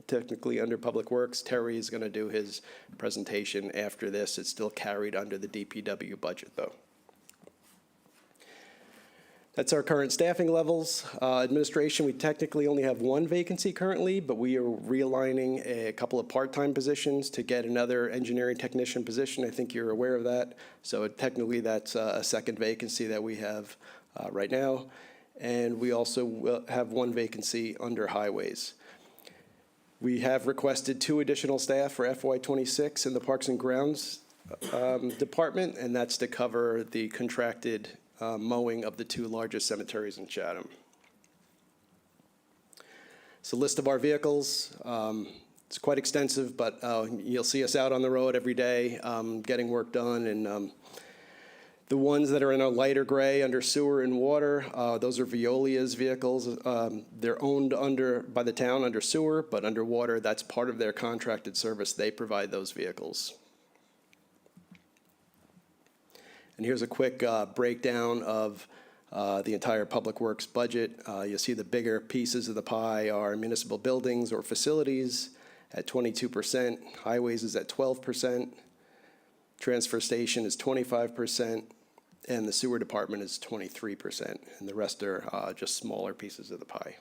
technically under Public Works. Terry is going to do his presentation after this. It's still carried under the DPW budget, though. That's our current staffing levels. Administration, we technically only have 1 vacancy currently, but we are realigning a couple of part-time positions to get another engineering technician position. I think you're aware of that. So technically, that's a 2nd vacancy that we have right now. And we also will have 1 vacancy under highways. We have requested 2 additional staff for FY26 in the Parks and Grounds Department, and that's to cover the contracted mowing of the 2 largest cemeteries in Chatham. It's a list of our vehicles. It's quite extensive, but you'll see us out on the road every day getting work done. And the ones that are in a lighter gray under sewer and water, those are Veolia's vehicles. They're owned by the town under sewer, but under water, that's part of their contracted service. They provide those vehicles. And here's a quick breakdown of the entire Public Works budget. You'll see the bigger pieces of the pie are municipal buildings or facilities at 22%, highways is at 12%, transfer station is 25%, and the sewer department is 23%, and the rest are just smaller pieces of the pie.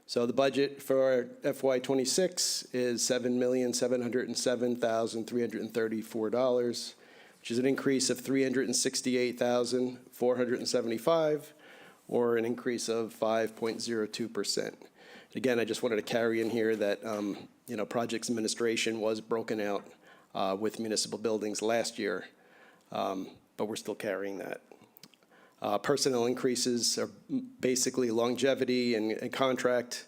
So the budget for FY26 is $7,707,334, which is an increase of $368,475, or an increase of 5.02%. Again, I just wanted to carry in here that projects administration was broken out with municipal buildings last year, but we're still carrying that. Personnel increases are basically longevity and contract,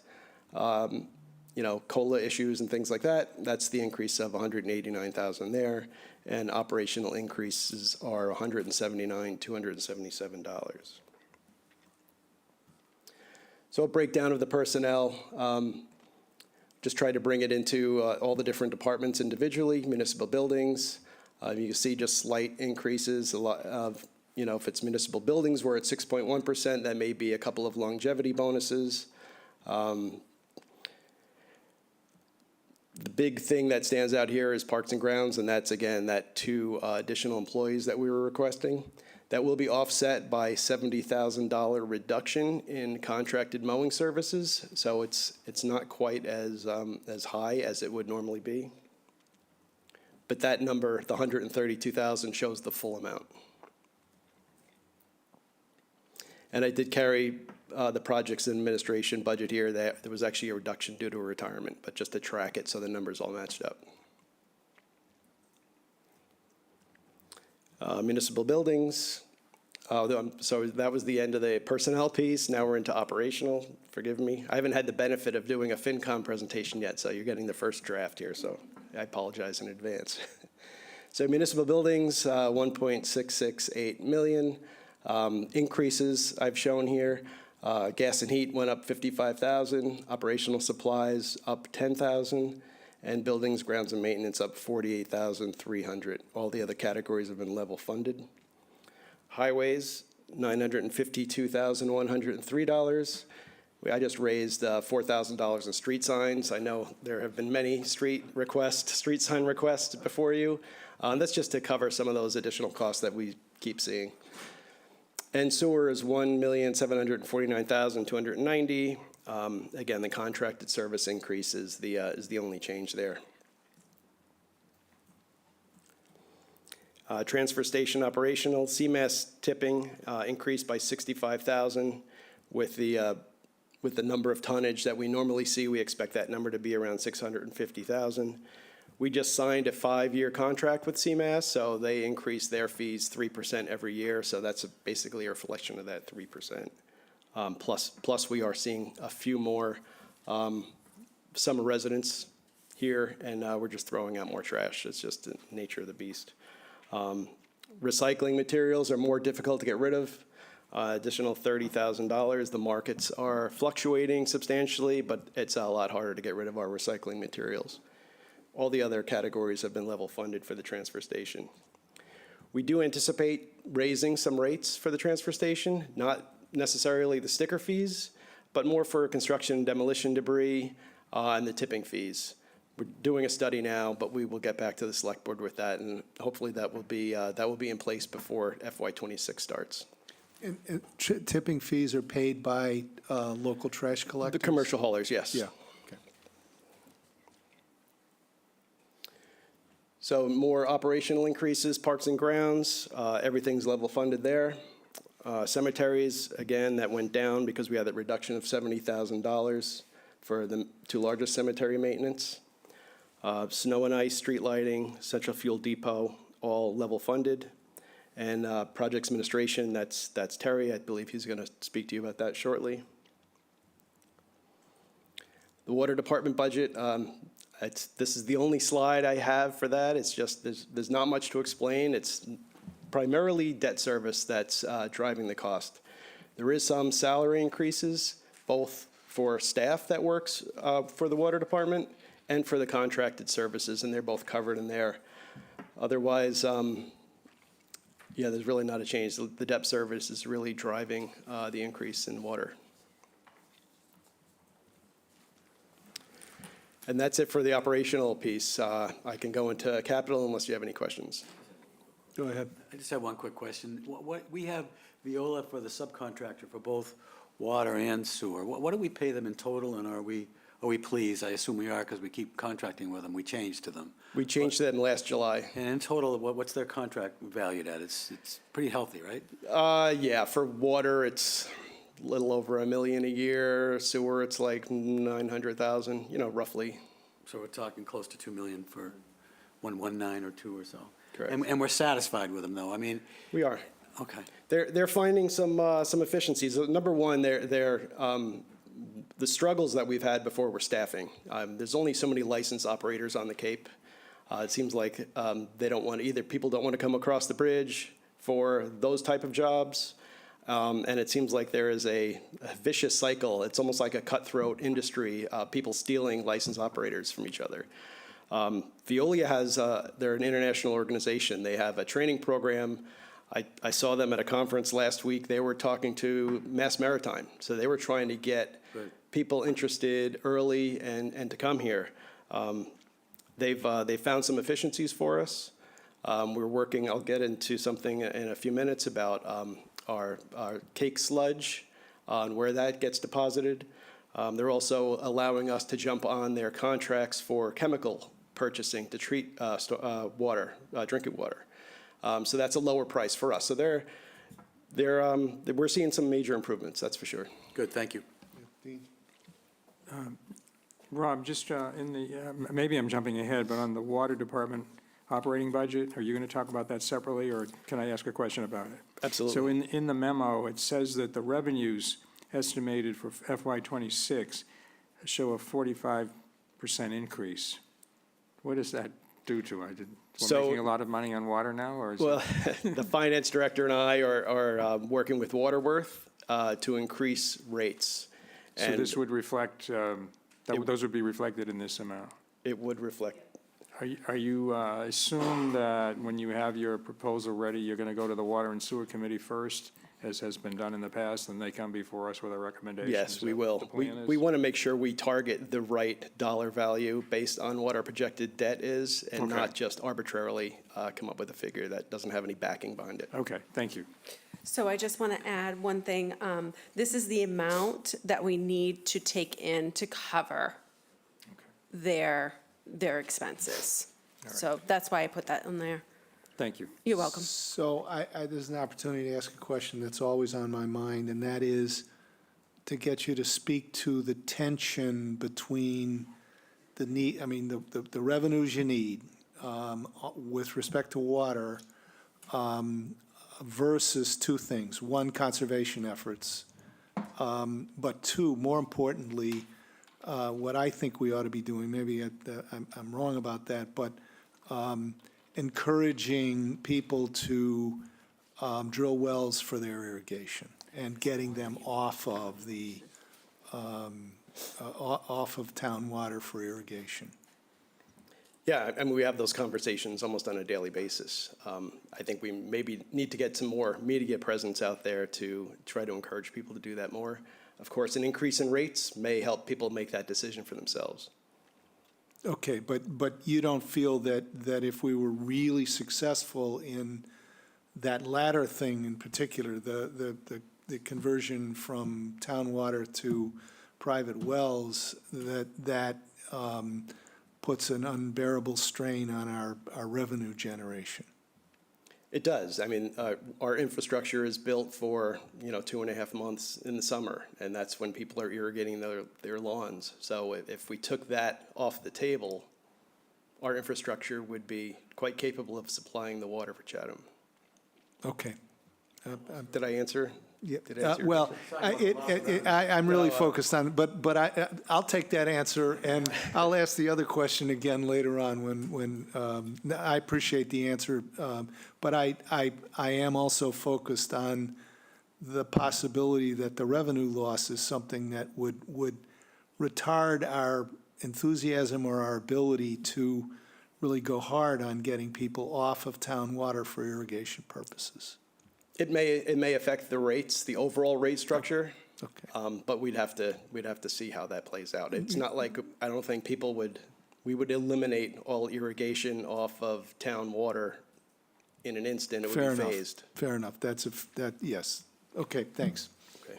COLA issues and things like that. That's the increase of $189,000 there, and operational increases are $179,277. So a breakdown of the personnel. Just try to bring it into all the different departments individually, municipal buildings. You can see just slight increases. A lot of, if it's municipal buildings, we're at 6.1%. That may be a couple of longevity bonuses. The big thing that stands out here is Parks and Grounds, and that's, again, that 2 additional employees that we were requesting. That will be offset by $70,000 reduction in contracted mowing services, so it's not quite as high as it would normally be. But that number, the $132,000, shows the full amount. And I did carry the projects administration budget here. There was actually a reduction due to a retirement, but just to track it so the numbers all matched up. Municipal buildings. So that was the end of the personnel piece. Now we're into operational. Forgive me. I haven't had the benefit of doing a FinCom presentation yet, so you're getting the first draft here, so I apologize in advance. So municipal buildings, $1.668 million. Increases I've shown here. Gas and heat went up $55,000. Operational supplies up $10,000. And buildings, grounds, and maintenance up $48,300. All the other categories have been level funded. Highways, $952,103. I just raised $4,000 in street signs. I know there have been many street sign requests before you. That's just to cover some of those additional costs that we keep seeing. And sewer is $1,749,290. Again, the contracted service increase is the only change there. Transfer station operational, CMAS tipping increased by $65,000 with the number of tonnage that we normally see. We expect that number to be around $650,000. We just signed a 5-year contract with CMAS, so they increase their fees 3% every year. So that's basically a reflection of that 3%. Plus, we are seeing a few more summer residents here, and we're just throwing out more trash. It's just the nature of the beast. Recycling materials are more difficult to get rid of. Additional $30,000. The markets are fluctuating substantially, but it's a lot harder to get rid of our recycling materials. All the other categories have been level funded for the transfer station. We do anticipate raising some rates for the transfer station, not necessarily the sticker fees, but more for construction and demolition debris and the tipping fees. We're doing a study now, but we will get back to the select board with that, and hopefully that will be in place before FY26 starts. And tipping fees are paid by local trash collectors? The commercial haulers, yes. Yeah. Okay. So more operational increases, parks and grounds, everything's level funded there. Cemeteries, again, that went down because we had that reduction of $70,000 for the 2 largest cemetery maintenance. Snow and ice, street lighting, central fuel depot, all level funded. And projects administration, that's Terry. I believe he's going to speak to you about that shortly. The water department budget, this is the only slide I have for that. It's just, there's not much to explain. It's primarily debt service that's driving the cost. There is some salary increases, both for staff that works for the water department and for the contracted services, and they're both covered in there. Otherwise, yeah, there's really not a change. The debt service is really driving the increase in water. And that's it for the operational piece. I can go into capital unless you have any questions. Go ahead. I just have one quick question. We have Viola for the subcontractor for both water and sewer. What do we pay them in total, and are we pleased? I assume we are because we keep contracting with them. We changed to them. We changed that in last July. And in total, what's their contract valued at? It's pretty healthy, right? Yeah, for water, it's a little over $1 million a year. Sewer, it's like $900,000, roughly. So we're talking close to $2 million for 1.19 or 2 or so. Correct. And we're satisfied with them, though. I mean, We are. okay. They're finding some efficiencies. Number one, the struggles that we've had before were staffing. There's only so many licensed operators on the Cape. It seems like they don't want either. People don't want to come across the bridge for those type of jobs. And it seems like there is a vicious cycle. It's almost like a cutthroat industry, people stealing licensed operators from each other. Veolia has, they're an international organization. They have a training program. I saw them at a conference last week. They were talking to Mass Maritime. So they were trying to get people interested early and to come here. They've found some efficiencies for us. We're working, I'll get into something in a few minutes about our cake sludge on where that gets deposited. They're also allowing us to jump on their contracts for chemical purchasing to treat water, drinking water. So that's a lower price for us. So we're seeing some major improvements, that's for sure. Good, thank you. Rob, just maybe I'm jumping ahead, but on the water department operating budget, are you going to talk about that separately, or can I ask a question about it? Absolutely. So in the memo, it says that the revenues estimated for FY26 show a 45% increase. What does that do to it? We're making a lot of money on water now, or is well, the finance director and I are working with Waterworth to increase rates. So this would reflect, those would be reflected in this amount? It would reflect. Are you assume that when you have your proposal ready, you're going to go to the Water and Sewer Committee first, as has been done in the past, and they come before us with a recommendation? Yes, we will. We want to make sure we target the right dollar value based on what our projected debt is, and Okay. not just arbitrarily come up with a figure that doesn't have any backing behind it. Okay, thank you. So I just want to add one thing. This is the amount that we need to take in to cover their expenses. So that's why I put that in there. Thank you. You're welcome. So there's an opportunity to ask a question that's always on my mind, and that is to get you to speak to the tension between the need, I mean, the revenues you need with respect to water versus two things. One, conservation efforts, but two, more importantly, what I think we ought to be doing, maybe I'm wrong about that, but encouraging people to drill wells for their irrigation and getting them off of the, off of town water for irrigation. Yeah, I mean, we have those conversations almost on a daily basis. I think we maybe need to get some more media presence out there to try to encourage people to do that more. Of course, an increase in rates may help people make that decision for themselves. Okay, but you don't feel that if we were really successful in that latter thing in particular, the conversion from town water to private wells, that puts an unbearable strain on our revenue generation? It does. I mean, our infrastructure is built for, 2.5 months in the summer, and that's when people are irrigating their lawns. So if we took that off the table, our infrastructure would be quite capable of supplying the water for Chatham. Okay. Did I answer? Yeah, Did I answer your well, question? I'm really focused on, but I'll take that answer, and I'll ask the other question again later on when I appreciate the answer, but I am also focused on the possibility that the revenue loss is something that would retard our enthusiasm or our ability to really go hard on getting people off of town water for irrigation purposes. It may affect the rates, the overall rate structure. Okay. But we'd have to see how that plays out. It's not like, I don't think we would eliminate all irrigation off of town water in an instant. It would Fair be enough. phased. Fair enough. Yes. Okay, thanks. Okay.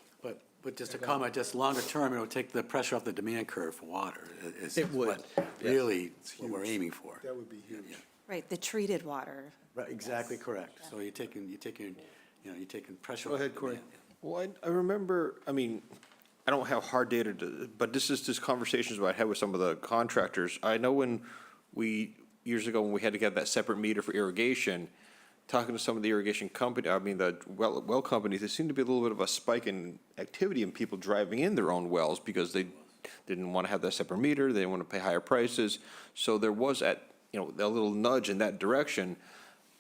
But just a comment, just longer term, it'll take the pressure off the demand curve for water. It would, what yes. Really, what we're aiming for. That would be huge. Right, the treated water. Right, exactly correct. So you're taking pressure Go off. ahead, the Corey. demand. Well, I remember, I mean, I don't have hard data but this is just conversations I had with some of the contractors. I know years ago, when we had to get that separate meter for irrigation, talking to some of the irrigation company, the well companies, there seemed to be a little bit of a spike in activity in people driving in their own wells because they didn't want to have that separate meter, they didn't want to pay higher prices. So there was a little nudge in that direction.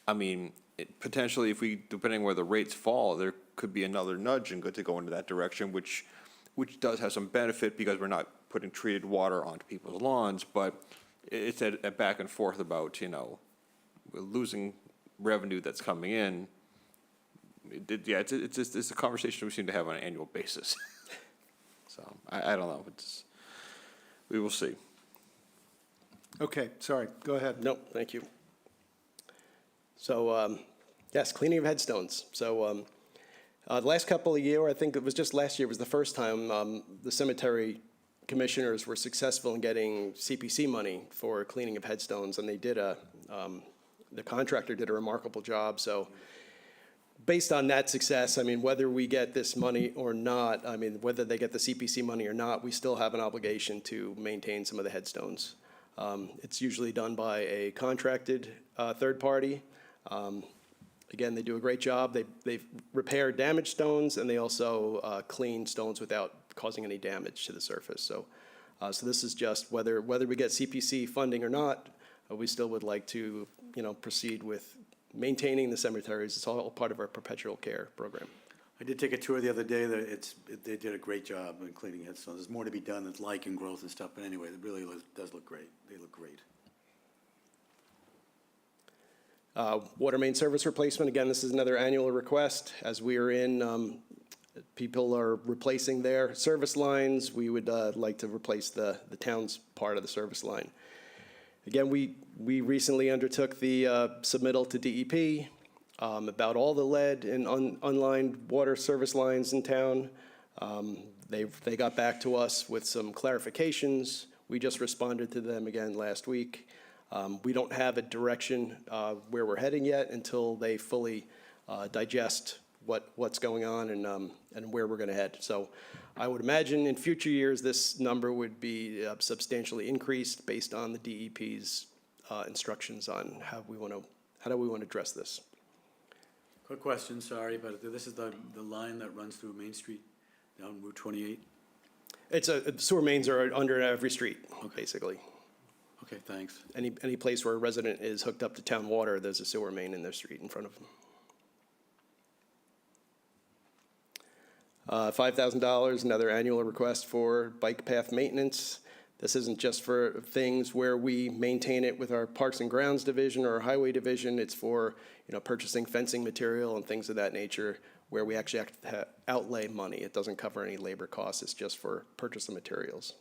I mean, potentially, depending where the rates fall, there could be another nudge and to go into that direction, which does have some benefit because we're not putting treated water onto people's lawns, but it's a back and forth about, we're losing revenue that's coming in. It's a conversation we seem to have on an annual basis. So I don't know. We will see. Okay, sorry, go ahead. Nope, thank you. So, yes, cleaning of headstones. So the last couple of years, I think it was just last year was the first time the cemetery commissioners were successful in getting CPC money for cleaning of headstones, and they did the contractor did a remarkable job. So based on that success, whether we get this money or not, whether they get the CPC money or not, we still have an obligation to maintain some of the headstones. It's usually done by a contracted third party. Again, they do a great job. They repair damaged stones, and they also clean stones without causing any damage to the surface. So this is just whether we get CPC funding or not, we still would like to proceed with maintaining the cemeteries. It's all part of our perpetual care program. I did take a tour the other day. They did a great job in cleaning headstones. There's more to be done. There's lichen growth and stuff, but anyway, it really does look great. They look great. Water main service replacement, again, this is another annual request. As we are in, people are replacing their service lines. We would like to replace the town's part of the service line. Again, we recently undertook the submittal to DEP about all the lead and unlined water service lines in town. They got back to us with some clarifications. We just responded to them again last week. We don't have a direction where we're heading yet until they fully digest what's going on and where we're going to head. So I would imagine in future years this number would be substantially increased based on the DEP's instructions on how do we want to address this. Quick question, sorry, but this is the line that runs through Main Street down Route 28? It's sewer mains are under every street, basically. Okay, thanks. Any place where a resident is hooked up to town water, there's a sewer main in their street in front of them. $5,000, another annual request for bike path maintenance. This isn't just for things where we maintain it with our Parks and Grounds division or our Highway division. It's for, purchasing fencing material and things of that nature where we actually have to outlay money. It doesn't cover any labor costs. It's just for purchase of materials.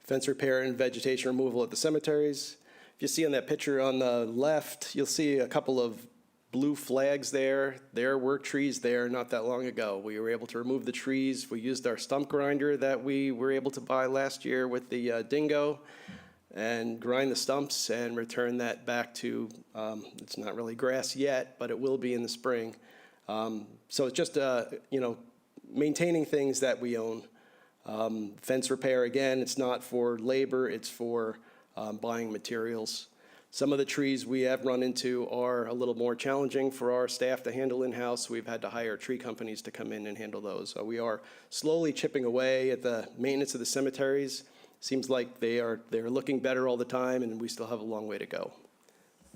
Fence repair and vegetation removal at the cemeteries. If you see on that picture on the left, you'll see a couple of blue flags there. There were trees there not that long ago. We were able to remove the trees. We used our stump grinder that we were able to buy last year with the dingo and grind the stumps and return that back to, it's not really grass yet, but it will be in the spring. So it's just, maintaining things that we own. Fence repair, again, it's not for labor, it's for buying materials. Some of the trees we have run into are a little more challenging for our staff to handle in-house. We've had to hire tree companies to come in and handle those. So we are slowly chipping away at the maintenance of the cemeteries. Seems like they're looking better all the time, and we still have a long way to go.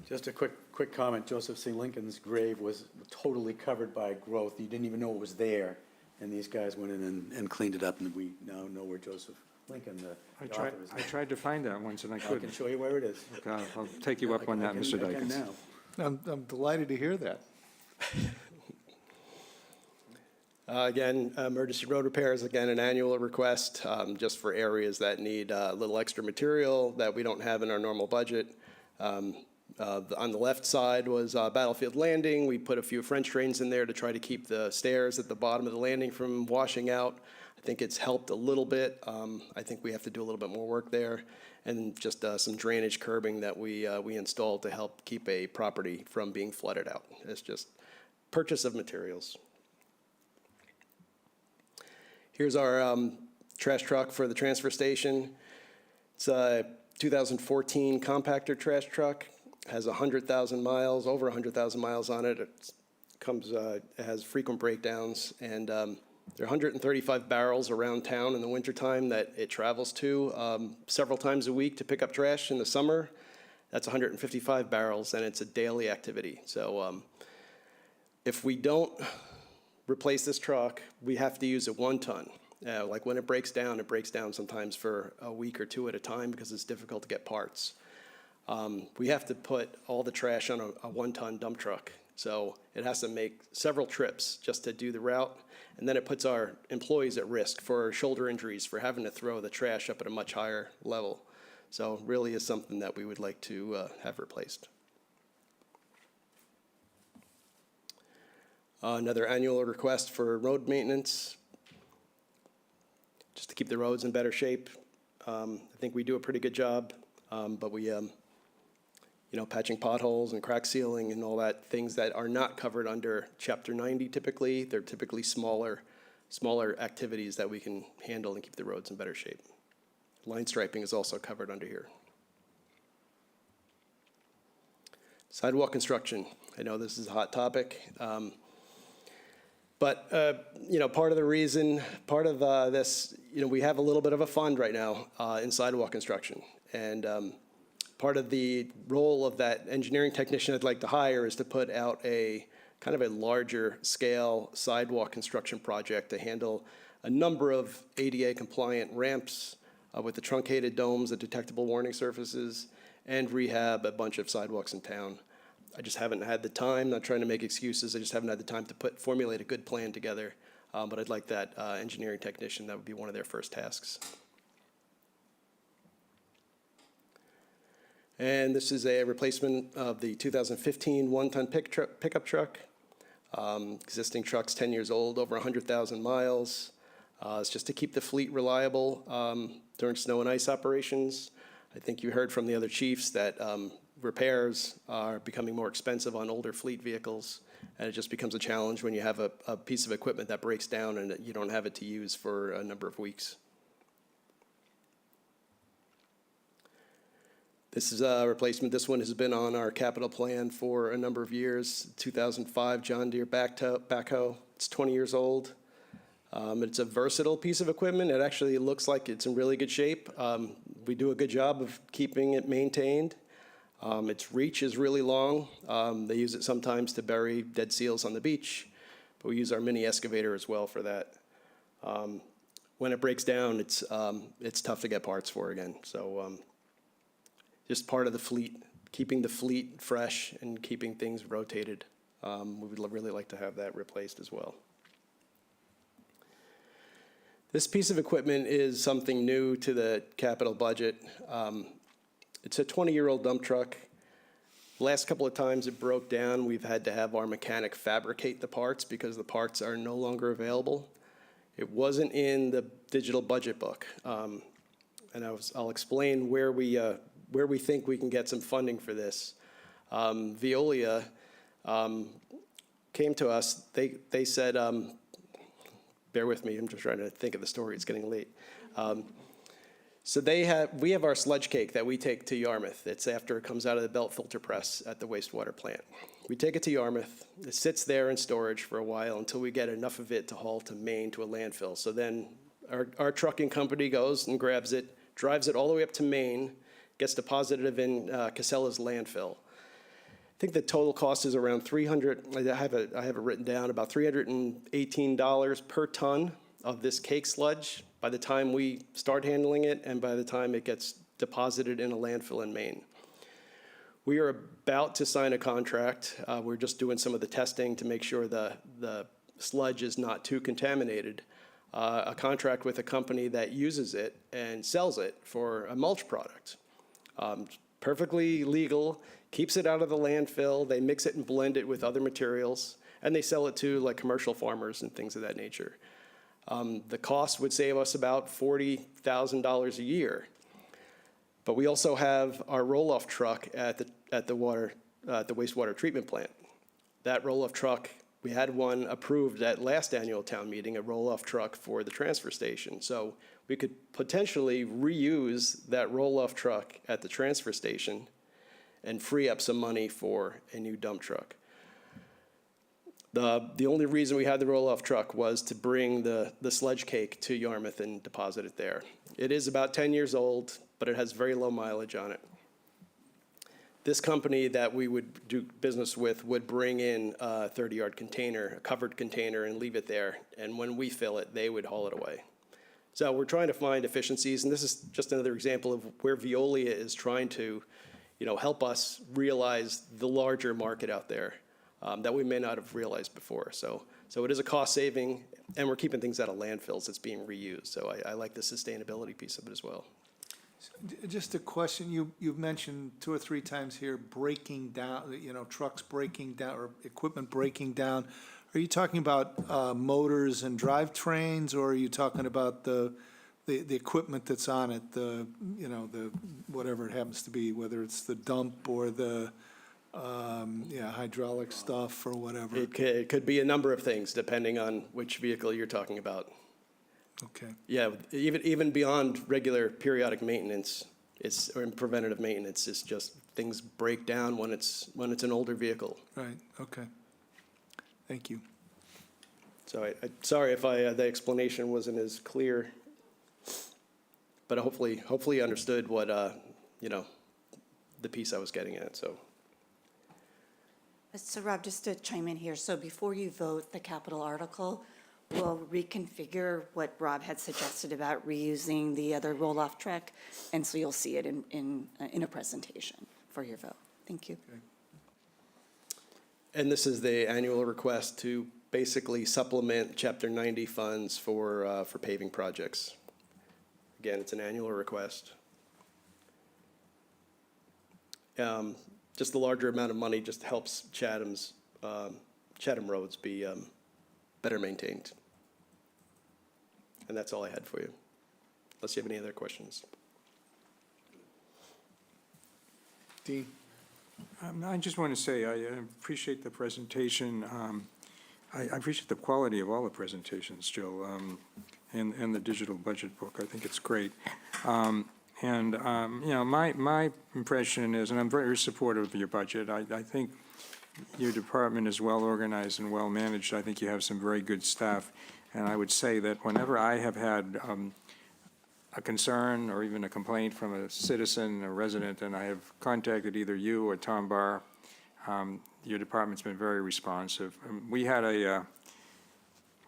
Just a quick comment. Joseph C. Lincoln's grave was totally covered by growth. You didn't even know it was there. And these guys went in and cleaned it up, and we now know where Joseph Lincoln, the author, is. I tried to find that once and I I couldn't. can show you where it is. Okay, I'll take you up on that, Mr. I can Dykens. now. I'm delighted to hear that. Again, emergency road repairs, again, an annual request just for areas that need a little extra material that we don't have in our normal budget. On the left side was Battlefield Landing. We put a few French drains in there to try to keep the stairs at the bottom of the landing from washing out. I think it's helped a little bit. I think we have to do a little bit more work there. And just some drainage curbing that we installed to help keep a property from being flooded out. It's just purchase of materials. Here's our trash truck for the transfer station. It's a 2014 compactor trash truck. Has 100,000 miles, over 100,000 miles on it. It has frequent breakdowns, and there are 135 barrels around town in the wintertime that it travels to several times a week to pick up trash in the summer. That's 155 barrels, and it's a daily activity. So if we don't replace this truck, we have to use it 1 ton. Like when it breaks down sometimes for a week or 2 at a time because it's difficult to get parts. We have to put all the trash on a 1-ton dump truck. So it has to make several trips just to do the route. And then it puts our employees at risk for shoulder injuries, for having to throw the trash up at a much higher level. So really is something that we would like to have replaced. Another annual request for road maintenance, just to keep the roads in better shape. I think we do a pretty good job, but we, patching potholes and crack sealing and all that, things that are not covered under Chapter 90 typically. They're typically smaller activities that we can handle and keep the roads in better shape. Line striping is also covered under here. Sidewalk construction. I know this is a hot topic. But part of the reason, this, we have a little bit of a fund right now in sidewalk construction. And part of the role of that engineering technician I'd like to hire is to put out a kind of a larger scale sidewalk construction project to handle a number of ADA compliant ramps with the truncated domes, the detectable warning surfaces, and rehab a bunch of sidewalks in town. I just haven't had the time, not trying to make excuses, I just haven't had the time to formulate a good plan together. But I'd like that engineering technician, that would be one of their first tasks. And this is a replacement of the 2015 one-ton pickup truck. Existing truck's 10 years old, over 100,000 miles. It's just to keep the fleet reliable during snow and ice operations. I think you heard from the other chiefs that repairs are becoming more expensive on older fleet vehicles, and it just becomes a challenge when you have a piece of equipment that breaks down and you don't have it to use for a number of weeks. This is a replacement. This one has been on our capital plan for a number of years. 2005 John Deere backhoe. It's 20 years old. It's a versatile piece of equipment. It actually looks like it's in really good shape. We do a good job of keeping it maintained. Its reach is really long. They use it sometimes to bury dead seals on the beach, but we use our mini excavator as well for that. When it breaks down, it's tough to get parts for again. So just part of the fleet, keeping the fleet fresh and keeping things rotated. We would really like to have that replaced as well. This piece of equipment is something new to the capital budget. It's a 20-year-old dump truck. Last couple of times it broke down, we've had to have our mechanic fabricate the parts because the parts are no longer available. It wasn't in the digital budget book. And I'll explain where we think we can get some funding for this. Veolia came to us. They said, bear with me, I'm just trying to think of the story, it's getting late. So we have our sludge cake that we take to Yarmouth. It's after it comes out of the belt filter press at the wastewater plant. We take it to Yarmouth. It sits there in storage for a while until we get enough of it to haul to Maine to a landfill. So then our trucking company goes and grabs it, drives it all the way up to Maine, gets deposited in Casella's landfill. I think the total cost is around I have it written down, about $318 per ton of this cake sludge by the time we start handling it and by the time it gets deposited in a landfill in Maine. We are about to sign a contract. We're just doing some of the testing to make sure the sludge is not too contaminated. A contract with a company that uses it and sells it for a mulch product. Perfectly legal, keeps it out of the landfill. They mix it and blend it with other materials, and they sell it to like commercial farmers and things of that nature. The cost would save us about $40,000 a year. But we also have our roll-off truck at the wastewater treatment plant. That roll-off truck, we had one approved at last annual town meeting, a roll-off truck for the transfer station. So we could potentially reuse that roll-off truck at the transfer station and free up some money for a new dump truck. The only reason we had the roll-off truck was to bring the sludge cake to Yarmouth and deposit it there. It is about 10 years old, but it has very low mileage on it. This company that we would do business with would bring in a 30-yard container, a covered container, and leave it there. And when we fill it, they would haul it away. So we're trying to find efficiencies, and this is just another example of where Veolia is trying to, help us realize the larger market out there. That we may not have realized before. So it is a cost saving, and we're keeping things out of landfills that's being reused. So I like the sustainability piece of it as well. Just a question, you've mentioned 2 or 3 times here breaking down, trucks breaking down or equipment breaking down. Are you talking about motors and drivetrains, or are you talking about the equipment that's on it, the whatever it happens to be, whether it's the dump or the hydraulic stuff or whatever? It could be a number of things depending on which vehicle you're talking about. Okay. Yeah, even beyond regular periodic maintenance, or preventative maintenance, it's just things break down when it's an older vehicle. Right. Okay. Thank you. So sorry if the explanation wasn't as clear, but hopefully you understood what the piece I was getting at. So So Rob, just to chime in here, so before you vote the capital article, We'll reconfigure what Rob had suggested about reusing the other roll-off track, and so you'll see it in a presentation for your vote. Thank you. And this is the annual request to basically supplement Chapter 90 funds for paving projects. Again, it's an annual request. Just the larger amount of money just helps Chatham roads be better maintained. And that's all I had for you, unless you have any other questions. Dean? I just want to say, I appreciate the presentation. I appreciate the quality of all the presentations, Jill, and the digital budget book. I think it's great. My impression is, and I'm very supportive of your budget, I think your department is well organized and well managed. I think you have some very good staff. And I would say that whenever I have had a concern or even a complaint from a citizen, a resident, and I have contacted either you or Tom Barr, your department's been very responsive. We had a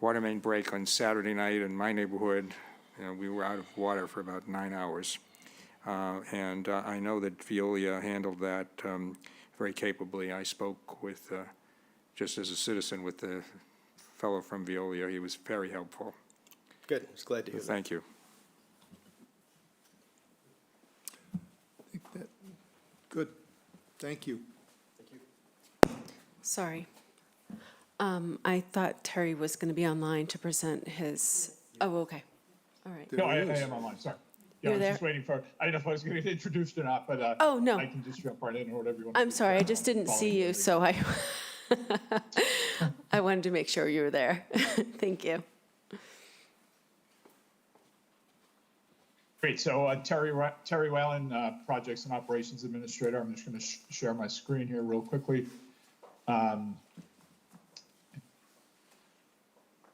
water main break on Saturday night in my neighborhood. We were out of water for about 9 hours. And I know that Veolia handled that very capably. I spoke with, just as a citizen, with the fellow from Veolia. He was very helpful. Good, I was glad to hear that. Thank you. Good. Thank you. Sorry. I thought Terry was going to be online to present his, oh, okay. All right. No, I am online, sorry. Yeah, You're I was there? just waiting for, I didn't know if I was going to get introduced or not, but Oh, no. I can just jump right in or whatever you want. I'm sorry, I just didn't see you, so I, I wanted to make sure you were there. Thank you. Great, so Terry Whalen, Projects and Operations Administrator. I'm just going to share my screen here real quickly.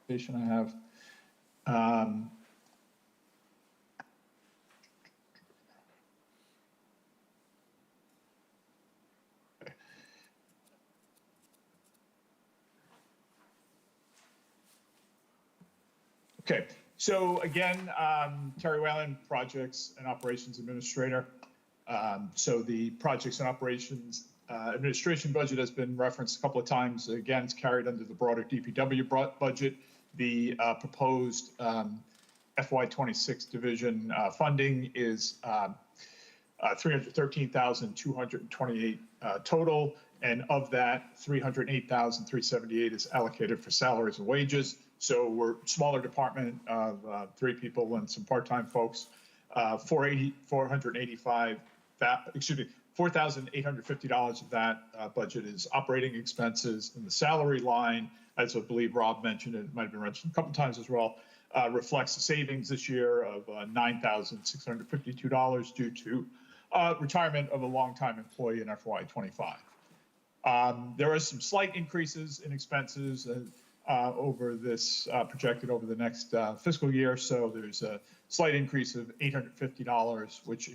Presentation I have. Okay, so again, Terry Whalen, Projects and Operations Administrator. So the Projects and Operations Administration budget has been referenced a couple of times. Again, it's carried under the broader DPW budget. The proposed FY26 division funding is $313,228 total, and of that, $308,378 is allocated for salaries and wages. So we're a smaller department of 3 people and some part-time folks. $4,850 of that budget is operating expenses, and the salary line, as I believe Rob mentioned, it might have been mentioned a couple times as well, reflects the savings this year of $9,652 due to retirement of a longtime employee in FY25. There are some slight increases in expenses over this projected over the next fiscal year. So there's a slight increase of $850, which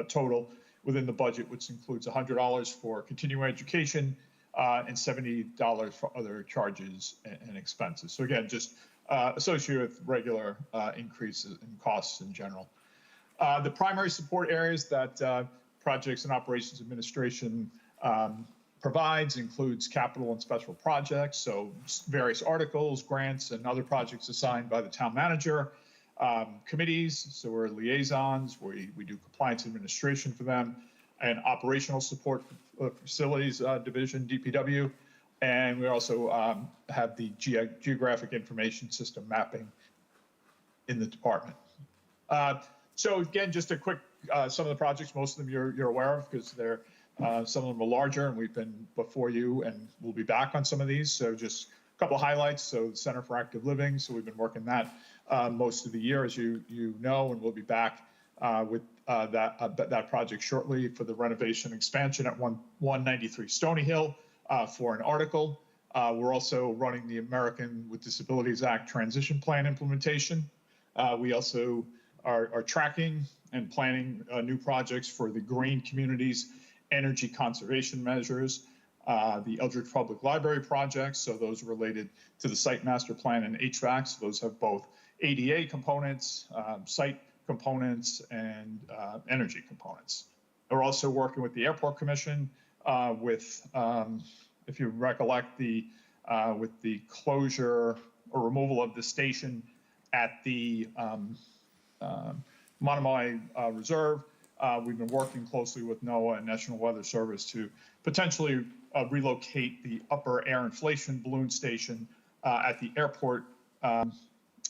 total within the budget, which includes $100 for continuing education and $70 for other charges and expenses. So again, just associated with regular increases in costs in general. The primary support areas that Projects and Operations Administration provides includes capital and special projects, so various articles, grants, and other projects assigned by the town manager. Committees, so we're liaisons, we do compliance administration for them, and operational support for facilities division, DPW. And we also have the geographic information system mapping in the department. So again, just a quick, some of the projects, most of them you're aware of because they're, some of them are larger and we've been before you and we'll be back on some of these. So just a couple of highlights. So the Center for Active Living. So we've been working that most of the year, as you know, and we'll be back with that project shortly for the renovation expansion at 193 Stony Hill for an article. We're also running the American with Disabilities Act transition plan implementation. We also are tracking and planning new projects for the green communities energy conservation measures. the Eldridge Public Library projects, so those are related to the site master plan and HVAC. So those have both ADA components, site components, and energy components. We're also working with the Airport Commission with, if you recollect, with the closure or removal of the station at the Monomoy Reserve. We've been working closely with NOAA and National Weather Service to potentially relocate the upper air inflation balloon station at the airport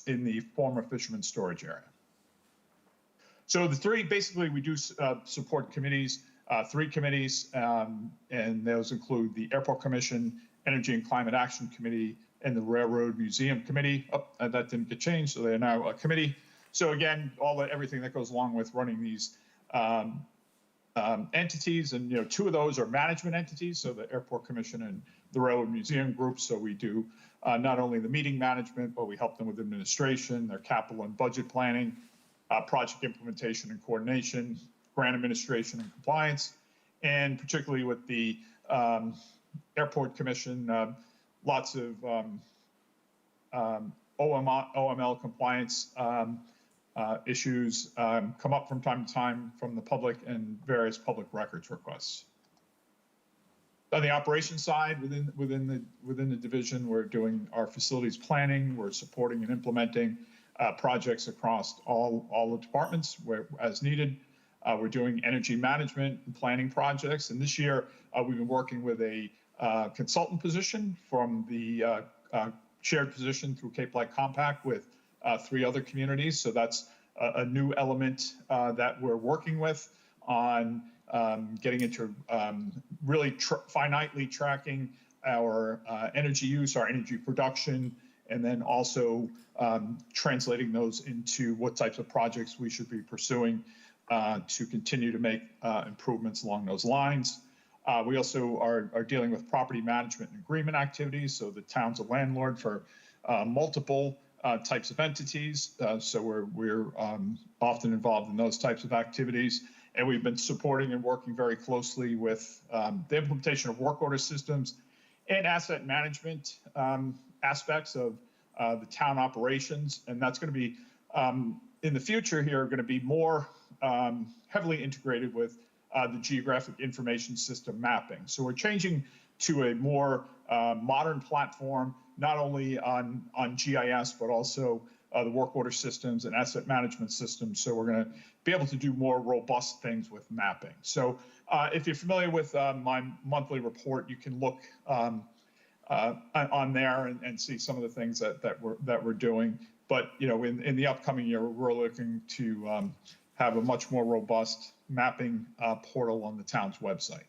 in the former fisherman's storage area. So the three, basically, we do support committees, 3 committees, and those include the Airport Commission, Energy and Climate Action Committee, and the Railroad Museum Committee. Oh, that didn't get changed, so they're now a committee. So again, everything that goes along with running these entities, and 2 of those are management entities, so the Airport Commission and the Railroad Museum Group. So we do not only the meeting management, but we help them with administration, their capital and budget planning, project implementation and coordination, grant administration and compliance, and particularly with the Airport Commission, lots of OML compliance issues come up from time to time from the public and various public records requests. On the operations side, within the division, we're doing our facilities planning. We're supporting and implementing projects across all the departments as needed. We're doing energy management and planning projects. And this year, we've been working with a consultant position from the shared position through Cape Light Compact with 3 other communities. So that's a new element that we're working with on getting into really finitely tracking our energy use, our energy production, and then also translating those into what types of projects we should be pursuing to continue to make improvements along those lines. We also are dealing with property management and agreement activities. So the town's a landlord for multiple types of entities. So we're often involved in those types of activities. And we've been supporting and working very closely with the implementation of work order systems and asset management aspects of the town operations. And that's going to be, in the future here, going to be more heavily integrated with the geographic information system mapping. So we're changing to a more modern platform, not only on GIS, but also the work order systems and asset management systems. So we're going to be able to do more robust things with mapping. So if you're familiar with my monthly report, you can look on there and see some of the things that we're doing. But in the upcoming year, we're looking to have a much more robust mapping portal on the town's website.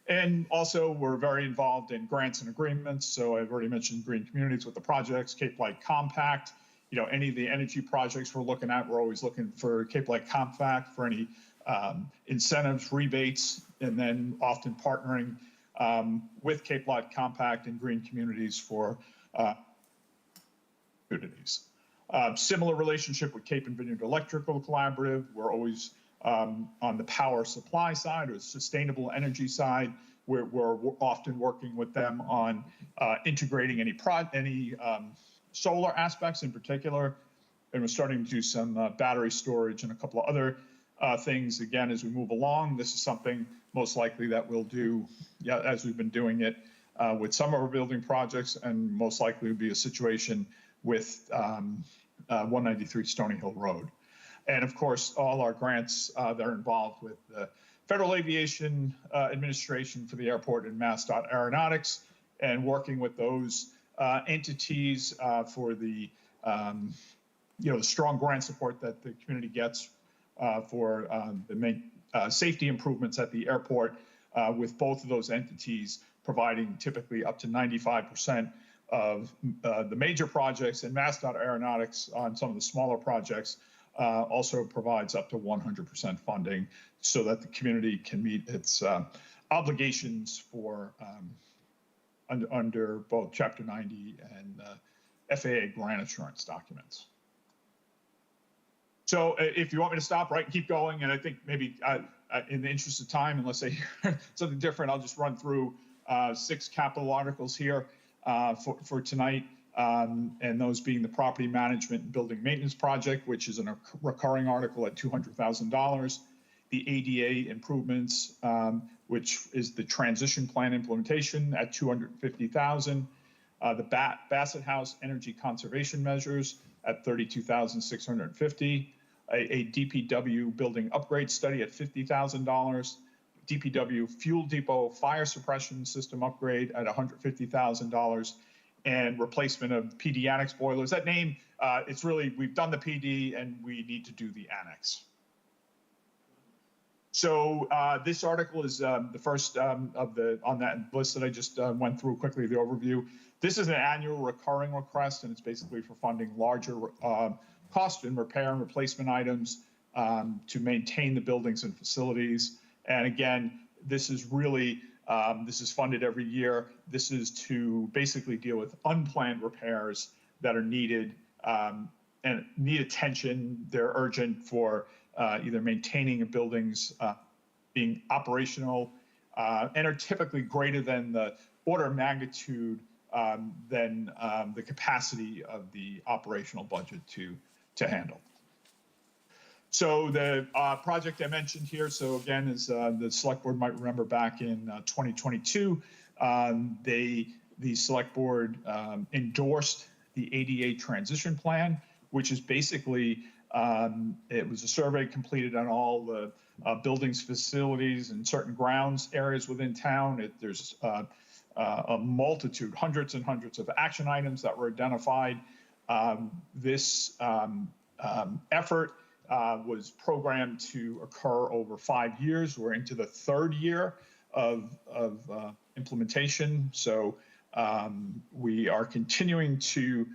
And also, we're very involved in grants and agreements. So I've already mentioned Green Communities with the projects, Cape Light Compact. Any of the energy projects we're looking at, we're always looking for Cape Light Compact for any incentives, rebates, and then often partnering with Cape Light Compact and Green Communities for communities. Similar relationship with Cape and Vineyard Electrical Collaborative. We're always on the power supply side or sustainable energy side. We're often working with them on integrating any solar aspects in particular. And we're starting to do some battery storage and a couple of other things, again, as we move along. This is something most likely that we'll do as we've been doing it with some of our building projects, and most likely will be a situation with 193 Stony Hill Road. And of course, all our grants that are involved with the Federal Aviation Administration for the airport and MassDOT Aeronautics, and working with those entities for the the strong grant support that the community gets for the main safety improvements at the airport, with both of those entities providing typically up to 95% of the major projects, and MassDOT Aeronautics on some of the smaller projects also provides up to 100% funding so that the community can meet its obligations for under both Chapter 90 and FAA grant assurance documents. So if you want me to stop, right, keep going, and I think maybe in the interest of time, unless I hear something different, I'll just run through 6 capital articles here for tonight, and those being the property management and building maintenance project, which is a recurring article at $200,000. The ADA improvements, which is the transition plan implementation at $250,000. The Bassett House energy conservation measures at $32,650. A DPW building upgrade study at $50,000. DPW fuel depot fire suppression system upgrade at $150,000. And replacement of PD annex boilers. That name, it's really, we've done the PD and we need to do the annex. So this article is the first on that list that I just went through quickly, the overview. This is an annual recurring request, and it's basically for funding larger cost and repair and replacement items to maintain the buildings and facilities. And again, this is really, this is funded every year. This is to basically deal with unplanned repairs that are needed and need attention. They're urgent for either maintaining a building's being operational and are typically greater than the order of magnitude than the capacity of the operational budget to handle. So the project I mentioned here, so again, as the select board might remember back in 2022, the select board endorsed the ADA transition plan, which is basically, it was a survey completed on all the buildings, facilities, and certain grounds areas within town. There's a multitude, hundreds and hundreds of action items that were identified. This effort was programmed to occur over 5 years. We're into the 3rd year of implementation. So we are continuing to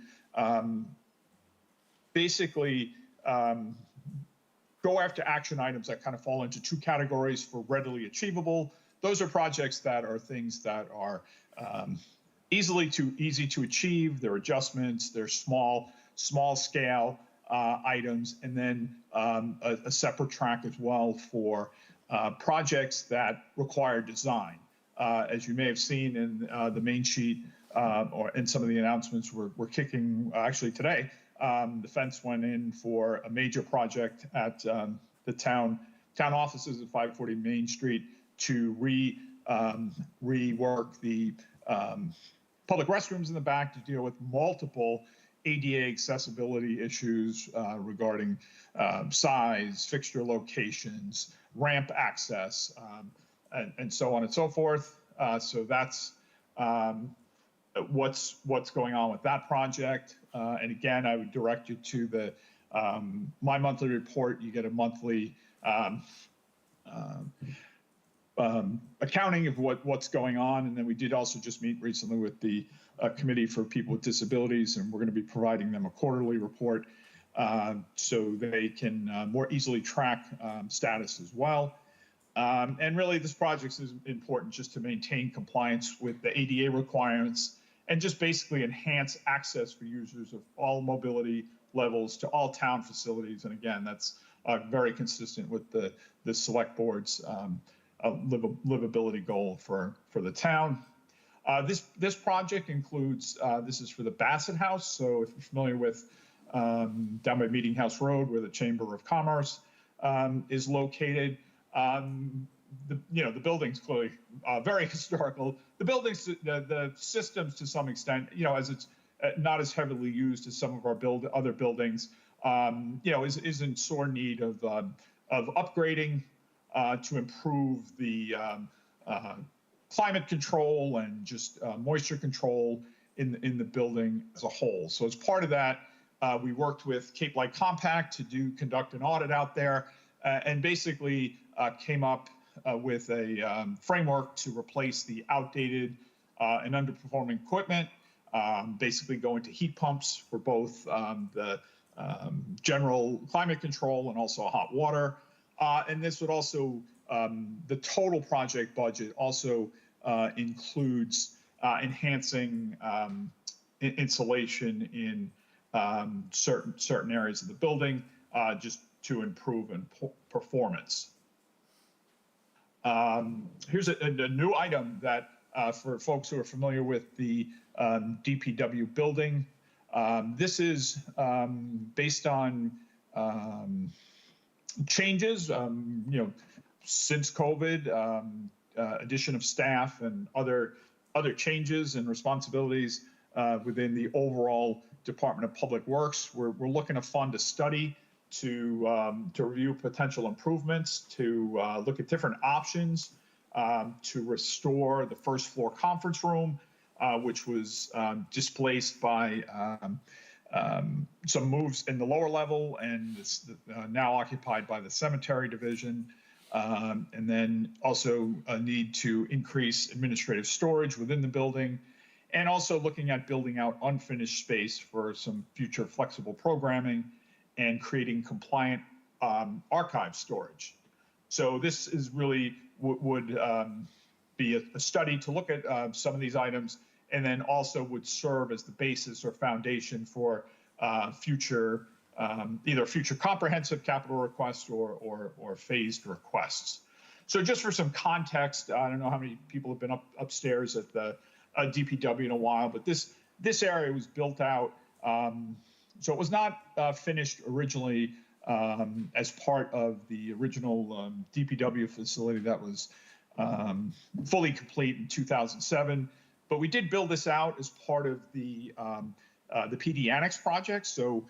basically go after action items that kind of fall into 2 categories for readily achievable. Those are projects that are things that are easy to achieve. They're adjustments. They're small scale items, and then a separate track as well for projects that require design. As you may have seen in the main sheet or in some of the announcements we're kicking actually today, the fence went in for a major project at the town offices at 540 Main Street to rework the public restrooms in the back to deal with multiple ADA accessibility issues regarding size, fixture locations, ramp access, and so on and so forth. So that's what's going on with that project. And again, I would direct you to the my monthly report. You get a monthly accounting of what's going on. And then we did also just meet recently with the Committee for People with Disabilities, and we're going to be providing them a quarterly report so they can more easily track status as well. And really, this project is important just to maintain compliance with the ADA requirements and just basically enhance access for users of all mobility levels to all town facilities. And again, that's very consistent with the select board's livability goal for the town. This project includes, this is for the Bassett House. So if you're familiar with down by Meeting House Road where the Chamber of Commerce is located, the building's clearly very historical. The buildings, the systems to some extent, as it's not as heavily used as some of our other buildings, is in sore need of upgrading to improve the climate control and just moisture control in the building as a whole. So as part of that, we worked with Cape Light Compact to conduct an audit out there and basically came up with a framework to replace the outdated and underperforming equipment, basically going to heat pumps for both the general climate control and also hot water. And this would also, the total project budget also includes enhancing insulation in certain areas of the building just to improve performance. Here's a new item that for folks who are familiar with the DPW building. This is based on changes, since COVID, addition of staff and other changes and responsibilities within the overall Department of Public Works. We're looking to fund a study to review potential improvements, to look at different options to restore the first floor conference room, which was displaced by some moves in the lower level and it's now occupied by the cemetery division. And then also a need to increase administrative storage within the building, and also looking at building out unfinished space for some future flexible programming and creating compliant archive storage. So this is really would be a study to look at some of these items, and then also would serve as the basis or foundation for future either future comprehensive capital requests or phased requests. So just for some context, I don't know how many people have been upstairs at the DPW in a while, but this area was built out. So it was not finished originally as part of the original DPW facility that was fully complete in 2007. But we did build this out as part of the PD Annex project. So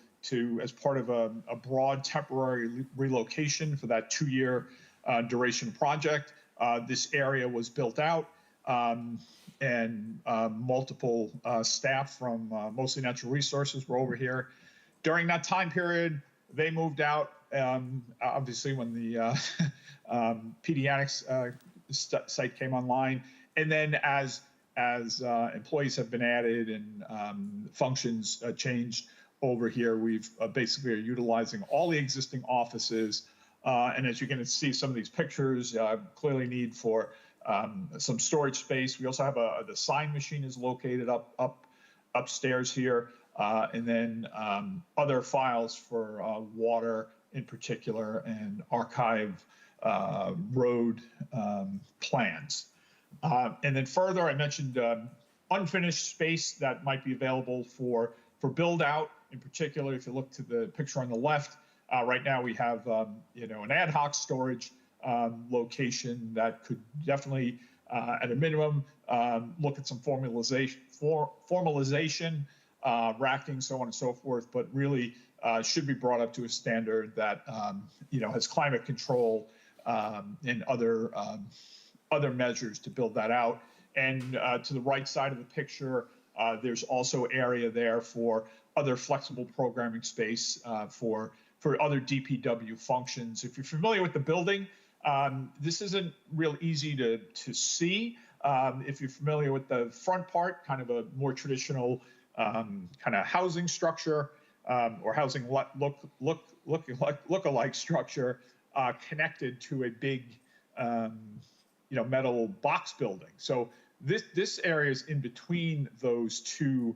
as part of a broad temporary relocation for that 2-year duration project, this area was built out, and multiple staff from mostly natural resources were over here. During that time period, they moved out, obviously when the PD Annex site came online. And then as employees have been added and functions changed over here, we've basically are utilizing all the existing offices. And as you can see some of these pictures, clearly need for some storage space. We also have the sign machine is located upstairs here. And then other files for water in particular and archive road plans. And then further, I mentioned unfinished space that might be available for build out. In particular, if you look to the picture on the left, right now we have an ad hoc storage location that could definitely, at a minimum, look at some formalization, racking, so on and so forth, but really should be brought up to a standard that has climate control and other measures to build that out. And to the right side of the picture, there's also area there for other flexible programming space for other DPW functions. If you're familiar with the building, this isn't real easy to see. If you're familiar with the front part, kind of a more traditional kind of housing structure or housing look-alike structure connected to a big metal box building. So this area is in between those two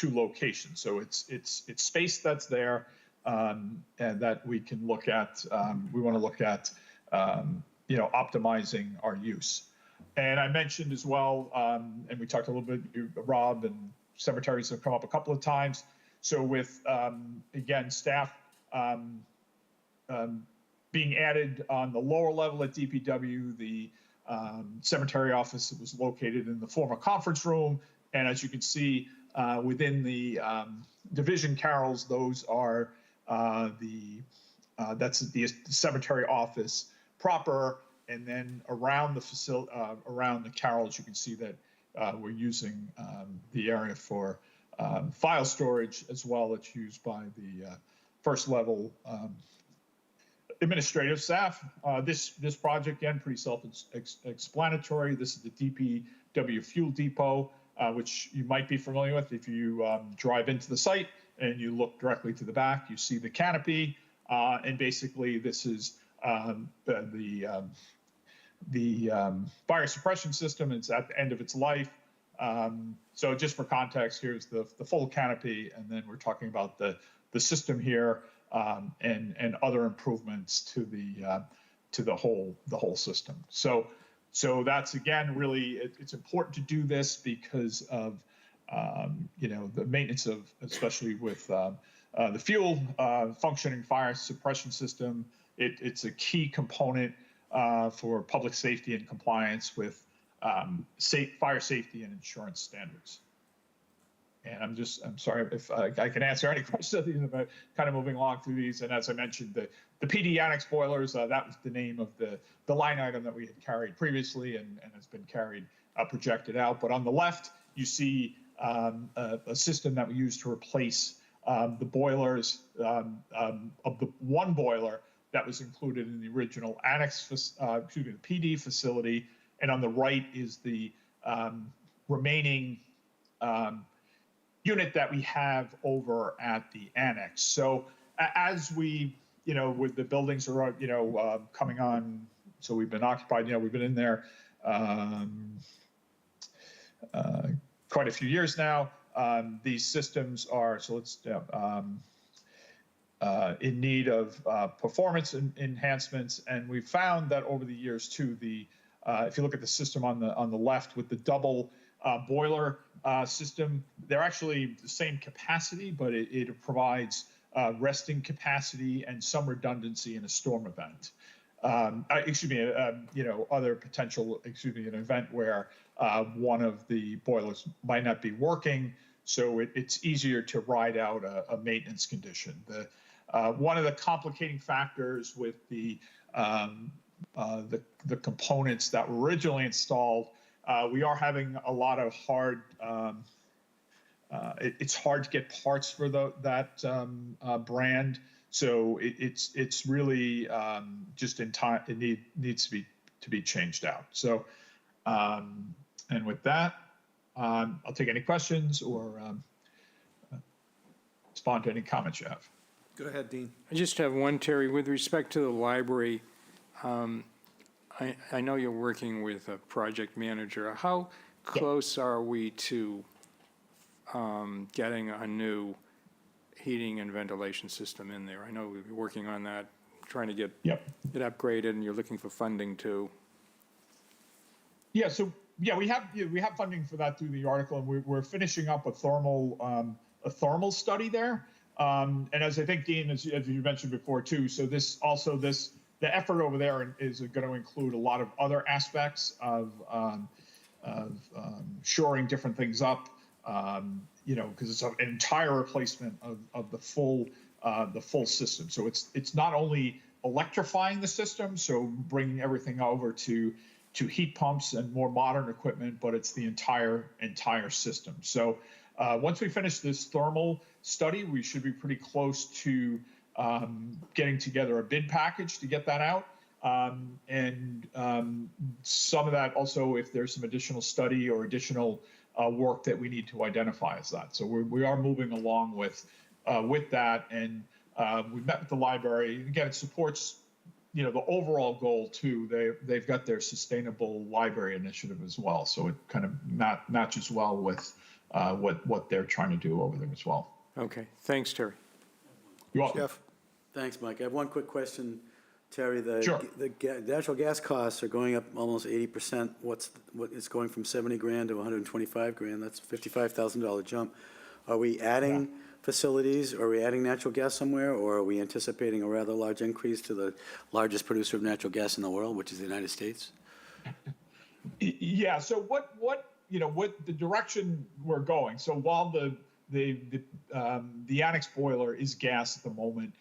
locations. So it's space that's there and that we can look at. We want to look at optimizing our use. And I mentioned as well, and we talked a little bit, Rob, and cemeteries have come up a couple of times. So with again staff being added on the lower level at DPW, the cemetery office was located in the former conference room. And as you can see, within the division carrels, those are that's the cemetery office proper. And then around the facility, around the carrels, you can see that we're using the area for file storage as well. It's used by the first level administrative staff. This project, again, pretty self-explanatory. This is the DPW fuel depot, which you might be familiar with if you drive into the site and you look directly to the back. You see the canopy, and basically this is the fire suppression system. It's at the end of its life. So just for context, here's the full canopy, and then we're talking about the system here. And other improvements to the whole system. So So that's, again, really, it's important to do this because of, the maintenance of, especially with the fuel functioning fire suppression system. It's a key component for public safety and compliance with fire safety and insurance standards. And I'm sorry if I can answer any questions about kind of moving along through these. And as I mentioned, the PD annex boilers, that was the name of the line item that we had carried previously and has been carried, projected out. But on the left, you see a system that we use to replace the boilers of the one boiler that was included in the original annex, the PD facility. And on the right is the remaining unit that we have over at the annex. So as we, with the buildings are, coming on, so we've been occupied, we've been in there quite a few years now. These systems are, so let's, in need of performance enhancements. And we found that over the years too, if you look at the system on the left with the double boiler system, they're actually the same capacity, but it provides resting capacity and some redundancy in a storm event. Other potential, an event where one of the boilers might not be working, so it's easier to ride out a maintenance condition. One of the complicating factors with the components that were originally installed, we are having a lot of it's hard to get parts for that brand. So it's really just in time. It needs to be changed out. So, and with that, I'll take any questions or respond to any comments you have. Go ahead, Dean. I just have one, Terry, with respect to the library. I know you're working with a project manager. How close are we to getting a new heating and ventilation system in there? I know we've been working on that, trying to get it upgraded, and you're looking for funding too. Yeah, so we have funding for that through the article, and we're finishing up a thermal study there. And as I think, Dean, as you mentioned before too, so the effort over there is going to include a lot of other aspects of shoring different things up, because it's an entire replacement of the full system. So it's not only electrifying the system, so bringing everything over to heat pumps and more modern equipment, but it's the entire system. So once we finish this thermal study, we should be pretty close to getting together a bid package to get that out. And some of that also, if there's some additional study or additional work that we need to identify as that. So we are moving along with that. And we met with the library. Again, it supports, the overall goal too. They've got their sustainable library initiative as well. So it kind of matches well with what they're trying to do over there as well. Okay, thanks, Terry. You're welcome. Jeff? Thanks, Mike. I have one quick question, Terry. Sure. The natural gas costs are going up almost 80%. It's going from 70 grand to 125 grand. That's a $55,000 jump. Are we adding facilities? Are we adding natural gas somewhere, or are we anticipating a rather large increase to the largest producer of natural gas in the world, which is the United States? Yeah. So what the direction we're going. So while the annex boiler is gas at the moment,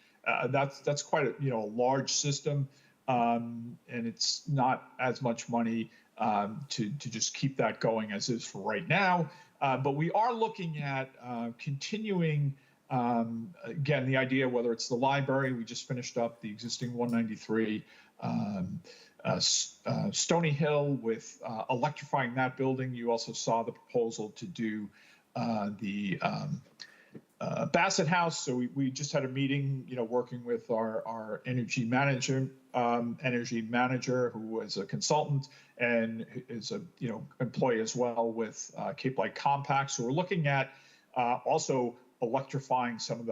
that's quite a large system, and it's not as much money to just keep that going as is for right now. But we are looking at continuing, again, the idea, whether it's the library, we just finished up the existing 193, Stony Hill with electrifying that building. You also saw the proposal to do the Bassett House. So we just had a meeting, working with our energy manager, who is a consultant and is a employee as well with Cape Light Compact. So we're looking at also electrifying some of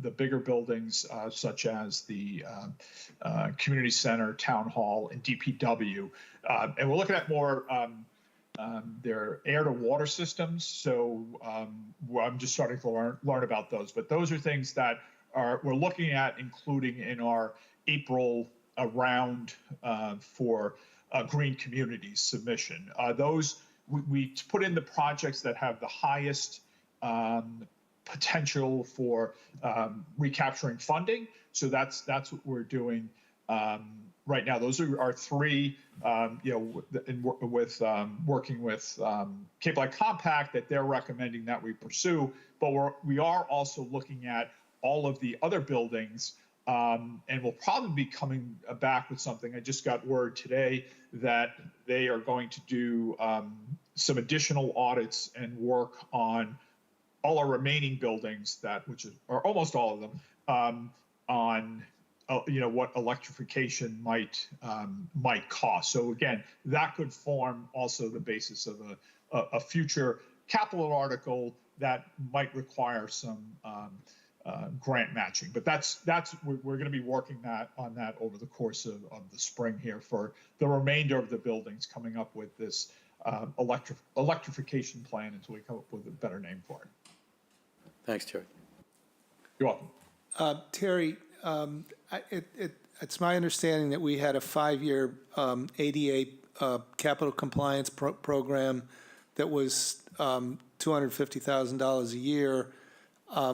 the bigger buildings, such as the community center, town hall, and DPW. And we're looking at more their air to water systems. So I'm just starting to learn about those. But those are things that we're looking at including in our April round for green communities submission. Those we put in the projects that have the highest potential for recapturing funding. So that's what we're doing right now. Those are our three, with working with Cape Light Compact that they're recommending that we pursue. But we are also looking at all of the other buildings, and we'll probably be coming back with something. I just got word today that they are going to do some additional audits and work on all our remaining buildings or almost all of them, on what electrification might cost. So again, that could form also the basis of a future capital article that might require some grant matching. But we're going to be working on that over the course of the spring here for the remainder of the buildings, coming up with this electrification plan until we come up with a better name for it. Thanks, Terry. You're welcome. Terry, it's my understanding that we had a 5-year ADA capital compliance program that was $250,000 a year.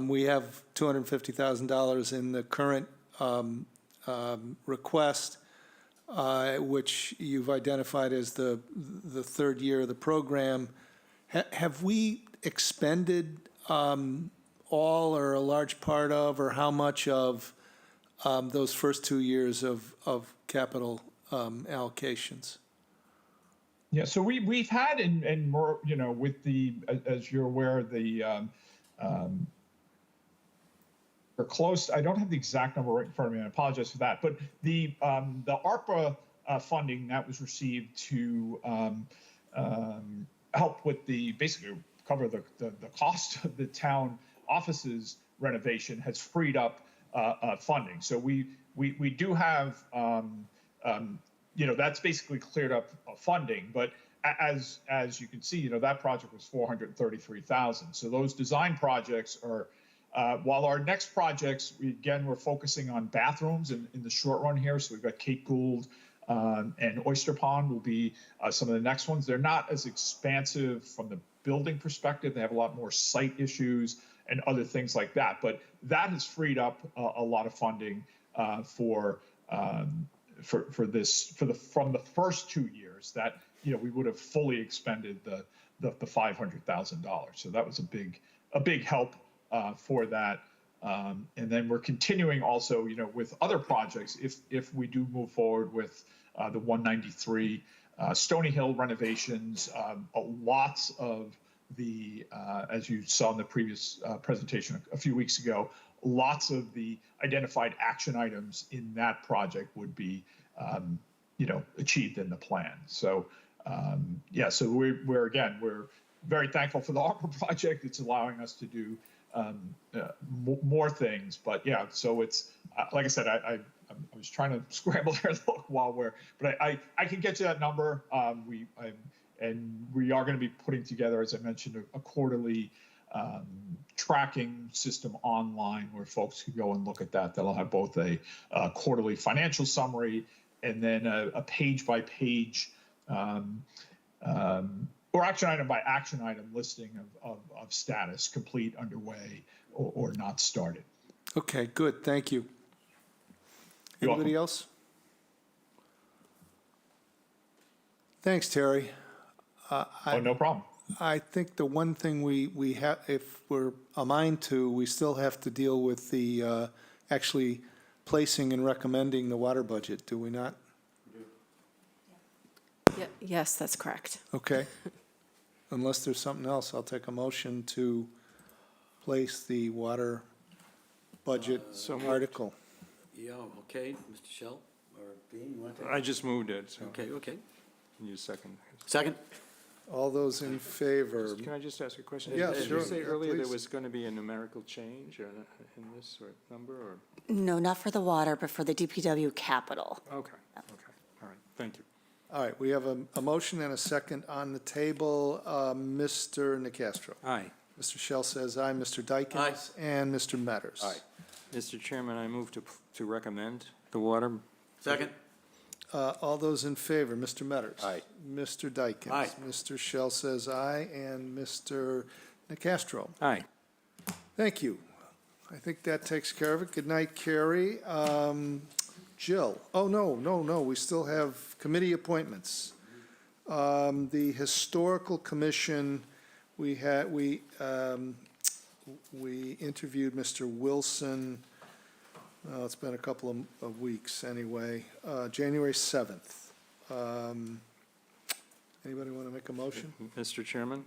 We have $250,000 in the current request, which you've identified as the third year of the program. Have we expended all or a large part of, or how much of those first 2 years of capital allocations? Yeah, so we've had, and more, with the, as you're aware, we're close. I don't have the exact number right in front of me, and I apologize for that. But the ARPA funding that was received to help with basically cover the cost of the town offices renovation has freed up funding. So we do have, that's basically cleared up funding. But as you can see, that project was $433,000. So those design projects are, while our next projects, we're focusing on bathrooms in the short run here. So we've got Cape Gould and Oyster Pond will be some of the next ones. They're not as expansive from the building perspective. They have a lot more site issues and other things like that. But that has freed up a lot of funding from the first 2 years that we would have fully expended the $500,000. So that was a big help for that. And then we're continuing also, with other projects, if we do move forward with the 193 Stony Hill renovations, lots of the, as you saw in the previous presentation a few weeks ago, lots of the identified action items in that project would be, achieved in the plan. So, so we're very thankful for the ARPA project. It's allowing us to do more things, but so it's like I said, I was trying to scramble there but I can get you that number. We are going to be putting together, as I mentioned, a quarterly tracking system online where folks can go and look at that. That'll have both a quarterly financial summary and then a page by page or action item by action item listing of status, complete, underway, or not started. Okay, good, thank you. Anybody else? Thanks, Terry. No problem. I think the one thing we have, if we're a mind to, we still have to deal with the actually placing and recommending the water budget, do we not? Yes, that's correct. Okay. Unless there's something else, I'll take a motion to place the water budget article. Yeah, okay, Mr. Shell, or Dean, you want to take it? I just moved it, so. Okay. You second. Second? All those in favor? Can I just ask a question? Yeah, Did sure. you say Yeah, earlier there please. was going to be a numerical change or in this or number or? No, not for the water, but for the DPW capital. Okay, all right, thank you. All right, we have a motion and a second on the table. Mr. Nacastro. Aye. Mr. Shell says aye. Mr. Dykens. And Mr. Metters. Aye. Mr. Chairman, I move to recommend the water. Second? All those in favor, Mr. Metters. Aye. Mr. Dykens. Aye. Mr. Shell says aye, and Mr. Nacastro. Aye. Thank you. I think that takes care of it. Good night, Carrie. Jill, oh, no, we still have committee appointments. The Historical Commission, we interviewed Mr. Wilson, it's been a couple of weeks anyway, January 7th. Anybody want to make a motion? Mr. Chairman,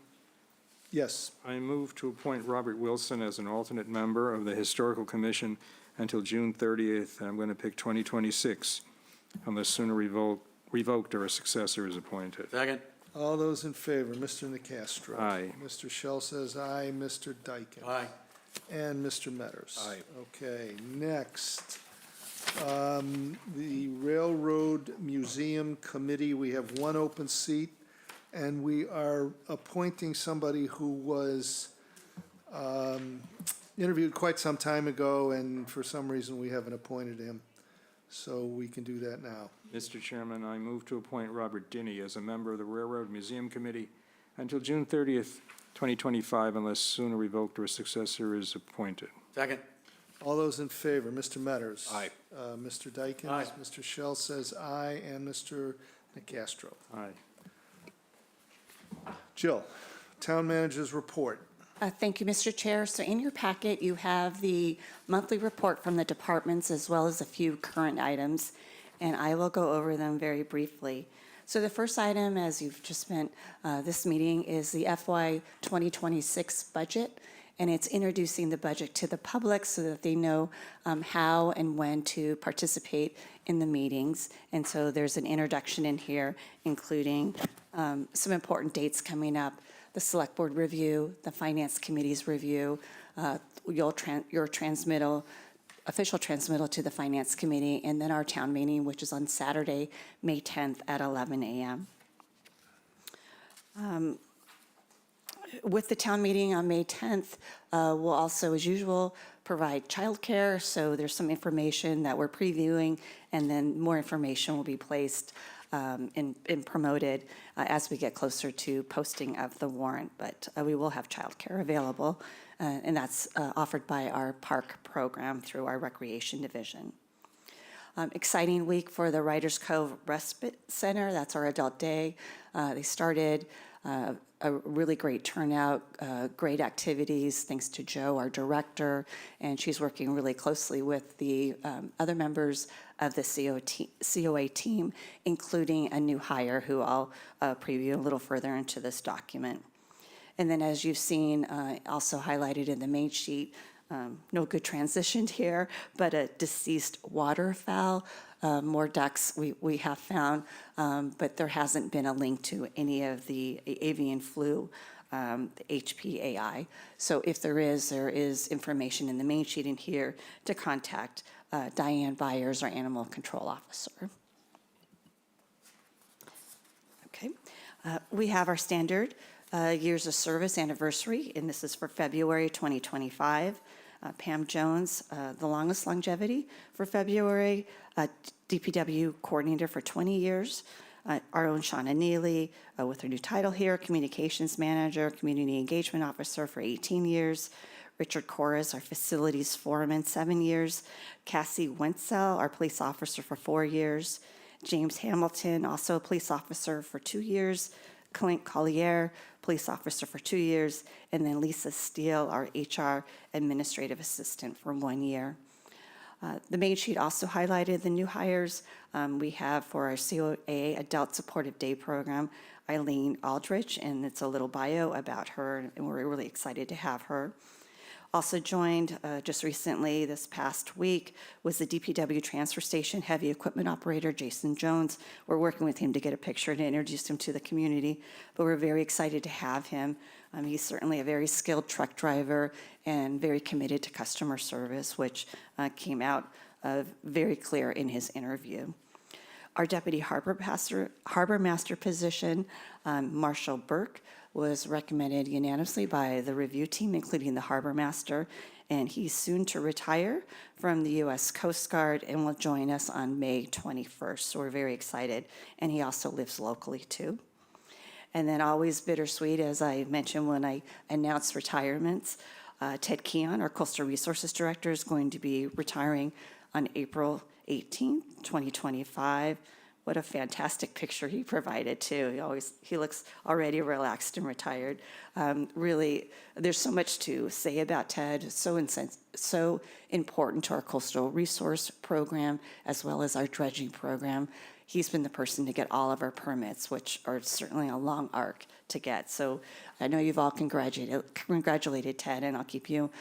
Yes. I move to appoint Robert Wilson as an alternate member of the Historical Commission until June 30th, and I'm going to pick 2026, unless sooner revoked or a successor is appointed. Second? All those in favor, Mr. Nacastro. Aye. Mr. Shell says aye, Mr. Dykens. Aye. And Mr. Metters. Aye. Okay, next, the Railroad Museum Committee, we have one open seat, and we are appointing somebody who was interviewed quite some time ago, and for some reason, we haven't appointed him. So we can do that now. Mr. Chairman, I move to appoint Robert Dinney as a member of the Railroad Museum Committee until June 30th, 2025, unless sooner revoked or a successor is appointed. Second? All those in favor, Mr. Metters. Aye. Mr. Dykens. Aye. Mr. Shell says aye, and Mr. Nacastro. Aye. Jill, Town Manager's Report. Thank you, Mr. Chair. So in your packet, you have the monthly report from the departments as well as a few current items, and I will go over them very briefly. So the first item, as you've just spent this meeting, is the FY 2026 budget, and it's introducing the budget to the public so that they know how and when to participate in the meetings. And so there's an introduction in here, including some important dates coming up, the Select Board review, the Finance Committee's review, your transmittal, official transmittal to the Finance Committee, and then our town meeting, which is on Saturday, May 10th at 11 a.m. With the town meeting on May 10th, we'll also, as usual, provide childcare. So there's some information that we're previewing, and then more information will be placed and promoted as we get closer to posting of the warrant. But we will have childcare available, and that's offered by our park program through our recreation division. Exciting week for the Writers Cove Respite Center. That's our adult day. They started a really great turnout, great activities, thanks to Jo, our director, and she's working really closely with the other members of the COA team, including a new hire who I'll preview a little further into this document. And then, as you've seen, also highlighted in the main sheet, no good transition here, but a deceased waterfowl. More ducks we have found, but there hasn't been a link to any of the avian flu, the HPAI. So if there is information in the main sheet in here to contact Diane Byers, our animal control officer. Okay, we have our standard years of service anniversary, and this is for February 2025. Pam Jones, the longest longevity for February, DPW coordinator for 20 years. Our own Shauna Neely, with her new title here, communications manager, community engagement officer for 18 years. Richard Corris, our facilities foreman, 7 years. Cassie Wenzel, our police officer for 4 years. James Hamilton, also a police officer for 2 years. Clint Collier, police officer for 2 years, and then Lisa Steele, our HR administrative assistant for 1 year. The main sheet also highlighted the new hires. We have for our COA Adult Supportive Day Program, Eileen Aldrich, and it's a little bio about her, and we're really excited to have her. Also joined just recently, this past week, was the DPW transfer station heavy equipment operator, Jason Jones. We're working with him to get a picture to introduce him to the community, but we're very excited to have him. He's certainly a very skilled truck driver and very committed to customer service, which came out very clear in his interview. Our deputy harbor master position, Marshall Burke, was recommended unanimously by the review team, including the harbor master, and he's soon to retire from the U.S. Coast Guard and will join us on May 21st. So we're very excited, and he also lives locally too. And then always bittersweet, as I mentioned when I announced retirements, Ted Keon, our Coastal Resources Director, is going to be retiring on April 18th, 2025. What a fantastic picture he provided too. He looks already relaxed and retired. Really, there's so much to say about Ted. So important to our coastal resource program as well as our dredging program. He's been the person to get all of our permits, which are certainly a long arc to get. So I know you've all congratulated Ted, and I'll keep you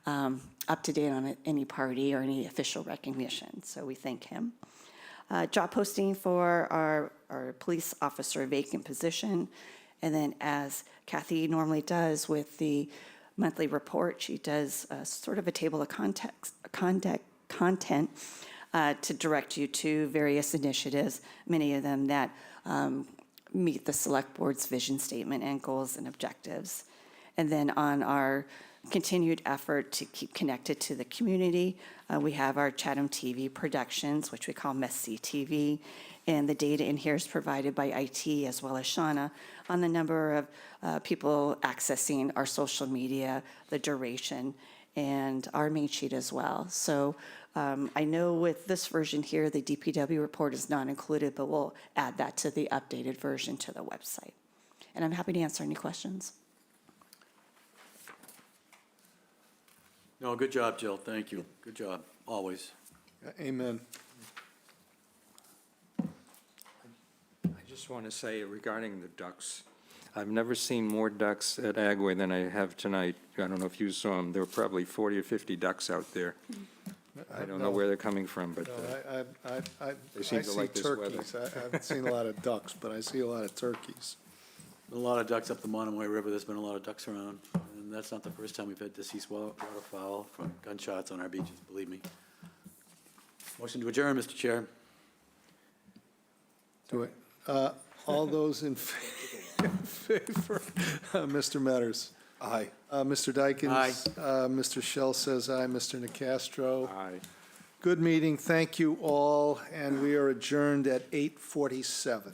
up to date on any party or any official recognition. So we thank him. Job posting for our police officer vacant position. And then as Kathy normally does with the monthly report, she does sort of a table of content to direct you to various initiatives, many of them that meet the select board's vision statement and goals and objectives. And then on our continued effort to keep connected to the community, we have our Chatham TV productions, which we call Mess-C TV, and the data in here is provided by IT as well as Shauna on the number of people accessing our social media, the duration, and our main sheet as well. So I know with this version here, the DPW report is not included, but we'll add that to the updated version to the website. And I'm happy to answer any questions. No, good job, Jill. Thank you. Good job, always. Amen. I just want to say regarding the ducks, I've never seen more ducks at Agway than I have tonight. I don't know if you saw them. There were probably 40 or 50 ducks out there. I don't know where they're coming from, but they seem to like this weather. I haven't seen a lot of ducks, but I see a lot of turkeys. A lot of ducks up the Monomoy River. There's been a lot of ducks around. And that's not the first time we've had deceased waterfowl from gunshots on our beaches, believe me. Motion to adjourn, Mr. Chair. Do it. All those in favor? Mr. Metters. Aye. Mr. Dykens. Aye. Mr. Shell says aye. Mr. Nacastro. Aye. Good meeting. Thank you all, and we are adjourned at 8:47.